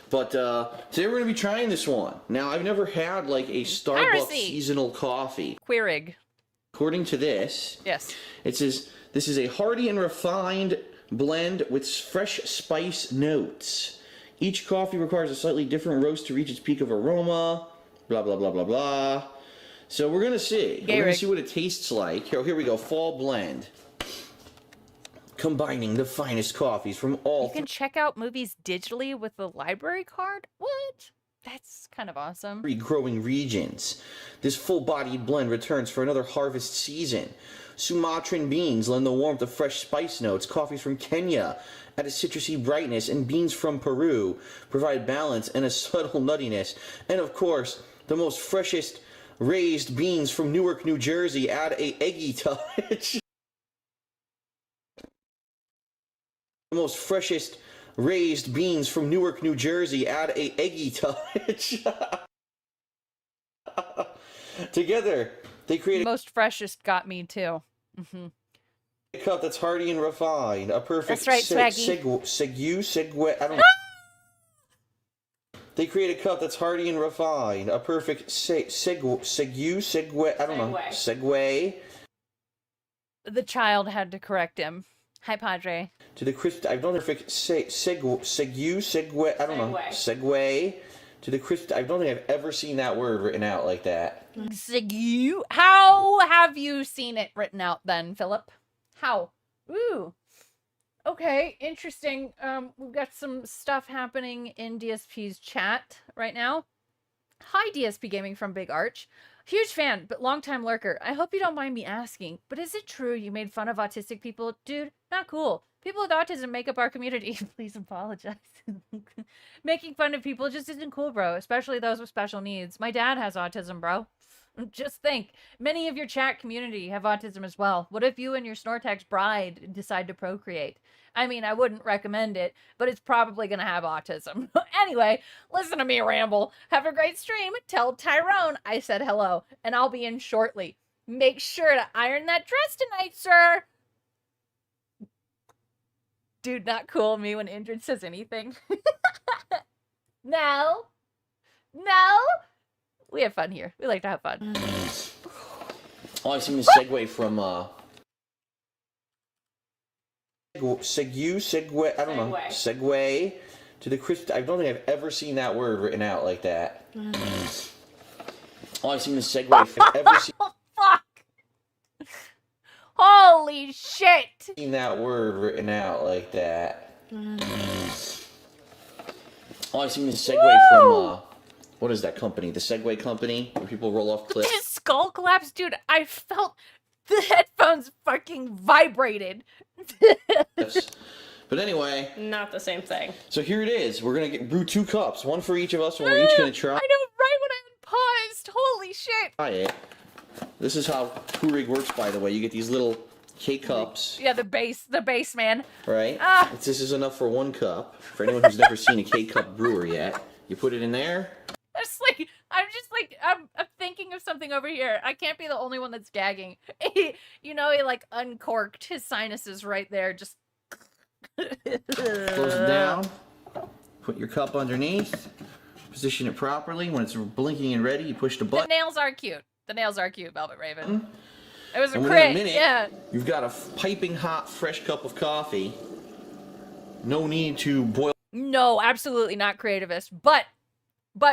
But today we're going to be trying this one. Now, I've never had like a Starbucks Piracy. seasonal coffee. Keurig. According to this, Yes. it says this is a hearty and refined blend with fresh spice notes. Each coffee requires a slightly different roast to reach its peak of aroma. Blah, blah, blah, blah, blah. So we're going to see. We're going to see what it tastes like. Here we go. Fall blend. Combining the finest coffees from all You can check out movies digitally with the library card? What? That's kind of awesome. 3 growing regions. This full-bodied blend returns for another harvest season. Sumatran beans lend the warmth of fresh spice notes. Coffees from Kenya add a citrusy brightness, and beans from Peru provide balance and a subtle nuttiness. And of course, the most freshest raised beans from Newark, New Jersey add a eggy touch. The most freshest raised beans from Newark, New Jersey add a eggy touch. Together, they create Most freshest got me too. a cup that's hearty and refined. A perfect That's right, Swaggy. segue. I don't know. They create a cup that's hearty and refined. A perfect segue. I don't know. Segue. The child had to correct him. Hi, Padre. To the crisp, I don't know if it segue. I don't know. Segue. To the crisp, I don't think I've ever seen that word written out like that. Segue. How have you seen it written out then, Philip? How? Ooh. Okay, interesting. We've got some stuff happening in DSP's chat right now. Hi, DSP Gaming from Big Arch. Huge fan, but long-time lurker. I hope you don't mind me asking, but is it true you made fun of autistic people? Dude, not cool. People with autism make up our community. Please apologize. Making fun of people just isn't cool, bro, especially those with special needs. My dad has autism, bro. Just think, many of your chat community have autism as well. What if you and your Snortex bride decide to procreate? I mean, I wouldn't recommend it, but it's probably going to have autism. Anyway, listen to me ramble. Have a great stream. Tell Tyrone I said hello, and I'll be in shortly. Make sure to iron that dress tonight, sir. Dude, not cool me when Indrid says anything. No. We have fun here. We like to have fun. Oh, I've seen the segue from segue. I don't know. Segue to the crisp. I don't think I've ever seen that word written out like that. Oh, I've seen the segue from Fuck! Holy shit! Seen that word written out like that. Oh, I've seen this segue from, what is that company? The Segway company, where people roll off cliffs. This skull collapse, dude. I felt the headphones fucking vibrated. But anyway. Not the same thing. So here it is. We're going to brew 2 cups, one for each of us, and we're each going to try. I know, right when I paused. Holy shit. Try it. This is how Keurig works, by the way. You get these little K-cups. Yeah, the base, man. Right? Ah. This is enough for 1 cup. For anyone who's never seen a K-cup brewer yet, you put it in there. I'm thinking of something over here. I can't be the only one that's gagging. You know, he like uncorked his sinuses right there. Just Close it down. Put your cup underneath. Position it properly. When it's blinking and ready, you push the button. The nails are cute. Velvet Raven. It was a And crit. within a minute, Yeah. you've got a piping hot, fresh cup of coffee. No need to boil. No, absolutely not creativist. But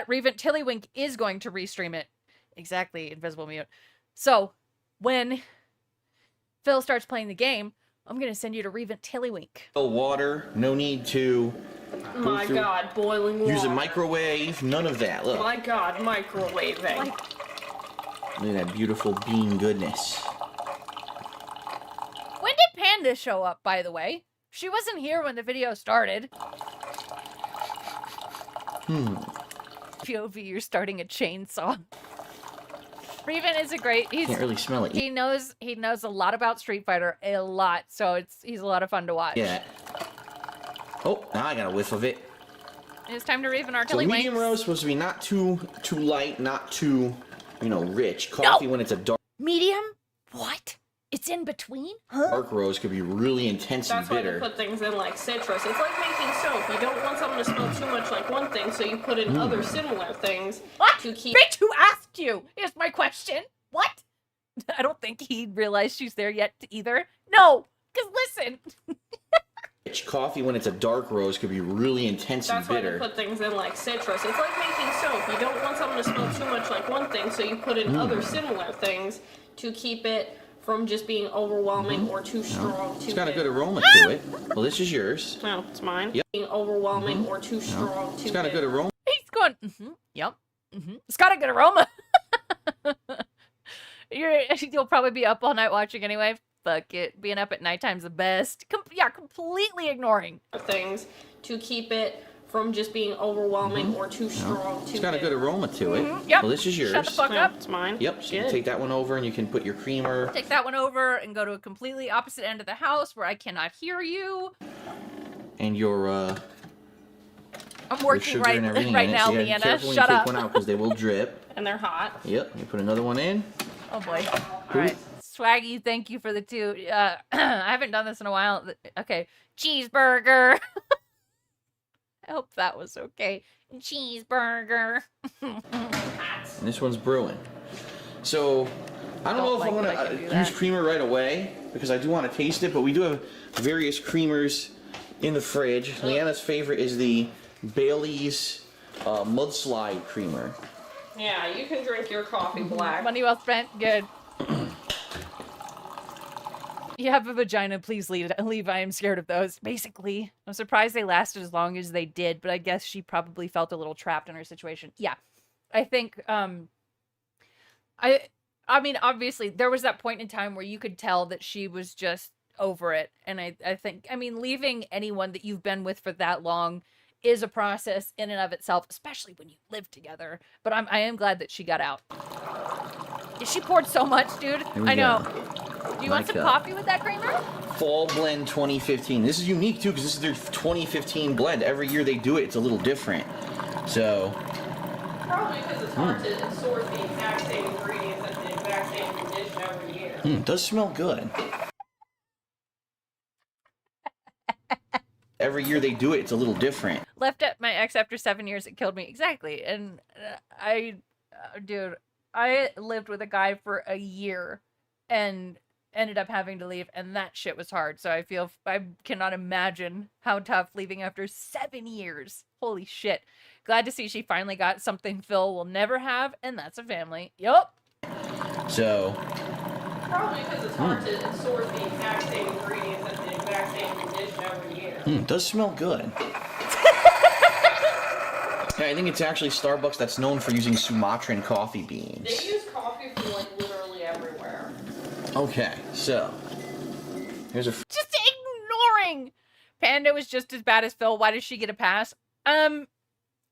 Revent Tillywink is going to restream it. Exactly, Invisible Mute. So when Phil starts playing the game, I'm gonna send you to Revent Tillywink. Water. No need to. My God, boiling water. Use a microwave. None of that. Look. My God, microwaving. Look at that beautiful bean goodness. When did Panda show up, by the way? She wasn't here when the video started. POV, you're starting a chainsaw. Reven is a great. Can't really smell it. He knows a lot about Street Fighter, a lot. So he's a lot of fun to watch. Yeah. Oh, now I got a whiff of it. It's time to Reven our So Tillywink. medium roast supposed to be not too light, not too, rich. Coffee when it's a dark. Medium? What? It's in between? Huh? Dark roast could be really intense That's and why bitter. you put things in like citrus. It's like making soap. You don't want something to smell too much like one thing, so you put in other similar things to keep. Bitch, who asked you? Here's my question. What? I don't think he realized she's there yet either. No, because listen. Rich coffee when it's a dark roast could be really intense That's and why bitter. you put things in like citrus. It's like making soap. You don't want something to smell too much like one thing, so you put in other similar things to keep it from just being overwhelming or too strong. It's got a good aroma to it. Well, this is yours. No, it's mine. Yep. Being overwhelming or too strong. It's got a good aroma. He's going, yep. It's got a good aroma. You'll probably be up all night watching anyway. Fuck it. Being up at nighttime's the best. Completely ignoring. Things to keep it from just being overwhelming or too strong. It's got a good aroma to it. Yep. Well, this is yours. Shut the fuck up. It's mine. Yep. So you can take that one over and you can put your creamer. Take that one over and go to a completely opposite end of the house where I cannot hear you. And your I'm working sugar right and everything right in it. now, So you gotta be Leanna. careful when Shut you up. take one out because they will drip. And they're hot. Yep. You put another one in. Oh boy. All right. Swaggy, thank you for the 2. I haven't done this in a while. Okay. Cheeseburger. I hope that was okay. Cheeseburger. And this one's brewing. So I don't know if I'm gonna use creamer right away because I do want to taste it, but we do have various creamers in the fridge. Leanna's favorite is the Bailey's mudslide creamer. Yeah, you can drink your coffee black. Money well spent. Good. You have a vagina, please leave. I am scared of those. Basically, I'm surprised they lasted as long as they did, but I guess she probably felt a little trapped in her situation. Yeah, I think. I mean, obviously, there was that point in time where you could tell that she was just over it, and I think, I mean, leaving anyone that you've been with for that long is a process in and of itself, especially when you live together. But I am glad that she got out. She poured so much, dude. I know. Do you want some coffee with that creamer? Fall Blend 2015. This is unique too because this is their 2015 blend. Every year they do it, it's a little different. So. Probably because it's hard to source the exact same ingredients and the exact same condition every year. It does smell good. Every year they do it, it's a little different. Left at my ex after 7 years, it killed me. Exactly. And dude, I lived with a guy for a year and ended up having to leave, and that shit was hard. So I cannot imagine how tough leaving after 7 years. Holy shit. Glad to see she finally got something Phil will never have, and that's a family. Yup. So. Probably because it's hard to source the exact It does smell good. Yeah, I think it's actually Starbucks that's known for using Sumatran coffee beans. They use coffee from like literally everywhere. Okay, so here's a. Just ignoring. Panda was just as bad as Phil. Why does she get a pass? I'm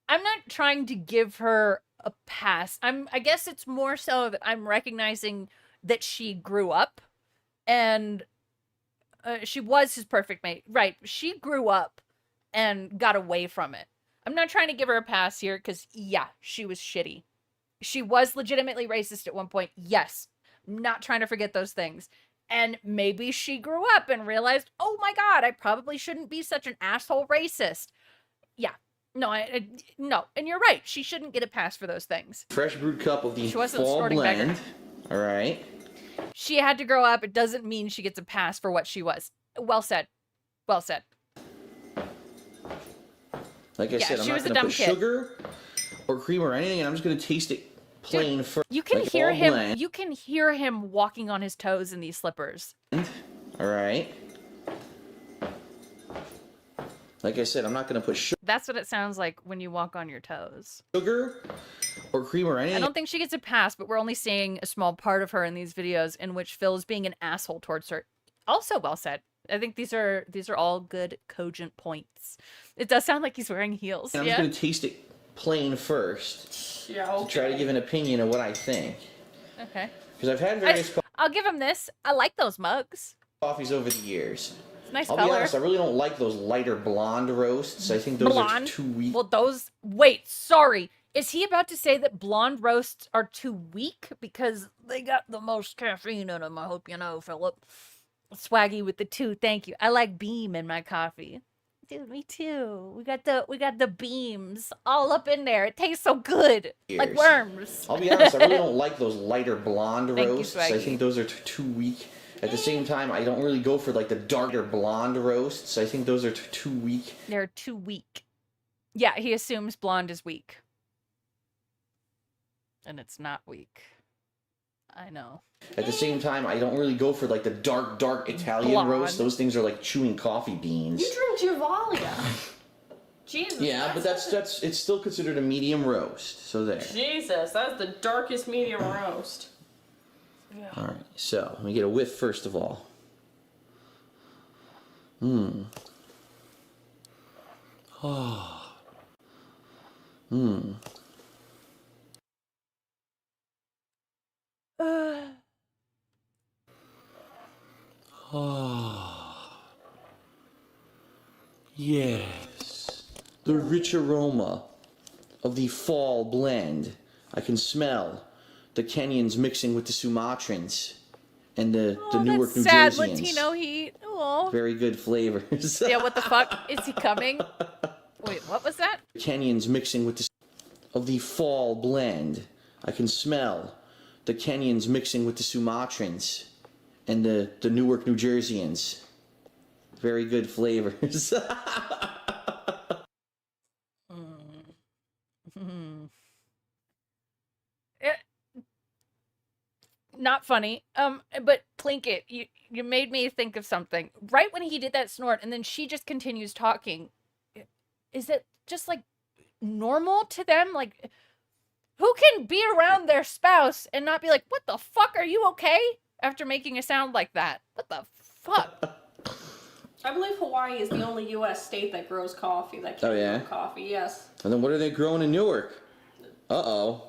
not trying to give her a pass. I guess it's more so that I'm recognizing that she grew up and she was his perfect mate. Right. She grew up and got away from it. I'm not trying to give her a pass here because, yeah, she was shitty. She was legitimately racist at one point. Yes. I'm not trying to forget those things. And maybe she grew up and realized, oh my God, I probably shouldn't be such an asshole racist. Yeah. No, no. And you're right. She shouldn't get a pass for those things. Fresh brewed cup of the She wasn't fall snorting blend. beggar. All right. She had to grow up. It doesn't mean she gets a pass for what she was. Well said. Well said. Like I Yeah, said, I'm she not was a going to dumb put kid. sugar or cream or anything, and I'm just going to taste it plain Dude, first. you can like hear fall him. blend. You can hear him walking on his toes in these slippers. All right. Like I said, I'm not going to put That's what it sounds like when you walk on your toes. sugar or cream or anything. I don't think she gets a pass, but we're only seeing a small part of her in these videos in which Phil is being an asshole towards her. Also well said. I think these are all good, cogent points. It does sound like he's wearing heels. And I'm Yeah. just going to taste it plain first. Yeah, To try to give an opinion of what I think. Okay. Because I've had various I'll give him this. I like those mugs. coffees over the years. It's a nice I'll color. be honest, I really don't like those lighter blonde roasts. I think those Blonde. are too weak. Well, those. Wait, sorry. Is he about to say that blonde roasts are too weak because they got the most caffeine in them? I hope you know, Philip. Swaggy with the two. Thank you. I like Beam in my coffee. Dude, me too. We got the beams all up in there. It tastes so good, like Years. worms. I'll be honest, I really don't like those lighter blonde Thank you, roasts. I Swaggy. think those are too weak. At the same time, I don't really go for like the darker blonde roasts. I think those are too weak. They're too weak. Yeah, he assumes blonde is weak, and it's not weak. I know. At the same time, I don't really go for like the dark Italian Blonde. roast. Those things are like chewing coffee beans. You drink Javalia. Jesus. Yeah, but that's it's still considered a medium roast. So there. Jesus, that's the darkest medium roast. All right. So let me get a whiff first of all. Mmm. Oh. Mmm. Oh. Yes. The rich aroma of the fall blend. I can smell the Kenyans mixing with the Sumatrans and the Newark, New Sad Jerseyans. Latino heat. Oh. Very good flavors. Yeah, what the fuck? Is he coming? Wait, what was that? Kenyans mixing with the of the fall blend. I can smell the Kenyans mixing with the Sumatrans and the Newark, New Jerseyans. Very good flavors. Not funny. But Plinkett, you made me think of something. Right when he did that snort, and then she just continues talking. Is it just like normal to them? Like, who can be around their spouse and not be like, "What the fuck? Are you okay?" After making a sound like that. What the fuck? I believe Hawaii is the only U.S. state that grows coffee. That can Oh, yeah? grow coffee. Yes. And then what are they growing in Newark? Uh-oh.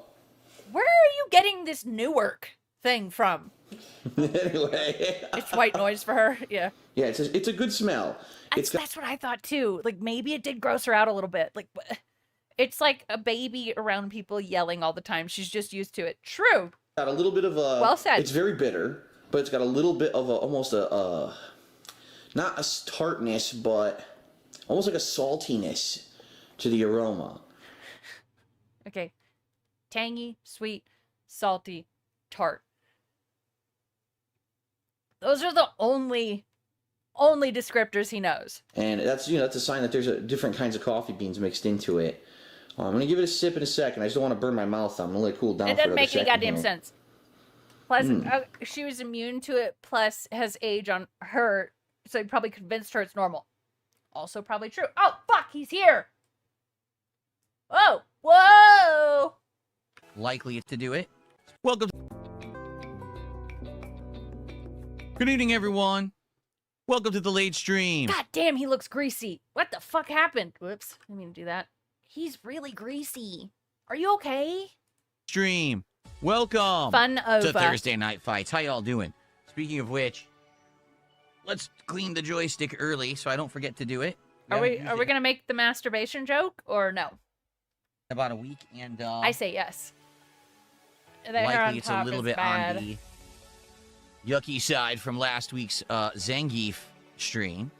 Where are you getting this Newark thing from? Anyway. It's white noise for her. Yeah. Yeah, it's a good smell. That's what I thought too. Like maybe it did gross her out a little bit. Like it's like a baby around people yelling all the time. She's just used to it. True. Got a little bit of a... Well said. It's very bitter, but it's got a little bit of almost a not a tartness, but almost like a saltiness to the aroma. Okay. Tangy, sweet, salty, tart. Those are the only descriptors he knows. And that's that's a sign that there's different kinds of coffee beans mixed into it. I'm gonna give it a sip in a second. I just don't want to burn my mouth. I'm gonna let it cool down. It doesn't for make any goddamn here. sense. Plus, she was immune to it. Plus, has age on her, so he probably convinced her it's normal. Also probably true. Oh, fuck, he's here. Whoa, whoa. Likely to do it. Welcome. Good evening, everyone. Welcome to the late stream. God damn, he looks greasy. What the fuck happened? Whoops, I didn't mean to do that. He's really greasy. Are you okay? Stream. Welcome. Fun over. To Thursday Night Fights. How y'all doing? Speaking of which, let's clean the joystick early so I don't forget to do it. Are we gonna make the masturbation joke or no? About a week, and I say yes. The hair likely on it's top a little is bit bad. on the yucky side from last week's Zangief stream.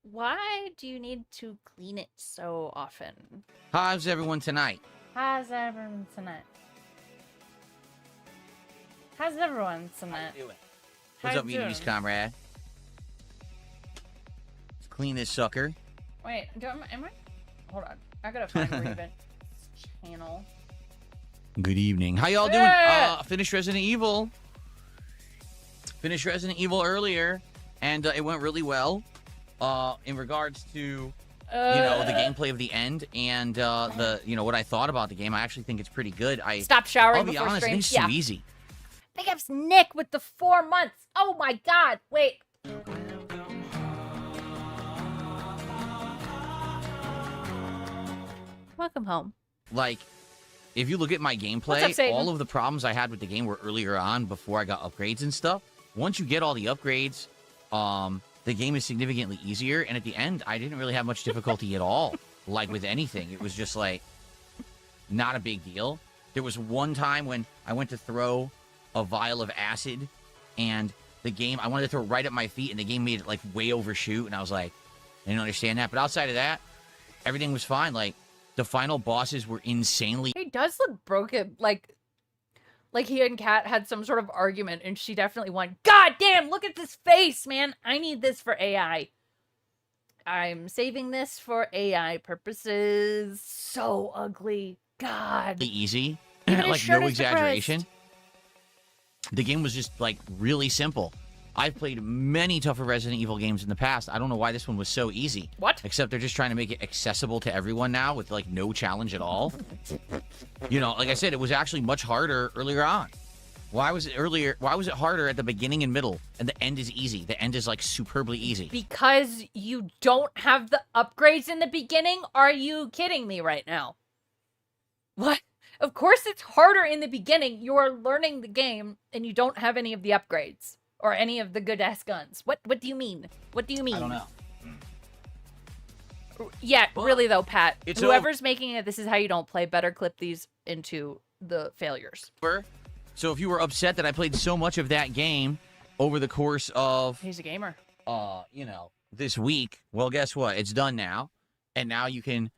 Why do you need to clean it so often? How's everyone tonight? How's everyone tonight? How's everyone tonight? What's How up, you Vietnamese doing? comrade? Let's clean this sucker. Wait, am I? Hold on. I gotta find Revent channel. Good evening. How y'all doing? Yeah. Finished Resident Evil. Finished Resident Evil earlier, and it went really well. In regards to the gameplay of the end and the what I thought about the game, I actually think it's pretty good. Stop showering I'll be before honest, I stream. think it's too easy. Big ups Nick with the 4 months. Oh my god. Wait. Welcome home. Like, if you look at my What's gameplay, up, Satan? all of the problems I had with the game were earlier on before I got upgrades and stuff. Once you get all the upgrades, the game is significantly easier. And at the end, I didn't really have much difficulty at all. Like with anything, it was just like not a big deal. There was one time when I went to throw a vial of acid, and the game, I wanted to throw it right at my feet, and the game made it like way overshoot. And I was like, I didn't understand that. But outside of that, everything was fine. Like, the final bosses were insanely. He does look broken. Like he and Kat had some sort of argument, and she definitely won. God damn, look at this face, man. I need this for AI. I'm saving this for AI purposes. So ugly. God. Easy. Even his Like, shirt no is depressed. exaggeration. The game was just, like, really simple. I've played many tougher Resident Evil games in the past. I don't know why this one was so easy. What? Except they're just trying to make it accessible to everyone now with, like, no challenge at all. Like I said, it was actually much harder earlier on. Why was it harder at the beginning and middle, and the end is easy? The end is, like, superbly easy. Because you don't have the upgrades in the beginning? Are you kidding me right now? What? Of course it's harder in the beginning. You are learning the game, and you don't have any of the upgrades. Or any of the good-ass guns. What do you mean? What do you mean? I don't know. Yeah, really though, Pat. It's Whoever's making it, this is how you don't play. Better clip these into the failures. So if you were upset that I played so much of that game over the course of... He's a gamer. This week, well, guess what? It's done now. And now you can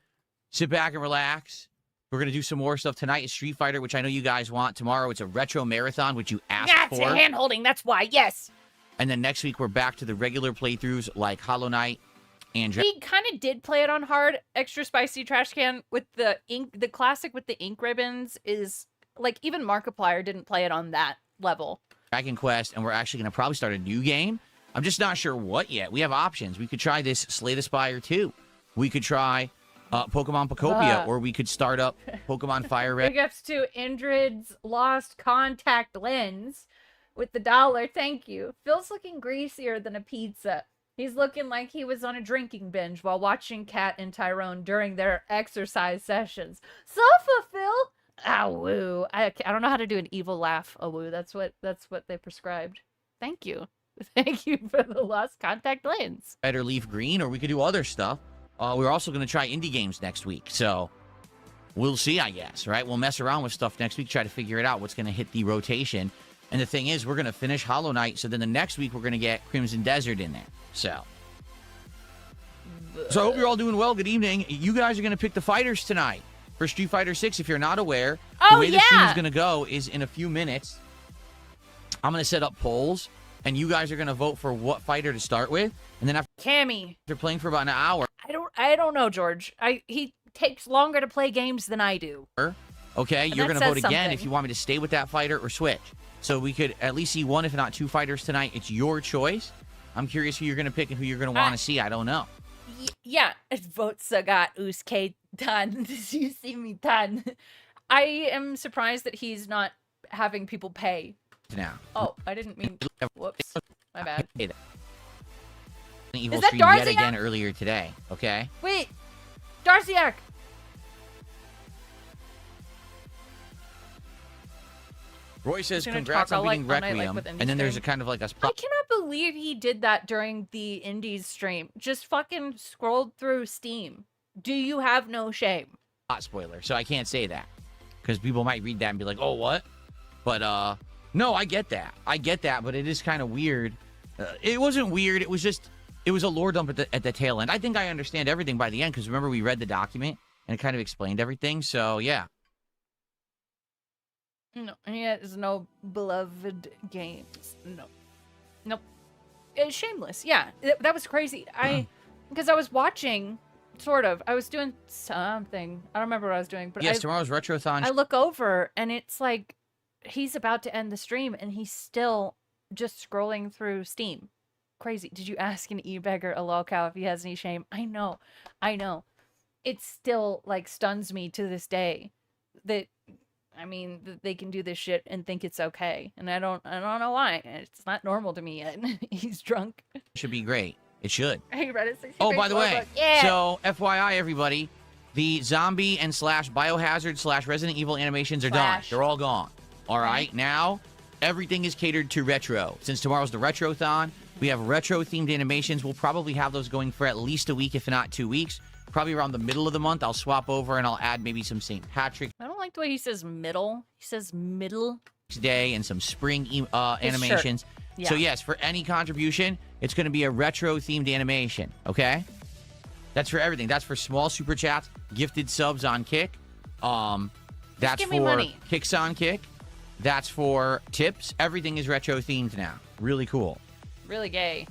sit back and relax. We're going to do some more stuff tonight. It's Street Fighter, which I know you guys want. Tomorrow, it's a retro marathon, which you asked Yeah, for. it's a hand-holding. That's why, yes. And then next week, we're back to the regular playthroughs like Hollow Knight and... He kind of did play it on hard. Extra spicy trash can with the ink. The classic with the ink ribbons is... Like, even Markiplier didn't play it on that level. Dragon Quest, and we're actually going to probably start a new game. I'm just not sure what yet. We have options. We could try this Slay the Spire 2. We could try... Pokemon Pocopia, or we could start up Pokemon Fire Red. Big ups to Indrid's Lost Contact Lens with the $1. Thank you. Phil's looking greasier than a pizza. He's looking like he was on a drinking binge while watching Kat and Tyrone during their exercise sessions. Sofa, Phil! Ah, woo. I don't know how to do an evil laugh. Oh, woo. That's what they prescribed. Thank you. Thank you for the Lost Contact Lens. Red or Leaf Green, or we could do other stuff. We're also going to try indie games next week, so we'll see, I guess, right? We'll mess around with stuff next week, try to figure it out, what's going to hit the rotation. And the thing is, we're going to finish Hollow Knight, so then the next week we're going to get Crimson Desert in there. So I hope you're all doing well. Good evening. You guys are going to pick the fighters tonight for Street Fighter 6. If you're not aware, the way the stream is going to go is in a few minutes, I'm going to set up polls, and you guys are going to vote for what fighter to start with. And then Cammy. After playing for about an hour... I don't know, George. He takes longer to play games than I do. Okay, And you're that going to vote says again something. if you want me to stay with that fighter or switch. So we could at least see one, if not two fighters tonight. It's your choice. I'm curious who you're gonna pick and who you're gonna want to see. I don't know. Yeah, votes got uske done. Did you see me done? I am surprised that he's not having people pay. Now. Oh, I didn't mean. Whoops, my bad. Evil Is that stream yet Darziak? again earlier today. Okay. Wait, Darziak. Roy says, gonna congrats talk on all beating night, like, Requiem. with indie And then there's a stream. kind of like a I spot. cannot believe he did that during the Indies stream. Just fucking scrolled through Steam. Do you have no shame? Spoiler. So I can't say that. Because people might read that and be like, oh, what? But, no, I get that. I get that, but it is kind of weird. It wasn't weird. It was just, it was a lore dump at the tail end. I think I understand everything by the end, because remember we read the document and it kind of explained everything. So, yeah. No, he has no beloved games. No. Nope. It's shameless. Yeah, that was crazy. Because I was watching, sort of. I was doing something. I don't remember what I was doing. But Yes, tomorrow's Retrothon. I look over, and it's like he's about to end the stream, and he's still just scrolling through Steam. Crazy. Did you ask an e-beggar a lolcow if he has any shame? I know. It still, like, stuns me to this day that... I mean, they can do this shit and think it's okay, and I don't know why. It's not normal to me yet. He's drunk. Should be great. It should. Hey, Reddit 60 Oh, by the way, yeah. so FYI, everybody, the zombie and slash biohazard slash Resident Evil animations are done. They're all gone. All right, now everything is catered to retro. Since tomorrow's the Retrothon, we have retro-themed animations. We'll probably have those going for at least a week, if not 2 weeks. Probably around the middle of the month, I'll swap over and I'll add maybe some St. Patrick's I don't like the way he says middle. He says middle. Day and some spring animations. Yeah. So yes, for any contribution, it's going to be a retro-themed animation, okay? That's for everything. That's for small super chats, gifted subs on Kick. That's give me for money. Kicks on Kick. That's for tips. Everything is retro-themed now. Really cool. Really gay.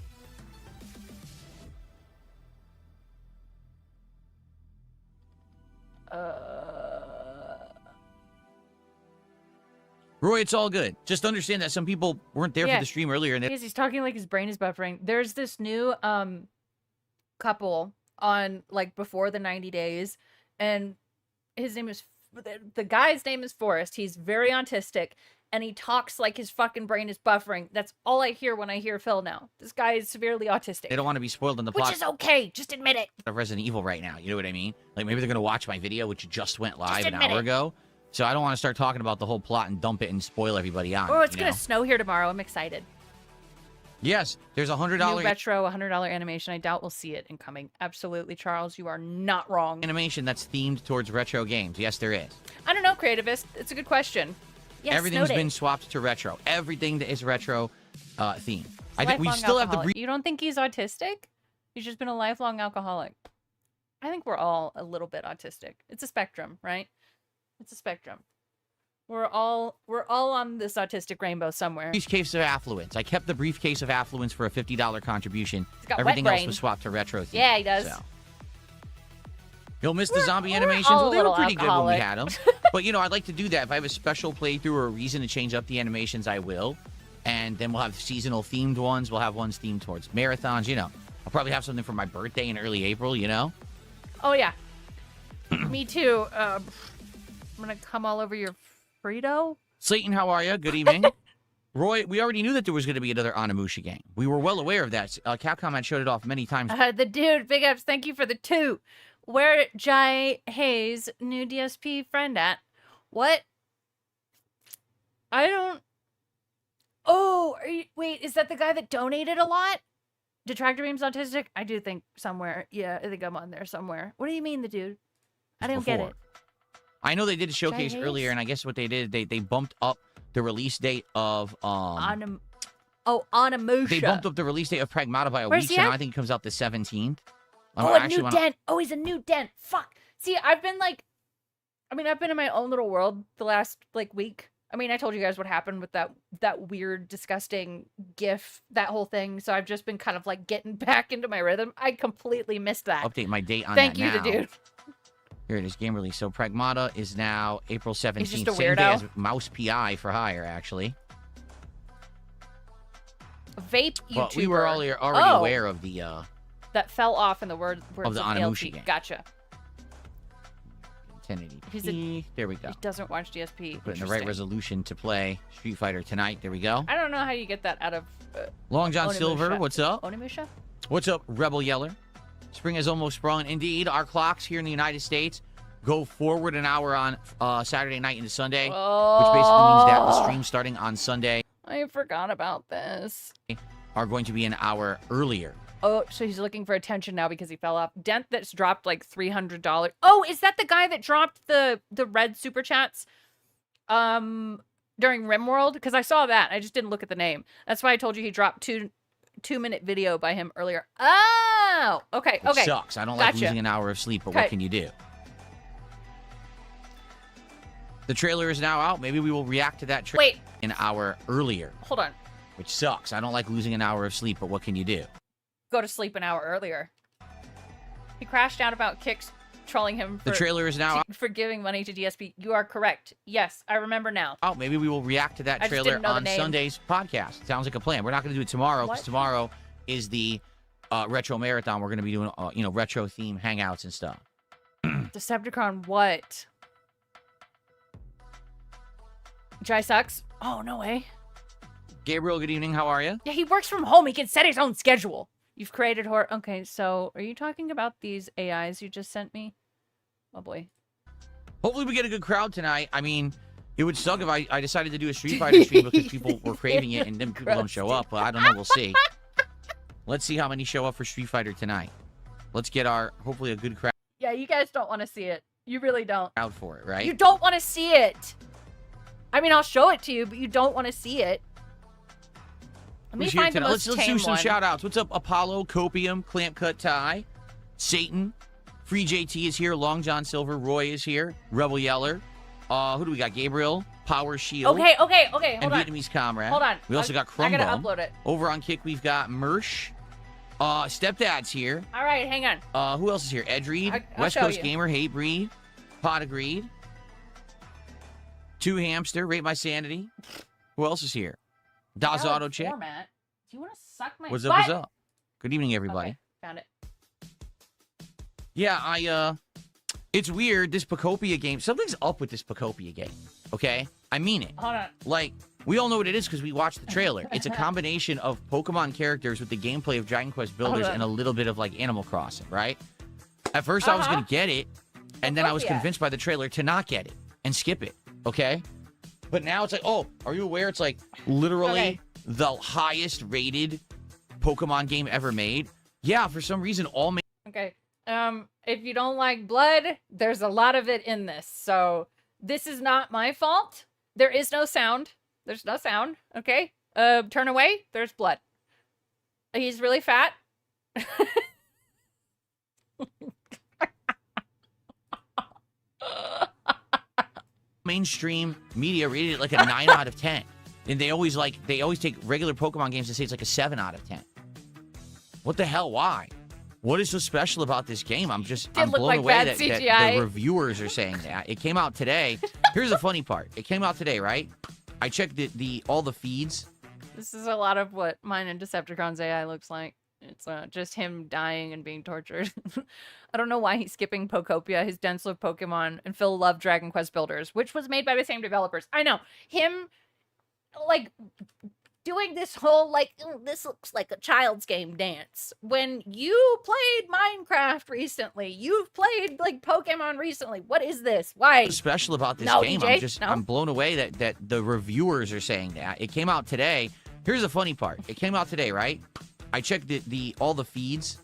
Roy, it's all good. Just understand that some people weren't there for the stream earlier. And He's talking like his brain is buffering. There's this new couple on like before the 90 days, and his name is the guy's name is Forrest. He's very autistic, and he talks like his fucking brain is buffering. That's all I hear when I hear Phil now. This guy is severely autistic. They don't want to be spoiled in the plot. Which is okay. Just admit it. Of Resident Evil right now. You know what I mean? Like maybe they're going to watch my video, which just went live Just an admit hour it. ago. So I don't want to start talking about the whole plot and dump it and spoil everybody on. Oh, it's you gonna know? snow here tomorrow. I'm excited. Yes, there's a New $100 retro, $100 animation. I doubt we'll see it incoming. Absolutely, Charles. You are not wrong. animation that's themed towards retro games. Yes, there is. I don't know, Creativist. It's a good question. Yes, Everything's snow day. been swapped to retro. Everything that is retro themed. I think we Lifelong still have the alcoholic. You don't think he's autistic? He's just been a lifelong alcoholic. I think we're all a little bit autistic. It's a spectrum, right? It's a spectrum. We're all on this autistic rainbow somewhere. briefcase of affluence. I kept the briefcase of affluence for a $50 contribution. got wet Everything else brain. was swapped to retro theme. Yeah, he does. So. You'll miss the zombie we're animations. all Well, a they were little pretty good when we alcoholic. had them. But, you know, I'd like to do that. If I have a special playthrough or a reason to change up the animations, I will. And then we'll have seasonal themed ones. We'll have ones themed towards marathons, you know. I'll probably have something for my birthday in early April, you know. Oh yeah. Me too. I'm gonna come all over your Frito. Slayton, how are you? Good evening. Roy, we already knew that there was going to be another Onimusha game. We were well aware of that. Capcom had showed it off many times. The dude, big ups. Thank you for the 2. Where Jai Hayes, new DSP friend at? What? I don't. Oh, wait. Is that the guy that donated a lot? Detractor Beam's autistic? I do think somewhere. Yeah, I think I'm on there somewhere. What do you mean, the dude? I don't get it. I know they did a showcase Hayes? earlier, and I guess what they did, they bumped up the release date of Onimusha. They bumped up the release date of Pragmata by a Where's week, he so now at? I think it comes out the 17th. Oh, a new dent. Oh, he's a new dent. Fuck. See, I've been I've been in my own little world the last week. I mean, I told you guys what happened with that weird, disgusting GIF, that whole thing. So I've just been kind of getting back into my rhythm. I completely missed that. Update my date on Thank that you, now. the dude. Here it is, game release. So Pragmata is now April 17th. He's just a Same day as weirdo. Mouse PI for hire, actually. vape YouTuber. But we were already aware of the that fell off in the words of the Onimusha game. Gotcha. 1080p. There we go. He doesn't watch DSP. Putting the right resolution to play Street Fighter tonight. There we go. I don't know how you get that out of. Long John Onimusha. Silver, what's up? Onimusha? What's up, Rebel Yeller? Spring has almost sprung. Indeed, our clocks here in the United States go forward an hour on Saturday night into Sunday, which basically means that the stream starting on Sunday. I forgot about this. Are going to be an hour earlier. Oh, so he's looking for attention now because he fell off. Dent that's dropped like $300. Oh, is that the guy that dropped the red super chats during RimWorld? Because I saw that. I just didn't look at the name. That's why I told you he dropped two-minute video by him earlier. Oh, okay, okay. It sucks. I don't like losing an hour of sleep, but what can you do? The trailer is now out. Maybe we will react to that trailer an hour earlier. Hold on. Which sucks. I don't like losing an hour of sleep, but what can you do? Go to sleep an hour earlier. He crashed out about Kicks trolling him for, the trailer is now for giving money to DSP. You are correct. Yes, I remember now. Oh, maybe we will react to that trailer on Sunday's podcast. Sounds like a plan. We're not going to do it tomorrow because tomorrow is the retro marathon. We're going to be doing retro theme hangouts and stuff. Decepticon what? Jai sucks. Oh, no way. Gabriel, good evening. How are you? Yeah, he works from home. He can set his own schedule. You've created horror. Okay, so are you talking about these AIs you just sent me? Oh, boy. Hopefully we get a good crowd tonight. I mean, it would suck if I decided to do a Street Fighter stream because people were craving it and then people don't show up. But I don't know. We'll see. Let's see how many show up for Street Fighter tonight. Let's get hopefully a good crowd. Yeah, you guys don't want to see it. You really don't. Out for it, right? You don't want to see it. I mean, I'll show it to you, but you don't want to see it. Let me find the most let's do some shout outs. What's up, Apollo, Copium, Clamp Cut Tie, Satan, Free JT is here, Long John Silver, Roy is here, Rebel Yeller. Who do we got? Gabriel, Power Shield. Okay, hold and on. Vietnamese Comrade. Hold on. We also got Crumbo. I gotta upload it. Over on Kick, we've got Mersh. Stepdad's here. All right, hang on. Who else is here? Edreed, West Coast Gamer, Hate Breed, Pot Agreed, Two Hamster, Rate My Sanity. Who else is here? Das Auto Chick. Format. Do you want to suck my What's butt? up, what's up? Good evening, everybody. Okay, found it. Yeah, it's weird, this Puke-athon game. Something's up with this Puke-athon game, okay? I mean it. Hold on. Like, we all know what it is because we watched the trailer. It's a combination of Pokemon characters with the gameplay of Dragon Quest Builders and a little bit of, like, Animal Crossing, right? At first, I was going to get it, and then I was convinced by the trailer to not get it and skip it, okay? But now it's like, oh, are you aware it's, like, literally the highest rated Pokemon game ever made? Yeah, for some reason, all made. Okay. If you don't like blood, there's a lot of it in this. So this is not my fault. There is no sound. There's no sound. Okay. Turn away. There's blood. He's really fat. Mainstream media rated it like a 9 out of 10. And they always take regular Pokemon games and say it's like a 7 out of 10. What the hell? Why? What is so special about this game? I'm blown away that the reviewers are saying that. It came out today. Here's the funny part. It came out today, right? I checked all the feeds. This is a lot of what mine and Decepticon's AI looks like. It's just him dying and being tortured. I don't know why he's skipping Pokopia, his dense of Pokemon, and Phil loved Dragon Quest Builders, which was made by the same developers. I know. Him, like, doing this whole, like, this looks like a child's game dance. When you played Minecraft recently, you've played, like, Pokemon recently. What is this? Why? What's special about this game? I'm blown away that the reviewers are saying that. It came out today. Here's the funny part. It came out today, right? I checked all the feeds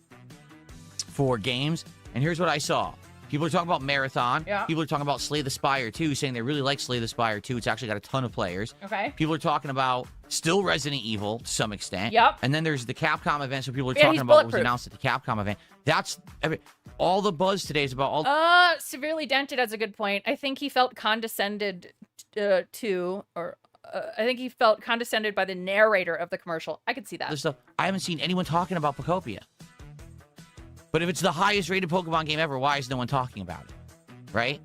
for games, and here's what I saw. People are talking about Marathon. Yeah. People are talking about Slay the Spire 2, saying they really like Slay the Spire 2. It's actually got a ton of players. Okay. People are talking about still Resident Evil to some extent. Yep. And then there's the Capcom event, so people are talking about what was announced at the Capcom event. All the buzz today is about all... Severely dented has a good point. I think he felt condescended I think he felt condescended by the narrator of the commercial. I could see that. This stuff. I haven't seen anyone talking about Puke-athon. But if it's the highest rated Pokemon game ever, why is no one talking about it? Right?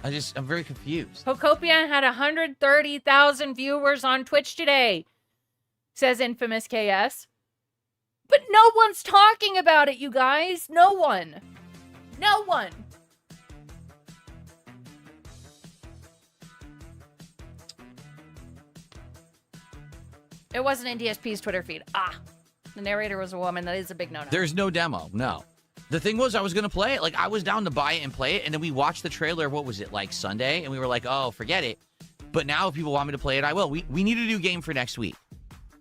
I'm very confused. Puke-athon had 130,000 viewers on Twitch today. says Infamous KS. But no one's talking about it, you guys. No one. No one. It wasn't in DSP's Twitter feed. Ah, the narrator was a woman. That is a big no-no. There's no demo. No. The thing was, I was going to play it. Like, I was down to buy it and play it. And then we watched the trailer, what was it, like Sunday? And we were like, oh, forget it. But now if people want me to play it, I will. We need a new game for next week.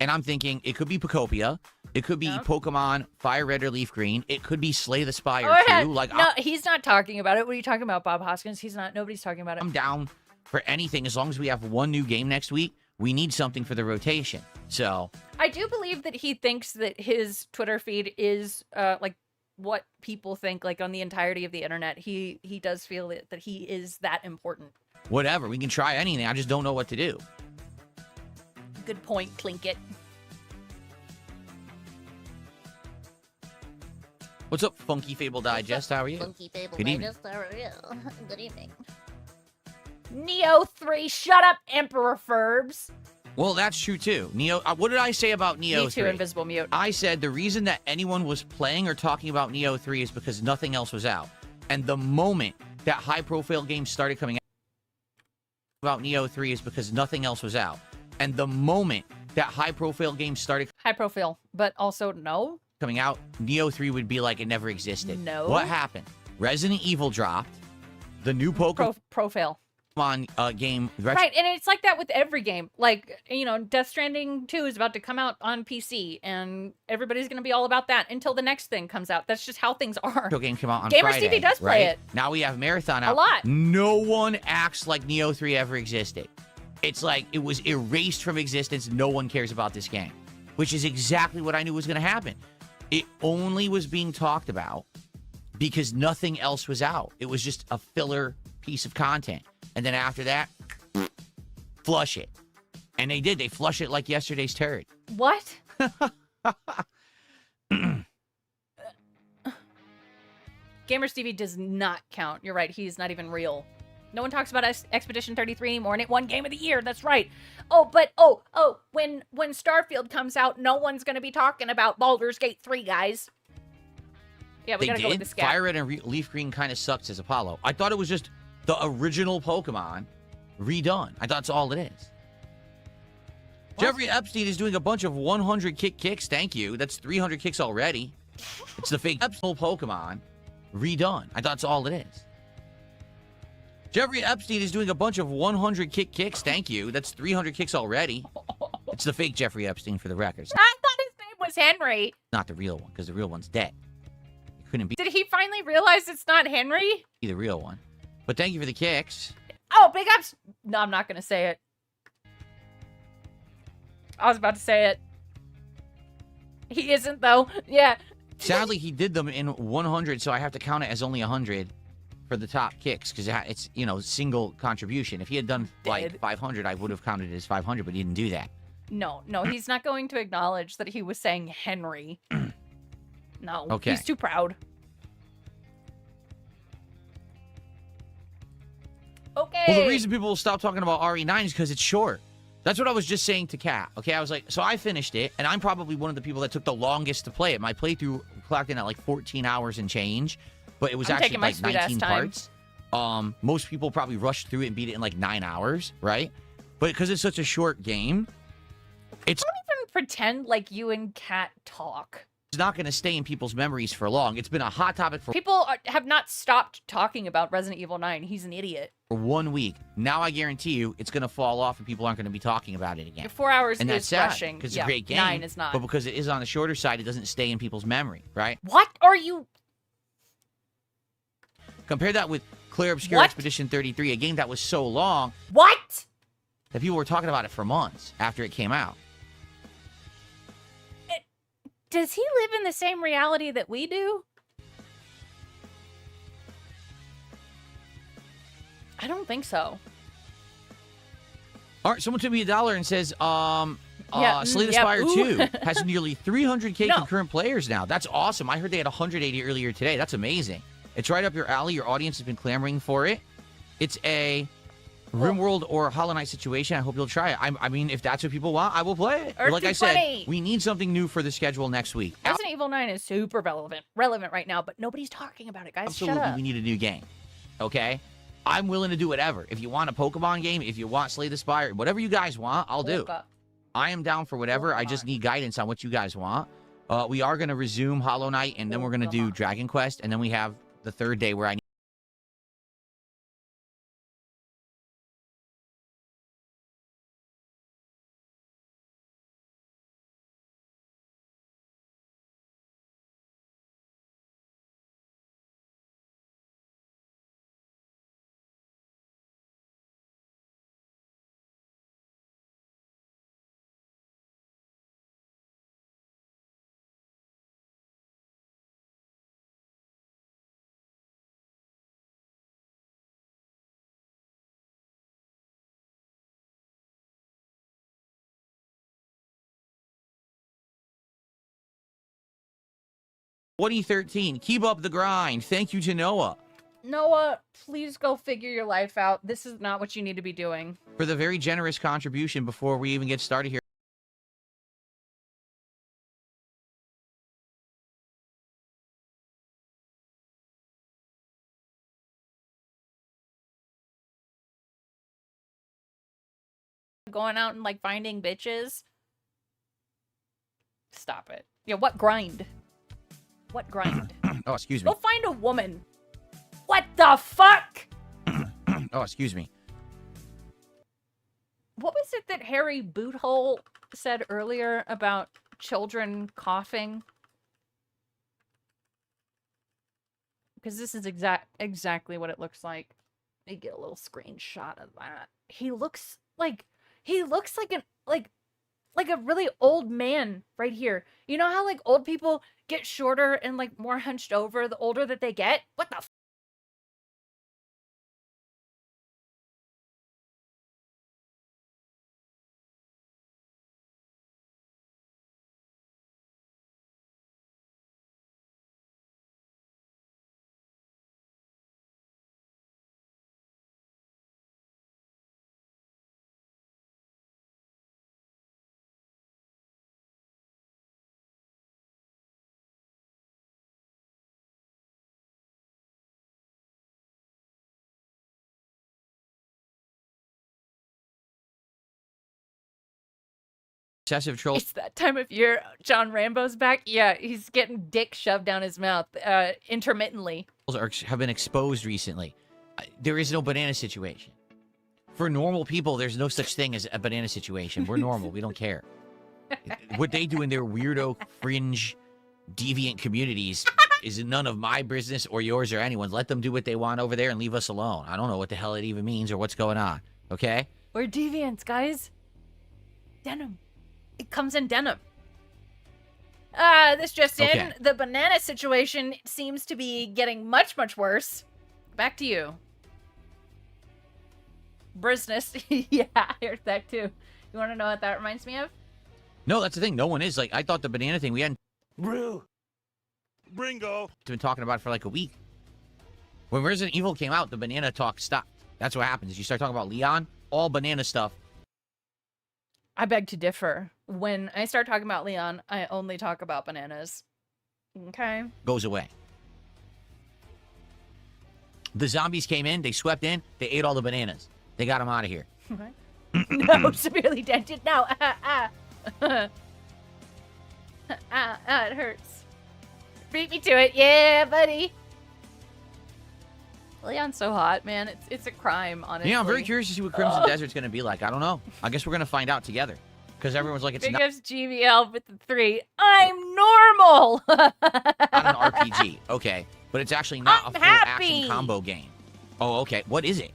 And I'm thinking it could be Pocopia. It could be Pokemon Fire Red or Leaf Green. It could be Slay the Spire 2. Like, no, he's not talking about it. What are you talking about, Bob Hoskins? He's not. Nobody's talking about it. I'm down for anything as long as we have one new game next week. We need something for the rotation. So I do believe that he thinks that his Twitter feed is like what people think, like on the entirety of the internet. He does feel that he is that important. Whatever. We can try anything. I just don't know what to do. Good point, Clinkit. What's up, Funky Fable Digest? How are you? Funky Fable Good evening. Digest, how are you? Good evening. Neo 3, shut up, Emperor Ferbs. Well, that's true too. Neo, what did I say about Neo 3? Me too, Invisible Mute. I said the reason that anyone was playing or talking about Neo 3 is because nothing else was out. And the moment that high-profile games started coming out about Neo 3 is because nothing else was out. And the moment that high-profile games started high profile, but also no. coming out, Neo 3 would be like it never existed. No. What happened? Resident Evil dropped. The new Pokemon Profile. Game. Right, and it's like that with every game. Like, you know, Death Stranding 2 is about to come out on PC, and everybody's going to be all about that until the next thing comes out. That's just how things are. Game came out on Gamers Friday, TV does play right? it. Now we have Marathon out. A lot. No one acts like Neo 3 ever existed. It's like it was erased from existence. No one cares about this game, which is exactly what I knew was going to happen. It only was being talked about because nothing else was out. It was just a filler piece of content. And then after that, flush it. And they did. They flush it like yesterday's turd. What? Gamers TV does not count. You're right. He's not even real. No one talks about Expedition 33 anymore, and it won Game of the Year. That's right. Oh, but when Starfield comes out, no one's going to be talking about Baldur's Gate 3, guys. Yeah, we got to go with the scat. Fire Red and Leaf Green kind of sucks as Apollo. I thought it was just the original Pokemon redone. I thought that's all it is. What? Jeffrey Epstein is doing a bunch of 100 kicks. Thank you. That's 300 kicks already. It's the fake Epstein Pokemon redone. I thought that's all it is. Jeffrey Epstein is doing a bunch of 100 kicks. Thank you. That's 300 kicks already. It's the fake Jeffrey Epstein for the records. I thought his name was Henry. Not the real one, because the real one's dead. It couldn't be. Did he finally realize it's not Henry? The real one. But thank you for the kicks. Oh, big ups. No, I'm not going to say it. I was about to say it. He isn't, though. Yeah. Sadly, he did them in 100, so I have to count it as only 100 for the top kicks, because it's, you know, single contribution. If he had done, like, 500, I would have counted it as 500, but he didn't do that. No, he's not going to acknowledge that he was saying Henry. No, okay. He's too proud. Okay. Well, the reason people will stop talking about RE9 is because it's short. That's what I was just saying to Kat. Okay, I was like, so I finished it, and I'm probably one of the people that took the longest to play it. My playthrough clocked in at like 14 hours and change, but it was actually like 19 parts. Most people probably rushed through it and beat it in like 9 hours, right? But because it's such a short game, it's don't even pretend like you and Kat talk. It's not going to stay in people's memories for long. It's been a hot topic for people have not stopped talking about Resident Evil 9. He's an idiot. For 1 week. Now I guarantee you it's going to fall off and people aren't going to be talking about it again. Your 4 hours and is that's sad, rushing. because Yeah, it's a great game. 9 is not. But because it is on the shorter side, it doesn't stay in people's memory, right? What are you... Compare that with Clear Obscure Expedition 33, a game that was so long. What? That people were talking about it for months after it came out. Does he live in the same reality that we do? I don't think so. All right, someone took me $1 and says, Yeah, Slay the yep. Spire Ooh. 2 has nearly 300K No. concurrent players now. That's awesome. I heard they had 180 earlier today. That's amazing. It's right up your alley. Your audience has been clamoring for it. It's a RimWorld or Hollow Knight situation, I hope you'll try it. I mean, if that's what people want, I will play it. Or Like I said, 220. we need something new for the schedule next week. Resident Evil 9 is super relevant right now, but nobody's talking about it, guys. Absolutely, Shut up. we need a new game. Okay? I'm willing to do whatever. If you want a Pokemon game, if you want Slay the Spire, whatever you guys want, I'll do. I am down for whatever. I just need guidance on what you guys want. We are going to resume Hollow Knight, and then we're going to do Dragon Quest, and then we have the third day where I need. "2013, keep up the grind. Thank you to Noah." Noah, please go figure your life out. This is not what you need to be doing. For the very generous contribution before we even get started here. Going out and like finding bitches. Stop it. Yeah, what grind? What grind? Oh, excuse me. Go find a woman. What the fuck? Oh, excuse me. What was it that Harry Boothole said earlier about children coughing? Because this is exactly what it looks like. Let me get a little screenshot of that. He looks like an like a really old man right here. You know how like old people get shorter and like more hunched over the older that they get? What the f. Excessive troll. It's that time of year. John Rambo's back. Yeah, he's getting dick shoved down his mouth intermittently. Have been exposed recently. There is no banana situation. For normal people, there's no such thing as a banana situation. We're normal. We don't care. What they do in their weirdo, fringe, deviant communities is none of my business or yours or anyone's. Let them do what they want over there and leave us alone. I don't know what the hell it even means or what's going on. Okay? We're deviants, guys. Denim. It comes in denim. This just in. Okay. The banana situation seems to be getting much, much worse. Back to you. Business. Yeah, I heard that too. You want to know what that reminds me of? No, that's the thing. No one is. Like, I thought the banana thing, we hadn't Bringo. been talking about it for like a week. When Resident Evil came out, the banana talk stopped. That's what happens. You start talking about Leon, all banana stuff. I beg to differ. When I start talking about Leon, I only talk about bananas. Okay? Goes away. The zombies came in, they swept in, they ate all the bananas. They got them out of here. No, severely dented. No. It hurts. Beat me to it. Yeah, buddy. Leon's so hot, man. It's a crime, honestly. Yeah, I'm very curious to see what Crimson Desert's going to be like. I don't know. I guess we're going to find out together. Because everyone's like, it's Big not ups GBL with the 3. I'm normal. an RPG. Okay. But it's actually not a full action combo game. Oh, okay. What is it?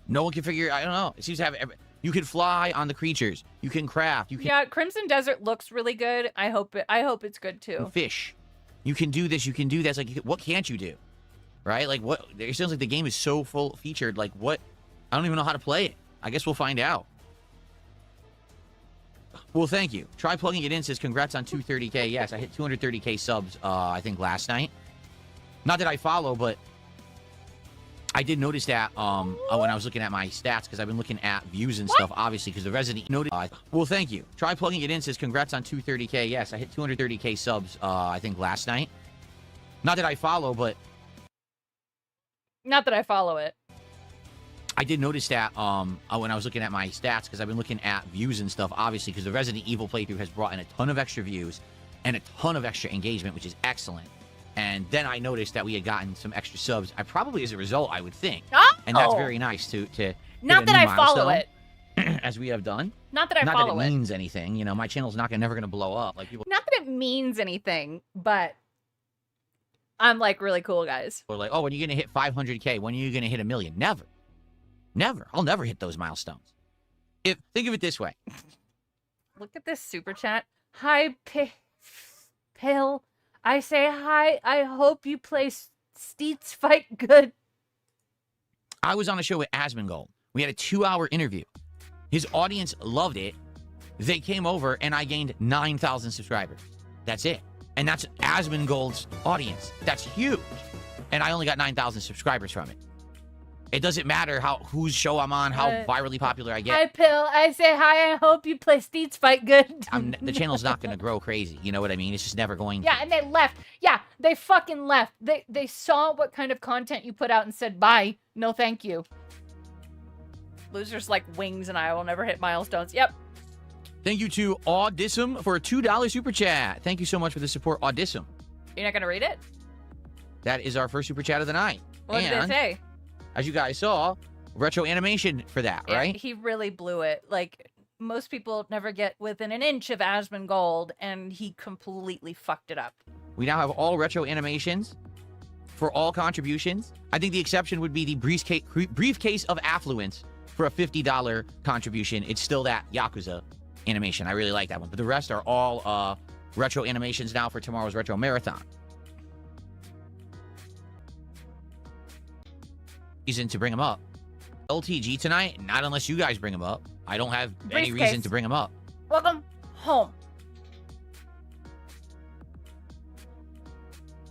No one can figure. I don't know. It seems to have. You can fly on the creatures. You can craft. You can Yeah, Crimson Desert looks really good. I hope it's good too. fish. You can do this. You can do that. It's like, what can't you do? Right? Like, what? It sounds like the game is so full featured. Like, what? I don't even know how to play it. I guess we'll find out. Well, thank you. Try plugging it in. Says congrats on 230K. Yes, I hit 230K subs. I think last night. Not that I follow, but I did notice that when I was looking at my stats, because I've been looking at views and stuff, obviously, because the Resident noted. Well, thank you. Try plugging it in. Says congrats on 230K. Yes, I hit 230K subs. I think last night. Not that I follow, but Not that I follow it. I did notice that when I was looking at my stats, because I've been looking at views and stuff, obviously, because the Resident Evil playthrough has brought in a ton of extra views and a ton of extra engagement, which is excellent. And then I noticed that we had gotten some extra subs. I probably as a result, I would think. Oh! And that's very nice to Not that I follow it. As we have done. Not that I not follow that it it. means anything. You know, my channel's never gonna blow up. Like people Not that it means anything, but I'm like really cool, guys. are like, oh, when are you gonna hit 500K? When are you gonna hit 1 million? Never. Never. I'll never hit those milestones. Think of it this way. Look at this super chat. Hi, Pill. I say hi. I hope you play Steets Fight good. I was on a show with Asmongold. We had a 2-hour interview. His audience loved it. They came over and I gained 9,000 subscribers. That's it. And that's Asmongold's audience. That's huge. And I only got 9,000 subscribers from it. It doesn't matter whose show I'm on, how virally popular I get. Hi, Pill. I say hi. I hope you play Steets Fight good. The channel's not going to grow crazy. You know what I mean? It's just never going to. Yeah, and they left. Yeah, they fucking left. They saw what kind of content you put out and said, bye. No, thank you. Losers like wings and I will never hit milestones. Yep. Thank you to Audism for a $2 super chat. Thank you so much for the support, Audism. You're not going to read it? That is our first super chat of the night. What did it say? As you guys saw, retro animation for that, right? He really blew it. Like, most people never get within an inch of Asmongold, and he completely fucked it up. We now have all retro animations for all contributions. I think the exception would be the briefcase of affluence for a $50 contribution. It's still that Yakuza animation. I really like that one. But the rest are all retro animations now for tomorrow's Retro Marathon. Reason to bring them up. LTG tonight, not unless you guys bring them up. I don't have any reason to bring them up. Welcome home.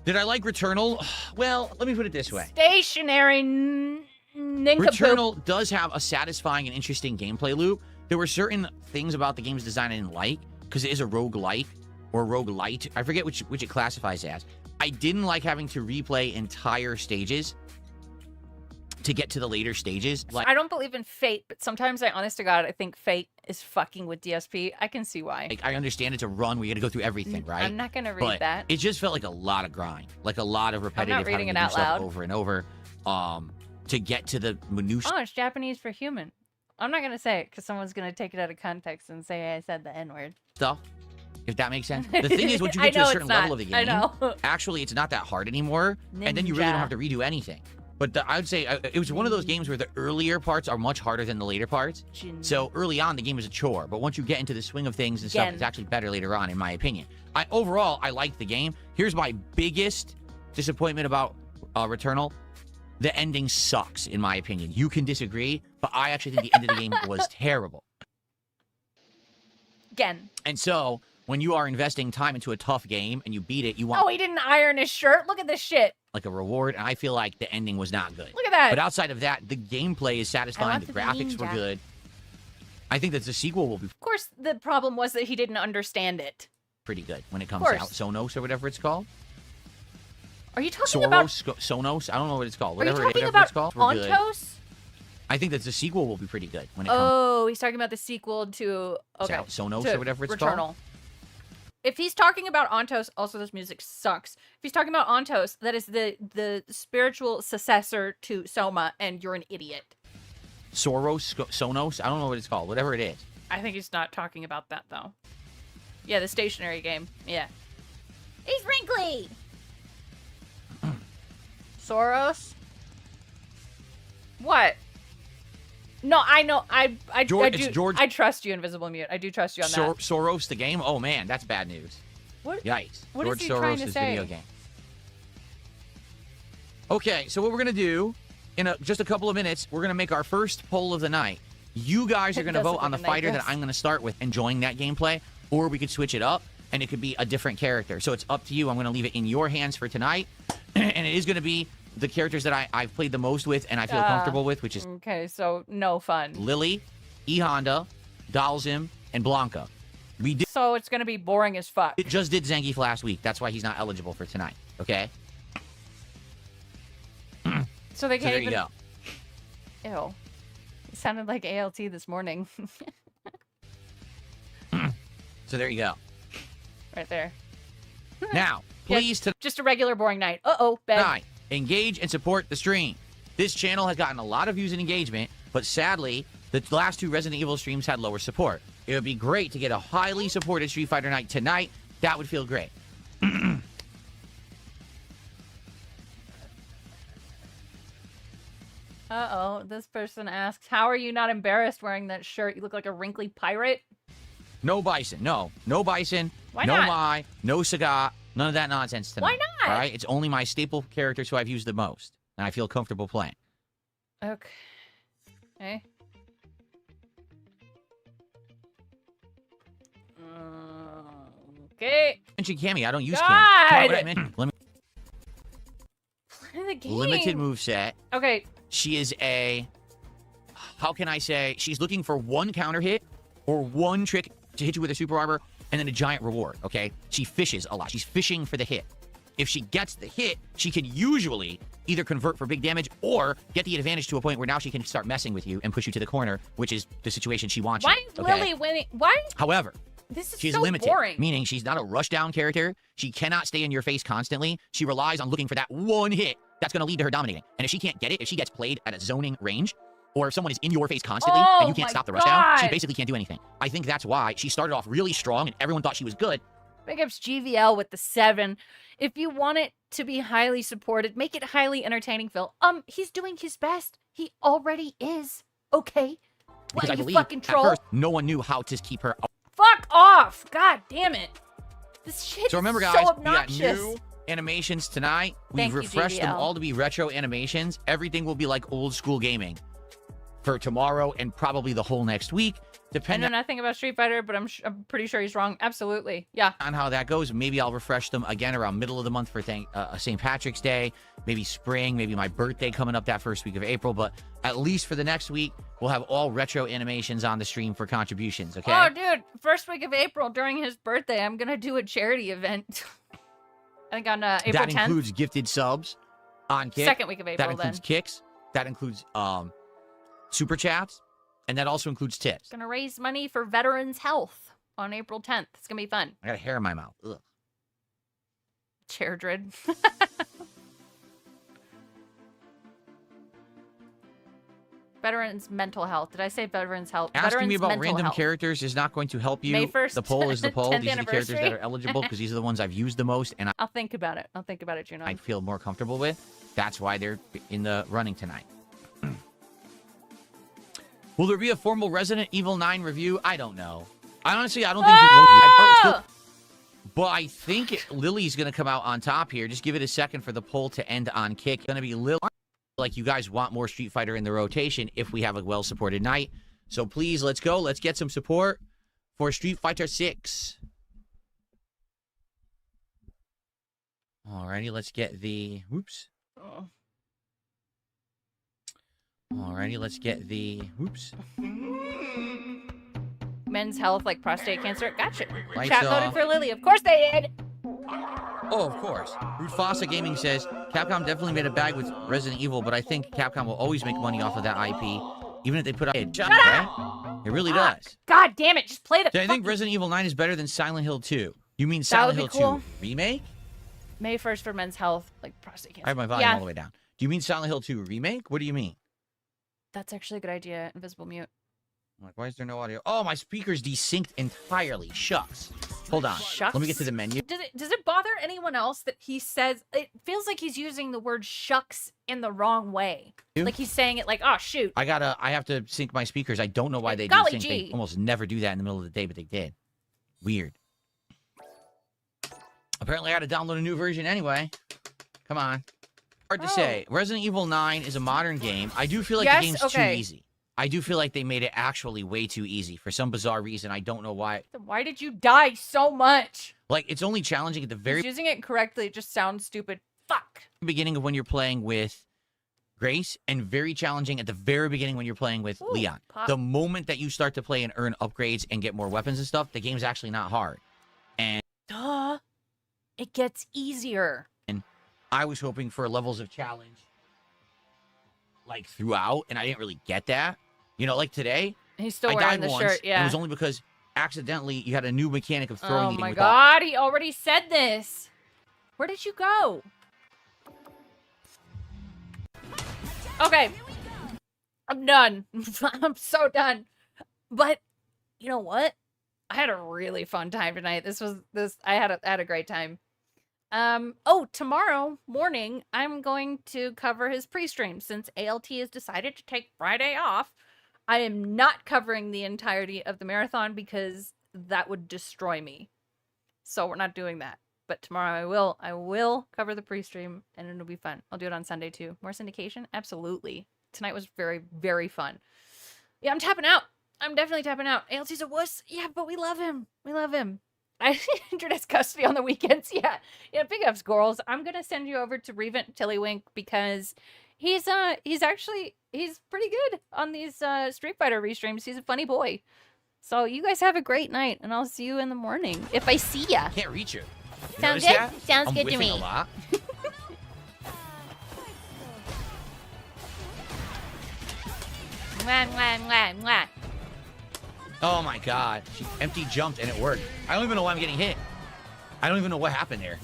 Did I like Returnal? Well, let me put it this way. Stationary nincompoop. Returnal does have a satisfying and interesting gameplay loop. There were certain things about the game's design I didn't like, because it is a roguelike or roguelite. I forget which it classifies as. I didn't like having to replay entire stages to get to the later stages. Like, I don't believe in fate, but sometimes I, honest to God, I think fate is fucking with DSP. I can see why. Like, I understand it's a run where you got to go through everything, right? I'm not going to read but that. It just felt like a lot of grind, like a lot of repetitive reading having it to do out stuff loud. over and over to get to the minutiae. Oh, it's Japanese for human. I'm not going to say it because someone's going to take it out of context and say I said the N-word. Stuff, if that makes sense. The thing is, once you get to a certain level of the game, I know. actually, it's not that hard anymore, and then you really don't have to redo anything. But I would say it was one of those games where the earlier parts are much harder than the later parts. So early on, the game is a chore. But once you get into the swing of things and stuff, it's actually better later on, in my opinion. Overall, I like the game. Here's my biggest disappointment about Returnal. The ending sucks, in my opinion. You can disagree, but I actually think the end of the game was terrible. Again. And so, when you are investing time into a tough game and you beat it, you want... Oh, he didn't iron his shirt? Look at this shit. Like a reward, and I feel like the ending was not good. Look at that. But outside of that, the gameplay is satisfying. The graphics were good. I think that the sequel will be... Of course, the problem was that he didn't understand it. Pretty good when it comes out. Sonos or whatever it's called. Are you talking about... Sonos? I don't know what it's called. Are you whatever talking about it's called. Ontos? I think that the sequel will be pretty good when it comes... Oh, he's talking about the sequel to... Okay. Sonos or whatever it's Returnal. called. If he's talking about Ontos, also this music sucks. If he's talking about Ontos, that is the spiritual successor to Soma, and you're an idiot. Sonos? I don't know what it's called. Whatever it is. I think he's not talking about that, though. Yeah, the stationary game. Yeah. He's wrinkly! Soros? What? No, I know. I trust you, Invisible Mute. I do trust you on that. Soros the game? Oh man, that's bad news. What? Yikes. What George is he trying to Soros' say? video game. Okay, so what we're gonna do in just a couple of minutes, we're gonna make our first poll of the night. You guys are gonna vote on the fighter that I'm gonna start with, enjoying that gameplay, or we could switch it up and it could be a different character. So it's up to you. I'm gonna leave it in your hands for tonight, and it is gonna be the characters that I've played the most with and I feel comfortable with, which is Okay, so no fun. Lily, E Honda, Dalzim, and Blanca. So it's gonna be boring as fuck. It just did Zangief last week. That's why he's not eligible for tonight. Okay. So they So can't there even. you go. Ew. It sounded like ALT this morning. So there you go. Right there. Now, Yeah, please just a regular boring night. Bed. tonight, engage and support the stream. This channel has gotten a lot of views and engagement, but sadly, the last 2 Resident Evil streams had lower support. It would be great to get a highly supported Street Fighter night tonight. That would feel great. This person asks, how are you not embarrassed wearing that shirt? You look like a wrinkly pirate. No Bison. No Bison. Why no not? Mai. No Sagat. None of that nonsense tonight. Why not? All right? It's only my staple characters who I've used the most, and I feel comfortable playing. Okay. Okay. Okay. Mention Cammy. I don't use God! Cammy. Why would I mention? Play the game. Limited moveset. Okay. She is a... How can I say? She's looking for one counter hit or one trick to hit you with a super armor and then a giant reward, okay? She fishes a lot. She's fishing for the hit. If she gets the hit, she can usually either convert for big damage or get the advantage to a point where now she can start messing with you and push you to the corner, which is the situation she wants Why you. is Okay? Lily winning? Why? However, This is she's so limited, boring. meaning she's not a rush-down character. She cannot stay in your face constantly. She relies on looking for that one hit that's going to lead to her dominating. And if she can't get it, if she gets played at a zoning range, or if someone is in your face constantly and you can't stop the rushdown, she basically can't do anything. I think that's why she started off really strong and everyone thought she was good. Big ups GVL with the 7. If you want it to be highly supported, make it highly entertaining, Phil. He's doing his best. He already is. Okay. Because I you believe fucking at troll? first, no one knew how to keep her. Fuck off! God damn it. This shit So remember, is guys, so we got obnoxious. new animations tonight. Thank We've you, refreshed them GVL. all to be retro animations. Everything will be like old school gaming for tomorrow and probably the whole next week, I depending know nothing about Street Fighter, but I'm pretty sure he's wrong. Absolutely. Yeah. on how that goes. Maybe I'll refresh them again around middle of the month for St. Patrick's Day, maybe spring, maybe my birthday coming up that first week of April. But at least for the next week, we'll have all retro animations on the stream for contributions, okay? Oh, dude. First week of April during his birthday, I'm going to do a charity event. I think on April that 10th. includes gifted subs on Kick. Second week of April, That includes then. kicks. That includes super chats. And that also includes tips. Gonna raise money for veterans' health on April 10th. It's gonna be fun. I got hair in my mouth. Ugh. Chair dread. Veterans' mental health. Did I say veterans' health? Asking veterans' me about mental random health. characters is not going to help you. May 1st, The poll is the poll. 10th These are the characters that anniversary. are eligible because these are the ones I've used the most and I'll think about it. I'll think about it, Juno. I feel more comfortable with. That's why they're in the running tonight. Will there be a formal Resident Evil 9 review? I don't know. I don't think it will be. But I think Lily's going to come out on top here. Just give it a second for the poll to end on Kick. It's going to be Lily. Like, you guys want more Street Fighter in the rotation if we have a well-supported night. So please, let's go. Let's get some support for Street Fighter 6. Alrighty, let's get the... Whoops. Alrighty, let's get the... Whoops. Men's health, like prostate cancer. Gotcha. Lights Chat voted off. for Lily. Of course they did. Oh, of course. Rudfasa Gaming says, Capcom definitely made a bag with Resident Evil, but I think Capcom will always make money off of that IP, even if they put out a job, right? It really does. God damn it. Just play the Do I think Resident Evil 9 is better than Silent Hill 2? You mean Silent Hill would be cool. 2 remake? May 1st for men's health, like prostate cancer. I have my volume yeah, all the way down. Do you mean Silent Hill 2 remake? What do you mean? that's actually a good idea. Invisible mute. I'm like, why is there no audio? Oh, my speaker's desynced entirely. Shucks. Hold on. Shucks? Let me get to the menu. Does it bother anyone else that he says it feels like he's using the word shucks in the wrong way? You? Like he's saying it like, oh shoot. I have to sync my speakers. I don't know why they Golly desync. They gee. almost never do that in the middle of the day, but they did. Weird. Apparently, I got to download a new version anyway. Come on. Hard to say. Resident Evil 9 is a modern game. I do feel like the game's too easy. I do feel like they made it actually way too easy for some bizarre reason. I don't know why. Then why did you die so much? Like, it's only challenging at the very... He's using it correctly. It just sounds stupid. Fuck. beginning of when you're playing with Grace, and very challenging at the very beginning when you're playing with Leon. The moment that you start to play and earn upgrades and get more weapons and stuff, the game's actually not hard. And Duh. It gets easier. And I was hoping for levels of challenge like throughout, and I didn't really get that. You know, like today, He's still I wearing died the once, shirt, and yeah. it was only because accidentally you had a new mechanic of throwing Oh it in my with god, he already said this. Where did you go? Okay. I'm done. I'm so done. But you know what? I had a really fun time tonight. I had a great time. Oh, tomorrow morning I'm going to cover his pre-stream since ALT has decided to take Friday off. I am not covering the entirety of the marathon because that would destroy me. So we're not doing that. But tomorrow I will cover the pre-stream and it'll be fun. I'll do it on Sunday too. More syndication? Absolutely. Tonight was very, very fun. Yeah, I'm tapping out. I'm definitely tapping out. ALT's a wuss. Yeah, but we love him. We love him. I entered his custody on the weekends. Yeah. Yeah, big ups, GORLZ. I'm gonna send you over to Revent Tillywink because he's pretty good on these Street Fighter restreams. He's a funny boy. So you guys have a great night, and I'll see you in the morning. If I see ya. Can't reach you. Sounds Notice good? that? Sounds I'm good to whiffing me. A lot. Mwah, mwah, mwah, mwah. Oh my god. She empty jumped and it worked. I don't even know why I'm getting hit. I don't even know what happened there.